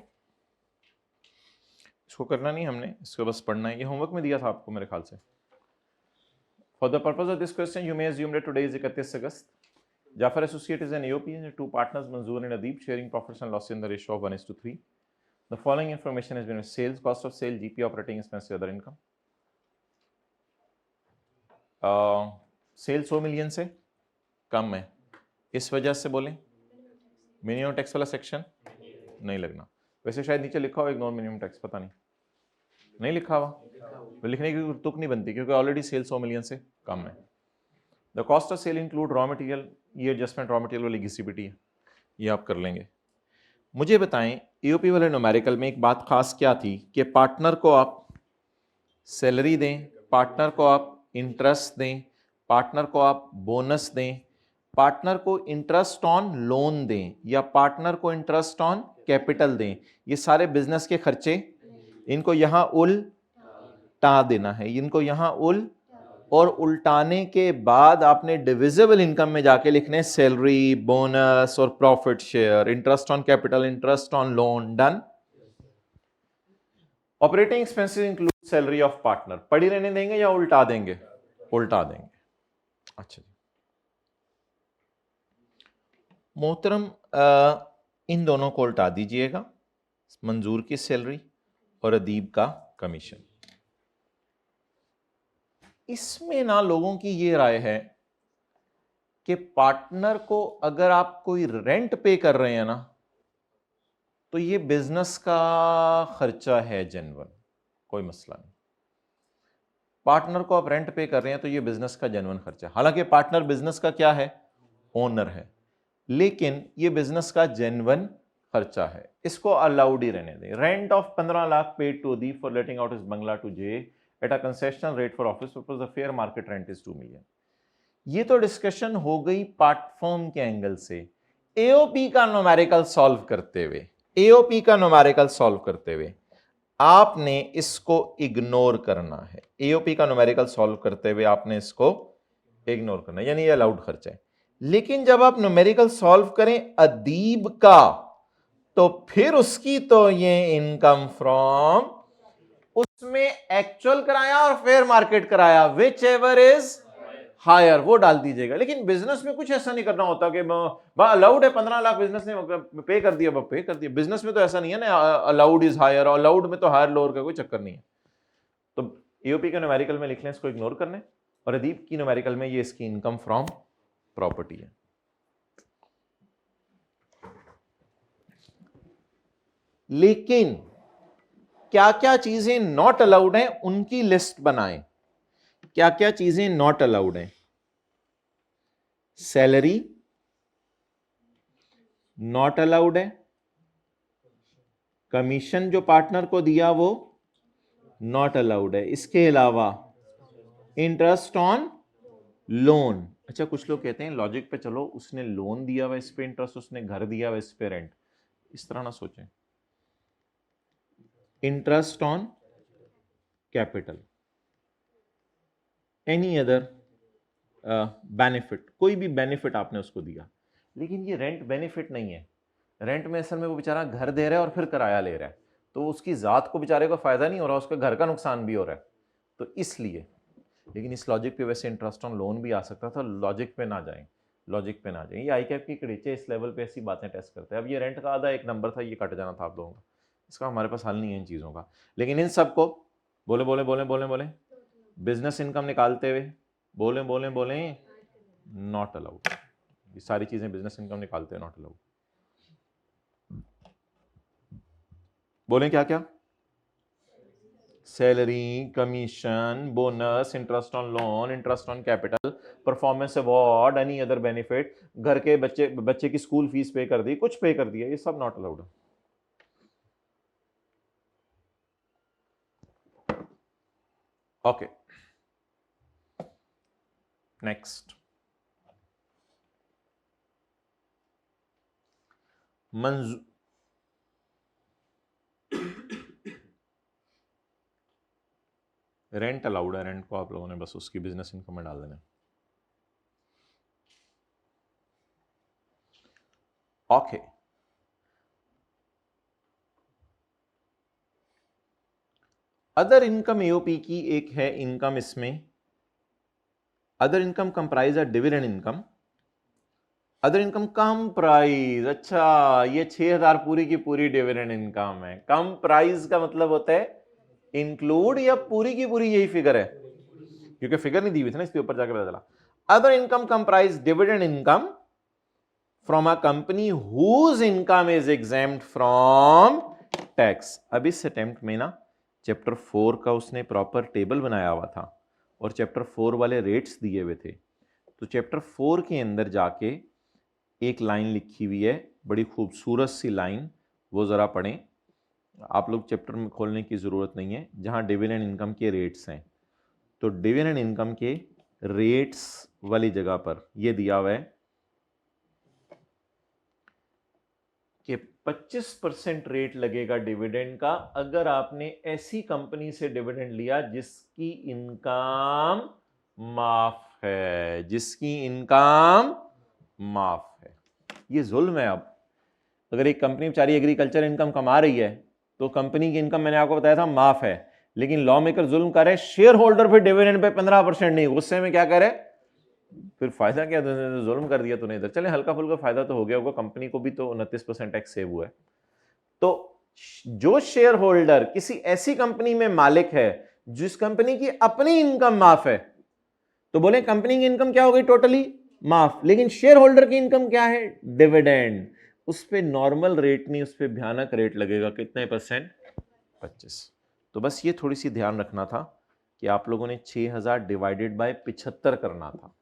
S2: इसको करना नहीं हमने, इसको बस पढ़ना है। ये होमवर्क में दिया था आपको मेरे ख्याल से। For the purpose of this question, you may assume that today is 31 August. Jafar Associate is an AOP and two partners, Manzoor and Adeeb, sharing profits and losses in the ratio of 1:3. The following information has been sales, cost of sale, GP, operating expenses, other income. Sale 100 million से कम है, इस वजह से बोले minimum tax वाला section नहीं लगना। वैसे शायद नीचे लिखा हो इग्नोर मिनिमम टैक्स, पता नहीं लिखा हुआ, तो लिखने की तुक नहीं बनती क्योंकि ऑलरेडी सेल 100 मिलियन से कम है। The cost of sale include raw material, ये एडजस्टमेंट रॉ मटेरियल वाली घिसी-पिटी है, ये आप कर लेंगे। मुझे बताएं एओपी वाले न्यूमेरिकल में एक बात खास क्या थी कि पार्टनर को आप सैलरी दें, पार्टनर को आप इंटरेस्ट दें, पार्टनर को आप बोनस दें, पार्टनर को इंटरेस्ट ऑन लोन दें या पार्टनर को इंटरेस्ट ऑन कैपिटल दें। ये सारे बिजनेस के खर्चे, इनको यहां उल्टा देना है, इनको यहां और उल्टाने के बाद आपने डिविजिबल इनकम में जाके लिखने सैलरी, बोनस और profit share, interest on capital, interest on loan, done. Operating expenses include salary of partner, पड़ी रहने देंगे या उल्टा देंगे? उल्टा देंगे। अच्छा जी मोहतरम, इन दोनों को उल्टा दीजिएगा, मंजूर की सैलरी और अदीब का कमीशन। इसमें ना लोगों की ये राय है कि पार्टनर को अगर आप कोई रेंट पे कर रहे हैं ना तो ये बिजनेस का खर्चा है जेन्युइन, कोई मसला नहीं। पार्टनर को आप रेंट पे कर रहे हैं तो ये बिजनेस का जेन्युइन खर्चा, हालांकि पार्टनर बिजनेस का क्या है? ओनर है, लेकिन ये बिजनेस का जेन्युइन खर्चा है, इसको अलाउड ही रहने दें। Rent of 15 lakh paid to Adeeb for letting out his bungalow to J at a concessional rate for office purpose, the fair market rent is 2 million. ये तो डिस्कशन हो गई प्लेटफॉर्म के एंगल से। एओपी का न्यूमेरिकल सॉल्व करते हुए, एओपी का न्यूमेरिकल सॉल्व करते हुए आपने इसको इग्नोर करना है। एओपी का न्यूमेरिकल सॉल्व करते हुए आपने इसको इग्नोर करना है, यानी ये अलाउड खर्चा है। लेकिन जब आप न्यूमेरिकल सॉल्व करें अदीब का, तो फिर उसकी तो ये इनकम फ्रॉम, उसमें एक्चुअल कराया और फेयर मार्केट कराया, विच एवर इज हायर, वो डाल दीजिएगा। लेकिन बिजनेस में कुछ ऐसा नहीं करना होता कि अलाउड है 15 लाख, बिजनेस ने पे कर दिया, पे कर दिया। बिजनेस में तो ऐसा नहीं है ना, अलाउड इज हायर, और अलाउड में तो हायर लोअर का कोई चक्कर नहीं है। तो एओपी के न्यूमेरिकल में लिख लें, इसको इग्नोर करने, और अदीब की न्यूमेरिकल में ये इसकी इनकम फ्रॉम प्रॉपर्टी है। लेकिन क्या क्या चीजें नॉट अलाउड हैं उनकी लिस्ट बनाएं। क्या क्या चीजें नॉट अलाउड हैं? सैलरी नॉट अलाउड है, कमीशन जो पार्टनर को दिया वो नॉट अलाउड है, इसके अलावा इंटरेस्ट ऑन लोन। अच्छा, कुछ लोग कहते हैं लॉजिक पे चलो, उसने लोन दिया हुआ इस पे इंटरेस्ट, उसने घर दिया हुआ इस पे रेंट, इस तरह ना सोचें। Interest on capital, any other benefit, कोई भी बेनिफिट आपने उसको दिया, लेकिन ये रेंट बेनिफिट नहीं है। रेंट में असल में वो बेचारा घर दे रहा है और फिर किराया ले रहा है, तो उसकी जात को बेचारे को फायदा नहीं हो रहा, उसके घर का नुकसान भी हो रहा है, तो इसलिए। लेकिन इस लॉजिक पे वैसे इंटरेस्ट ऑन लोन भी आ सकता था, लॉजिक पे ना जाएं, लॉजिक पे ना जाएं। ये आई कैप की कड़ीचे इस लेवल पे ऐसी बातें टेस्ट करते हैं। अब ये रेंट का आधा एक नंबर था, ये कट जाना था आप लोगों का, इसका हमारे पास हल नहीं है इन चीज़ों का। लेकिन इन सबको बोले बोले बोले बोले बोले बिजनेस इनकम निकालते हुए बोले बोले बोले नॉट अलाउड, ये सारी चीजें बिजनेस इनकम निकालते हुए नॉट अलाउड। बोले क्या क्या? Salary, commission, bonus, interest on loan, interest on capital, performance award, any other benefit, घर के बच्चे की स्कूल फीस पे कर दी, कुछ पे कर दिया, ये सब नॉट अलाउड है। ओके, नेक्स्ट, रेंट अलाउड है, रेंट को आप लोगों ने बस उसकी बिजनेस इनकम में डाल देना। ओके, अदर इनकम एओपी की एक है इनकम, इसमें other income comprise dividend income, other income कम प्राइस, अच्छा ये 6000 पूरी की पूरी डिविडेंड इनकम है। कम प्राइस का मतलब होता है इंक्लूड या पूरी की पूरी यही फिगर है, क्योंकि फिगर नहीं दी हुई थी ना, इसके ऊपर जाकर पता चला। Other income comprise dividend income from a company whose income is exempt from tax. अब इस अटेम्प्ट में ना चैप्टर 4 का उसने प्रॉपर टेबल बनाया हुआ था और चैप्टर 4 वाले रेट्स दिए हुए थे। तो चैप्टर 4 के अंदर जाके एक लाइन लिखी हुई है, बड़ी खूबसूरत सी लाइन, वो ज़रा पढ़ें। आप लोग चैप्टर में खोलने की ज़रूरत नहीं है, जहाँ डिविडेंड इनकम के रेट्स हैं। तो डिविडेंड इनकम के रेट्स वाली जगह पर ये दिया हुआ है कि 25% रेट लगेगा डिविडेंड का अगर आपने ऐसी कंपनी से डिविडेंड लिया जिसकी इनकम माफ है, जिसकी इनकम माफ है। ये जुल्म है। अब अगर एक कंपनी बेचारी एग्रीकल्चर इनकम कमा रही है तो कंपनी की इनकम मैंने आपको बताया था माफ है, लेकिन लॉ मेकर जुल्म कर रहे हैं, शेयर होल्डर पे डिविडेंड पे 15% नहीं, गुस्से में क्या करे, फिर फायदा क्या, जुल्म कर दिया तूने इधर। चले हल्का फुल्का फायदा तो हो गया होगा, कंपनी को भी तो 29% टैक्स सेव हुआ है। तो जो शेयर होल्डर किसी ऐसी कंपनी में मालिक है जिस कंपनी की अपनी इनकम माफ है, तो बोले कंपनी की इनकम क्या हो गई टोटली माफ, लेकिन शेयर होल्डर की इनकम क्या है, डिविडेंड, उस पर नॉर्मल रेट नहीं, उस पर भयानक रेट लगेगा। कितने परसेंट, 25। तो बस ये थोड़ी सी ध्यान रखना था कि आप लोगों ने 6000 डिवाइडेड बाय 75 करना था।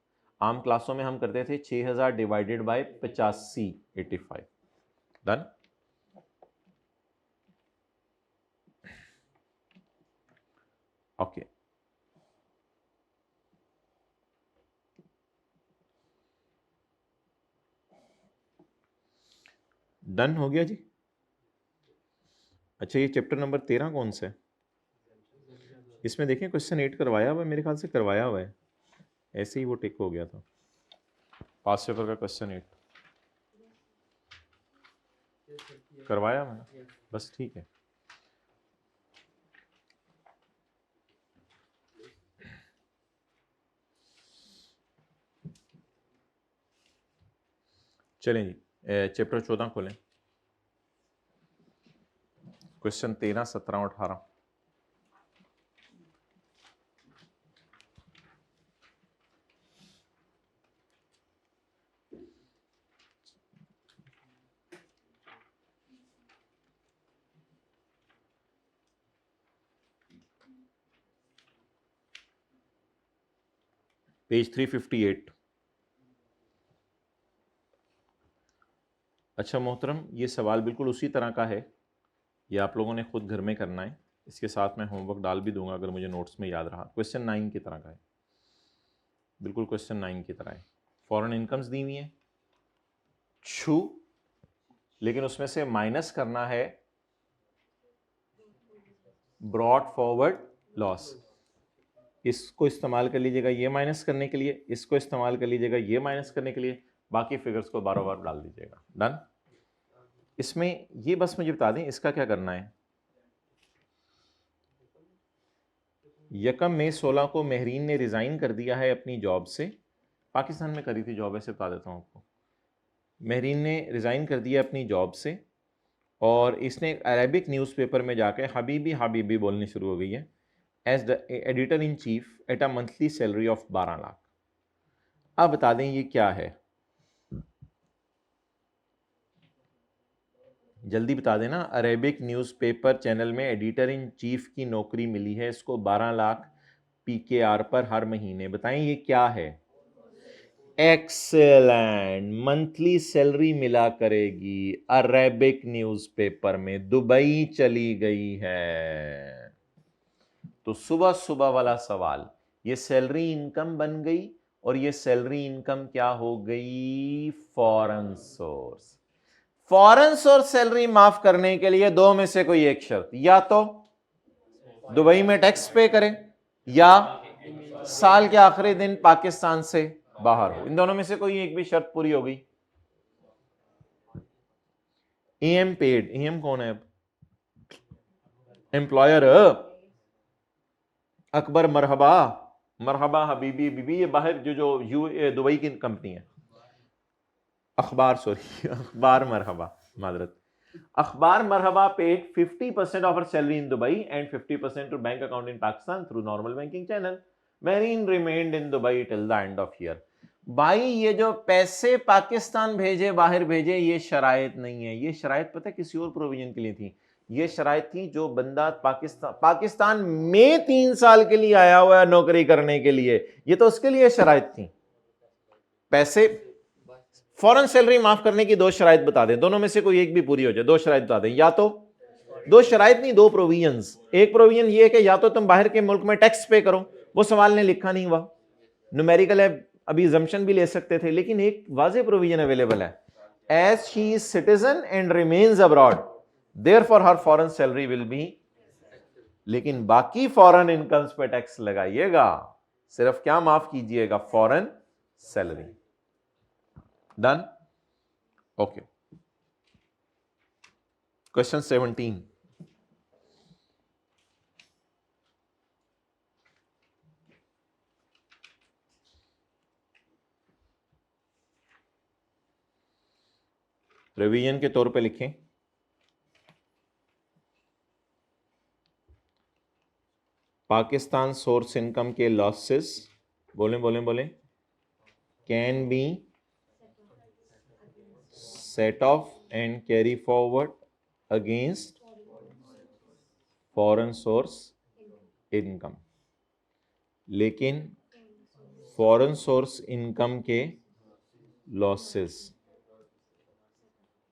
S2: आम क्लासों में हम करते थे 6000 divided by 85, 85। Done. Okay, done हो गया जी। अच्छा, ये चैप्टर नंबर 13 कौन सा है? इसमें देखें क्वेश्चन 8 करवाया हुआ है, मेरे ख्याल से करवाया हुआ है, ऐसे ही वो टिक हो गया था। पास पेपर का क्वेश्चन 8 करवाया मैंने, बस ठीक है। चलें जी, चैप्टर 14 खोलें, क्वेश्चन 13, 17 और 18। पेज 358। अच्छा मोहतरम, ये सवाल बिल्कुल उसी तरह का है, ये आप लोगों ने खुद घर में करना है, इसके साथ मैं होमवर्क डाल भी दूंगा अगर मुझे नोट्स में याद रहा। क्वेश्चन 9 की तरह का है, बिल्कुल क्वेश्चन 9 की तरह है। फॉरेन इनकम्स दी हुई है छू, लेकिन उसमें से माइनस करना है ब्रॉट फॉरवर्ड लॉस। इसको इस्तेमाल कर लीजिएगा ये माइनस करने के लिए, इसको इस्तेमाल कर लीजिएगा ये माइनस करने के लिए, बाकी फिगर्स को बार बार डाल दीजिएगा। डन। इसमें ये बस मुझे बता दें इसका क्या करना है। यकम मई 16 को महरीन ने रिज़ाइन कर दिया है अपनी जॉब से, पाकिस्तान में करी थी जॉब, ऐसे बता देता हूँ आपको। महरीन ने रिज़ाइन कर दिया अपनी जॉब से और इसने एक अरेबिक न्यूज़पेपर में जाकर हबीबी हबीबी बोलनी शुरू हो गई है, as the editor in chief at a monthly salary of 12 lakh. अब बता दें ये क्या है, जल्दी बता देना। अरेबिक न्यूज़पेपर चैनल में एडिटर इन चीफ की नौकरी मिली है इसको 12 लाख PKR पर हर महीने। बताएं ये क्या है। एक्सेलेंट, मंथली सैलरी मिला करेगी अरेबिक न्यूज़पेपर में, दुबई चली गई है। तो सुबह सुबह वाला सवाल, ये सैलरी इनकम बन गई और ये सैलरी इनकम क्या हो गई, foreign source. Foreign source salary माफ करने के लिए दो में से कोई एक शर्त, या तो दुबई में टैक्स पे करें या साल के आखिरी दिन पाकिस्तान से बाहर हो, इन दोनों में से कोई एक भी शर्त पूरी हो गई। EM पेड, EM कौन है, एम्प्लॉयर अकबर मरहबा, मरहबा हबीबी बीबी, ये बाहर जो दुबई की कंपनी है। अखबार, सॉरी अखबार मरहबा, मादरत। अखबार मरहबा paid 50% of her salary in Dubai and 50% to bank account in Pakistan through normal banking channel. Marine remained in Dubai till the end of year. भाई ये जो पैसे पाकिस्तान भेजे, बाहर भेजे, ये शराइत नहीं है। ये शराइत पता है किसी और प्रोविजन के लिए थी। ये शराइत थी जो बंदा पाकिस्तान में 3 साल के लिए आया हुआ है नौकरी करने के लिए, ये तो उसके लिए शराइत थी। पैसे फॉरेन सैलरी माफ करने की 2 शराइत बता दें, दोनों में से कोई एक भी पूरी हो जाए। 2 शराइत बता दें, या तो 2 शराइत नहीं, 2 प्रोविजंस। एक प्रोविजन ये है कि या तो तुम बाहर के मुल्क में टैक्स पे करो, वो सवाल ने लिखा नहीं हुआ, न्यूमेरिकल है, अभी जम्पशन भी ले सकते थे, लेकिन एक वाज़ेह प्रोविजन अवेलेबल है, as she is citizen and remains abroad therefore her foreign salary will be. लेकिन बाकी फॉरेन इनकम्स पे टैक्स लगाइएगा, सिर्फ क्या माफ कीजिएगा, foreign salary. Done? Okay. Question 17, revision के तौर पे लिखें। पाकिस्तान सोर्स इनकम के लॉसेस, बोलें बोलें बोलें, can be set off and carry forward against foreign source income, लेकिन foreign source income के losses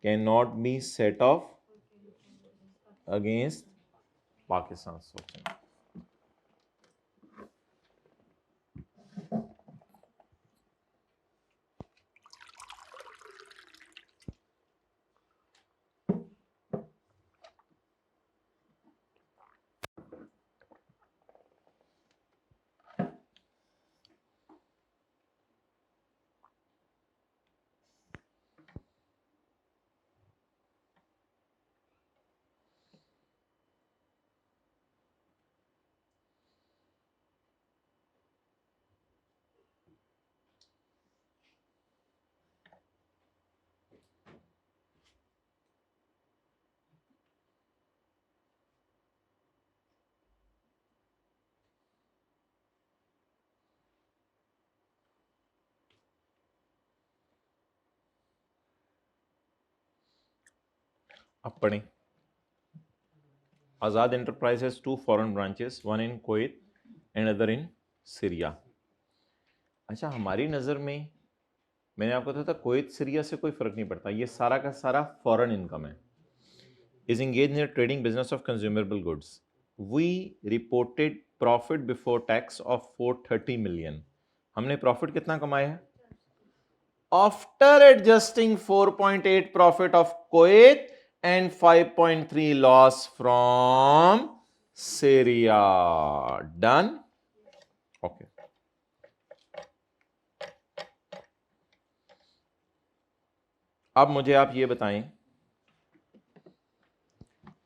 S2: cannot be set off against Pakistan source income। अब पढ़ें। Azad enterprise has 2 foreign branches, one in Kuwait and other in Syria. अच्छा, हमारी नज़र में, मैंने आपको कहा था कुवैत सीरिया से कोई फ़र्क नहीं पड़ता, ये सारा का सारा फॉरेन इनकम है। Is engage in trading business of consumable goods. We reported profit before tax of 430 million. हमने प्रॉफिट कितना कमाया है? After adjusting 4.8 profit of Kuwait and 5.3 loss from Syria. Done? Okay. अब मुझे आप ये बताएं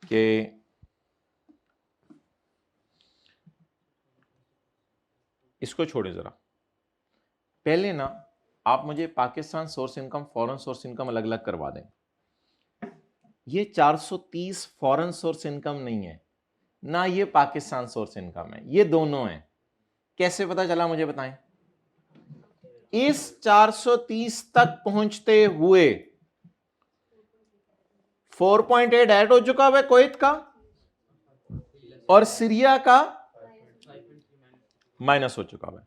S2: कि इसको छोड़े जरा, पहले ना आप मुझे Pakistan source income, foreign source income अलग अलग करवा दें। ये 430 फॉरेन सोर्स इनकम नहीं है ना, ये पाकिस्तान सोर्स इनकम है, ये दोनों हैं। कैसे पता चला मुझे बताएं? इस 430 तक पहुंचते हुए 4.8 ऐड हो चुका है कुवैत का और सीरिया का माइनस हो चुका है।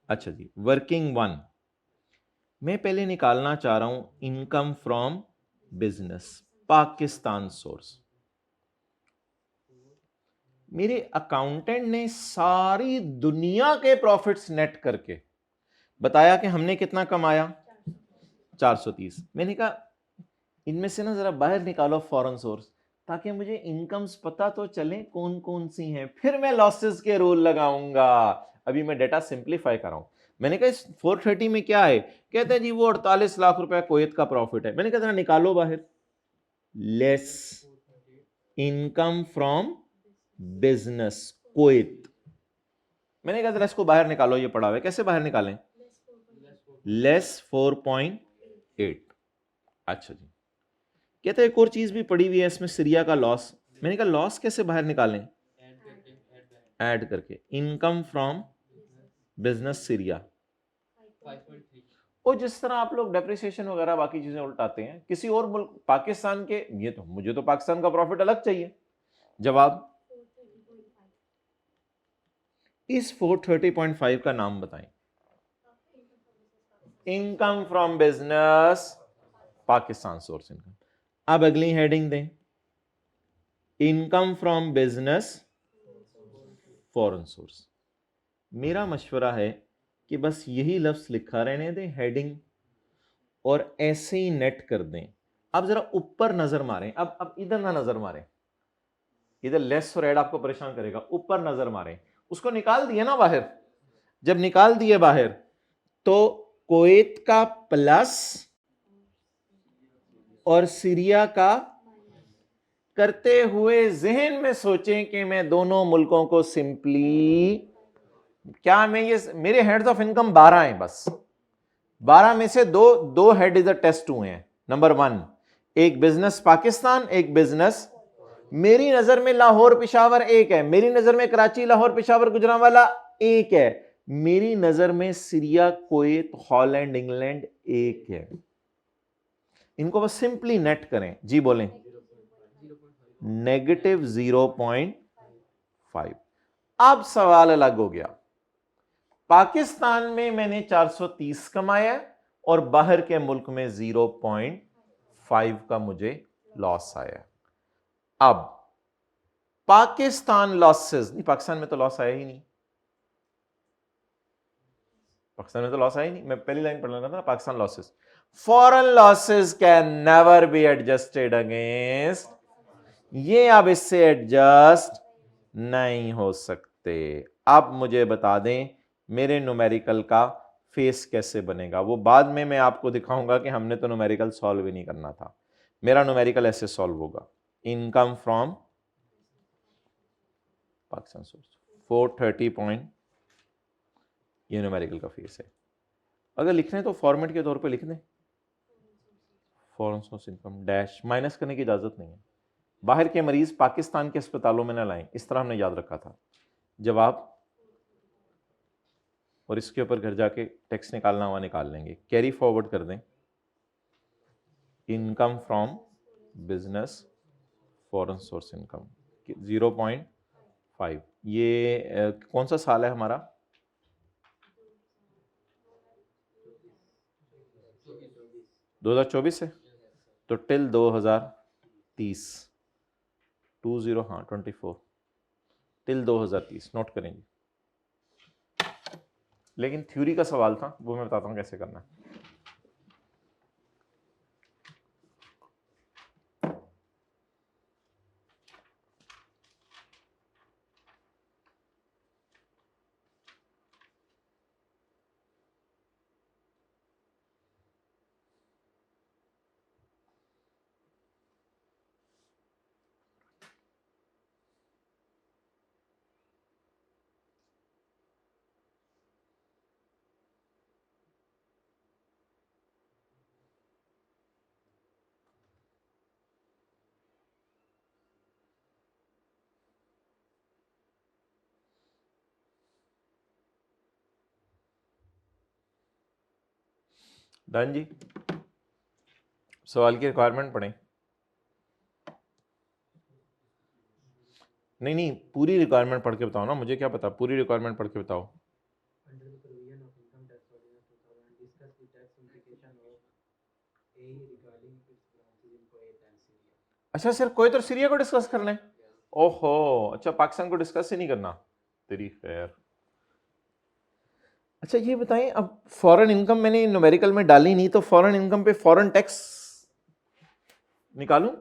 S2: अच्छा जी, वर्किंग वन मैं पहले निकालना चाह रहा हूं income from business, Pakistan source. मेरे अकाउंटेंट ने सारी दुनिया के प्रॉफिट्स नेट करके बताया कि हमने कितना कमाया, 430। मैंने कहा इनमें से ना जरा बाहर निकालो फॉरेन सोर्स, ताकि मुझे इनकम्स पता तो चले कौन कौन सी हैं, फिर मैं लॉसेस के रूल लगाऊंगा। अभी मैं डेटा सिंप्लीफाई कर रहा हूं। मैंने कहा इस 430 में क्या है? कहते हैं जी वो 48 लाख रुपए कुवैत का प्रॉफिट है। मैंने कहा जरा निकालो बाहर, less income from business Kuwait. मैंने कहा जरा इसको बाहर निकालो, ये पड़ा हुआ है, कैसे बाहर निकालें? लेस 4.8। अच्छा जी, कहते हैं एक और चीज भी पड़ी हुई है इसमें, सीरिया का लॉस। मैंने कहा लॉस कैसे बाहर निकालें? ऐड करके, इनकम फ्रॉम बिजनेस सीरिया। और जिस तरह आप लोग डेप्रिसिएशन वगैरह बाकी चीजें उल्टाते हैं किसी और मुल्क, पाकिस्तान के, ये तो मुझे तो पाकिस्तान का प्रॉफिट अलग चाहिए। जवाब, इस 430.5 का नाम बताएं। Income from business Pakistan source income. अब अगली हेडिंग दें, income from business foreign source. मेरा मशवरा है कि बस यही लफ्ज लिखा रहने दें हेडिंग, और ऐसे ही नेट कर दें। अब जरा ऊपर नजर मारें, अब इधर ना नजर मारें, इधर लेस और ऐड आपको परेशान करेगा, ऊपर नजर मारें। उसको निकाल दिए ना बाहर, जब निकाल दिए बाहर तो कुवैत का प्लस और सीरिया का, करते हुए जहन में सोचें कि मैं दोनों मुल्कों को सिंपली, क्या मैं ये, मेरे हेड्स ऑफ इनकम 12 हैं, बस 12 में से दो हेड इधर टेस्ट हुए हैं। नंबर 1 एक बिजनेस पाकिस्तान, एक बिजनेस, मेरी नजर में लाहौर पेशावर एक है, मेरी नजर में कराची लाहौर पेशावर गुजरांवाला एक है, मेरी नजर में सीरिया कुवैत हॉलैंड इंग्लैंड एक है। इनको बस सिंपली नेट करें। जी बोलें। नेगेटिव 0.5। अब सवाल अलग हो गया, पाकिस्तान में मैंने 430 कमाया और बाहर के मुल्क में 0.5 का मुझे लॉस आया। अब पाकिस्तान लॉसेस, नहीं पाकिस्तान में तो लॉस आया ही नहीं, पाकिस्तान में तो लॉस आया ही नहीं। मैं पहली लाइन पढ़ रहा था ना, Pakistan losses, foreign losses can never be adjusted against, ये अब इससे एडजस्ट नहीं हो सकते। अब मुझे बता दें मेरे न्यूमेरिकल का फेस कैसे बनेगा, वो बाद में मैं आपको दिखाऊंगा कि हमने तो न्यूमेरिकल सॉल्व ही नहीं करना था। मेरा न्यूमेरिकल ऐसे सॉल्व होगा, income from Pakistan source 430 point, ये न्यूमेरिकल का फेस है। अगर लिखने तो फॉर्मेट के तौर पे लिख दें, foreign source income dash, minus करने की इजाजत नहीं है। बाहर के मरीज पाकिस्तान के अस्पतालों में ना लाएं, इस तरह हमने याद रखा था। जवाब, और इसके ऊपर घर जाके टैक्स निकालना हुआ निकाल लेंगे। कैरी फॉरवर्ड कर दें, income from business foreign source income 0.5। ये कौन सा साल है हमारा? 2024 है, तो टिल 2030, 20 हाँ 24 टिल 2030 नोट करेंगे। लेकिन थ्योरी का सवाल था, वो मैं बताता हूं कैसे करना है। डन जी, सवाल की रिक्वायरमेंट पढ़ें। नहीं पूरी रिक्वायरमेंट पढ़ के बताओ ना, मुझे क्या पता, पूरी रिक्वायरमेंट पढ़ के बताओ। अच्छा सिर्फ कोई तो सीरिया को डिस्कस कर लें? ओहो, अच्छा पाकिस्तान को डिस्कस ही नहीं करना, तेरी खैर। अच्छा ये बताएं, अब फॉरेन इनकम मैंने न्यूमेरिकल में डाली नहीं, तो फॉरेन इनकम पे फॉरेन टैक्स निकालूं?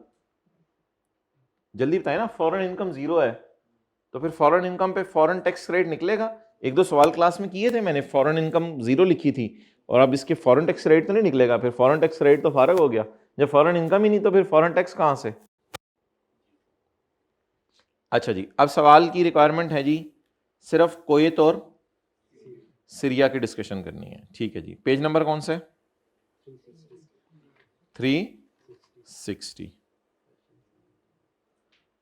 S2: जल्दी बताएं ना, फॉरेन इनकम 0 है तो फिर फॉरेन इनकम पे फॉरेन टैक्स रेट निकलेगा। एक दो सवाल क्लास में किए थे मैंने, फॉरेन इनकम 0 लिखी थी, और अब इसके फॉरेन टैक्स रेट तो नहीं निकलेगा, फिर फॉरेन टैक्स रेट तो फारग हो गया। जब फॉरेन इनकम ही नहीं तो फिर फॉरेन टैक्स कहां से? अच्छा जी, अब सवाल की रिक्वायरमेंट है जी सिर्फ कुवैत और सीरिया की डिस्कशन करनी है। ठीक है जी, पेज नंबर कौन सा है? 360।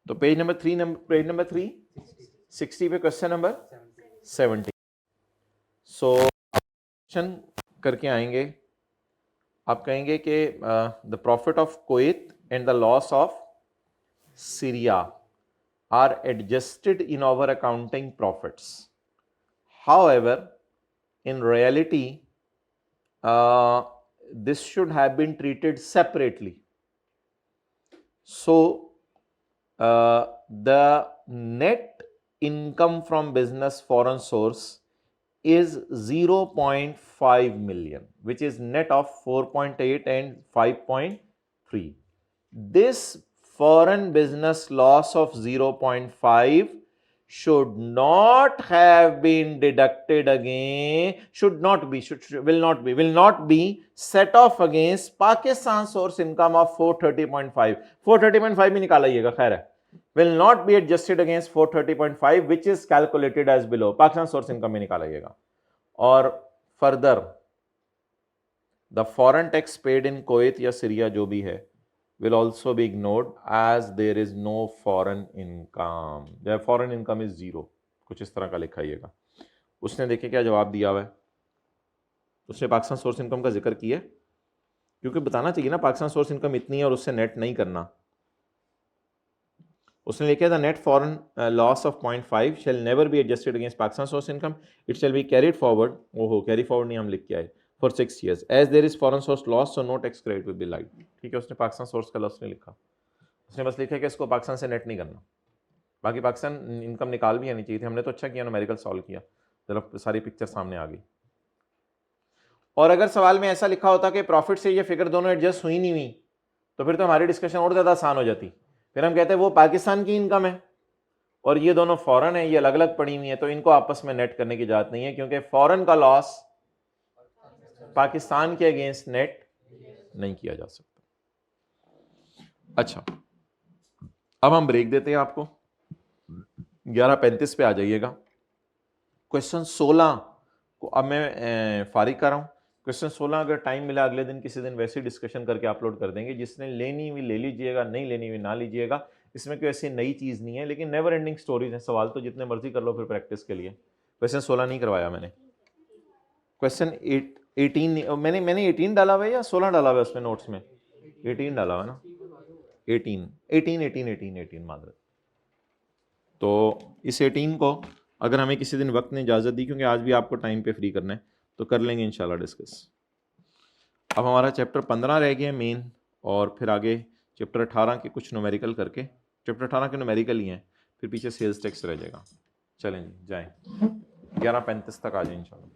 S2: तो पेज नंबर 360 पे क्वेश्चन नंबर 70। सो क्वेश्चन करके आएंगे, आप कहेंगे कि the profit of Kuwait and the loss of Syria are adjusted in our accounting profits. However, in reality, this should have been treated separately. So, the net income from business foreign source is 0.5 million, which is net of 4.8 and 5.3. This foreign business loss of 0.5 should not have been deducted again, will not be set off against Pakistan source income of 430.5. 430.5 भी निकालिएगा, खैर है, will not be adjusted against 430.5 which is calculated as below. Pakistan source income में निकालिएगा। और further, the foreign tax paid in Kuwait या Syria जो भी है will also be ignored as there is no foreign income. The foreign income is zero. कुछ इस तरह का लिखाइएगा। उसने देखे क्या जवाब दिया हुआ है, उसने पाकिस्तान सोर्स इनकम का जिक्र किया, क्योंकि बताना चाहिए ना पाकिस्तान सोर्स इनकम इतनी है और उससे नेट नहीं करना। उसने लिखा the net foreign loss of 0.5 shall never be adjusted against Pakistan source income, it shall be carried forward. ओहो, कैरी फॉरवर्ड नहीं हम लिख के आए, for 6 years as there is foreign source loss so no tax credit will be lied. ठीक है, उसने Pakistan source का लॉस नहीं लिखा, उसने बस लिखा कि इसको पाकिस्तान से नेट नहीं करना, बाकी पाकिस्तान इनकम निकाल भी आनी चाहिए थी। हमने तो अच्छा किया, न्यूमेरिकल सॉल्व किया, जरा सारी पिक्चर सामने आ गई। और अगर सवाल में ऐसा लिखा होता कि प्रॉफिट से ये फिगर दोनों एडजस्ट हुई नहीं हुई, तो फिर तो हमारी डिस्कशन और ज़्यादा आसान हो जाती। फिर हम कहते हैं वो पाकिस्तान की इनकम है और ये दोनों फॉरेन है, ये अलग अलग पड़ी हुई है, तो इनको आपस में नेट करने की इजाजत नहीं है, क्योंकि फॉरेन का लॉस पाकिस्तान के अगेंस्ट नेट नहीं किया जा सकता। अच्छा, अब हम ब्रेक देते हैं आपको, 11:35 पे आ जाइएगा। क्वेश्चन 16 को अब मैं फारिग कर रहा हूं। क्वेश्चन 16 अगर टाइम मिला अगले दिन किसी दिन वैसे डिस्कशन करके अपलोड कर देंगे, जिसने लेनी हुई ले लीजिएगा, नहीं लेनी हुई ना लीजिएगा। इसमें कोई ऐसी नई चीज़ नहीं है, लेकिन नेवर एंडिंग स्टोरीज हैं। सवाल तो जितने मर्जी कर लो फिर प्रैक्टिस के लिए। क्वेश्चन 16 नहीं करवाया मैंने, क्वेश्चन 18 मैंने 18 डाला हुआ है या 16 डाला हुआ है उसमें नोट्स में? 18 डाला हुआ है ना, 18 मादरत। तो इस 18 को अगर हमें किसी दिन वक्त ने इजाज़त दी, क्योंकि आज भी आपको टाइम पे फ्री करना है, तो कर लेंगे इंशाल्लाह डिस्कस। अब हमारा चैप्टर 15 रह गया मेन, और फिर आगे चैप्टर 18 के कुछ न्यूमेरिकल करके, चैप्टर 18 के न्यूमेरिकल ही हैं, फिर पीछे सेल्स टैक्स रह जाएगा। चलें जी, जाएँ, 11:35 तक आ जाए इंशाल्लाह।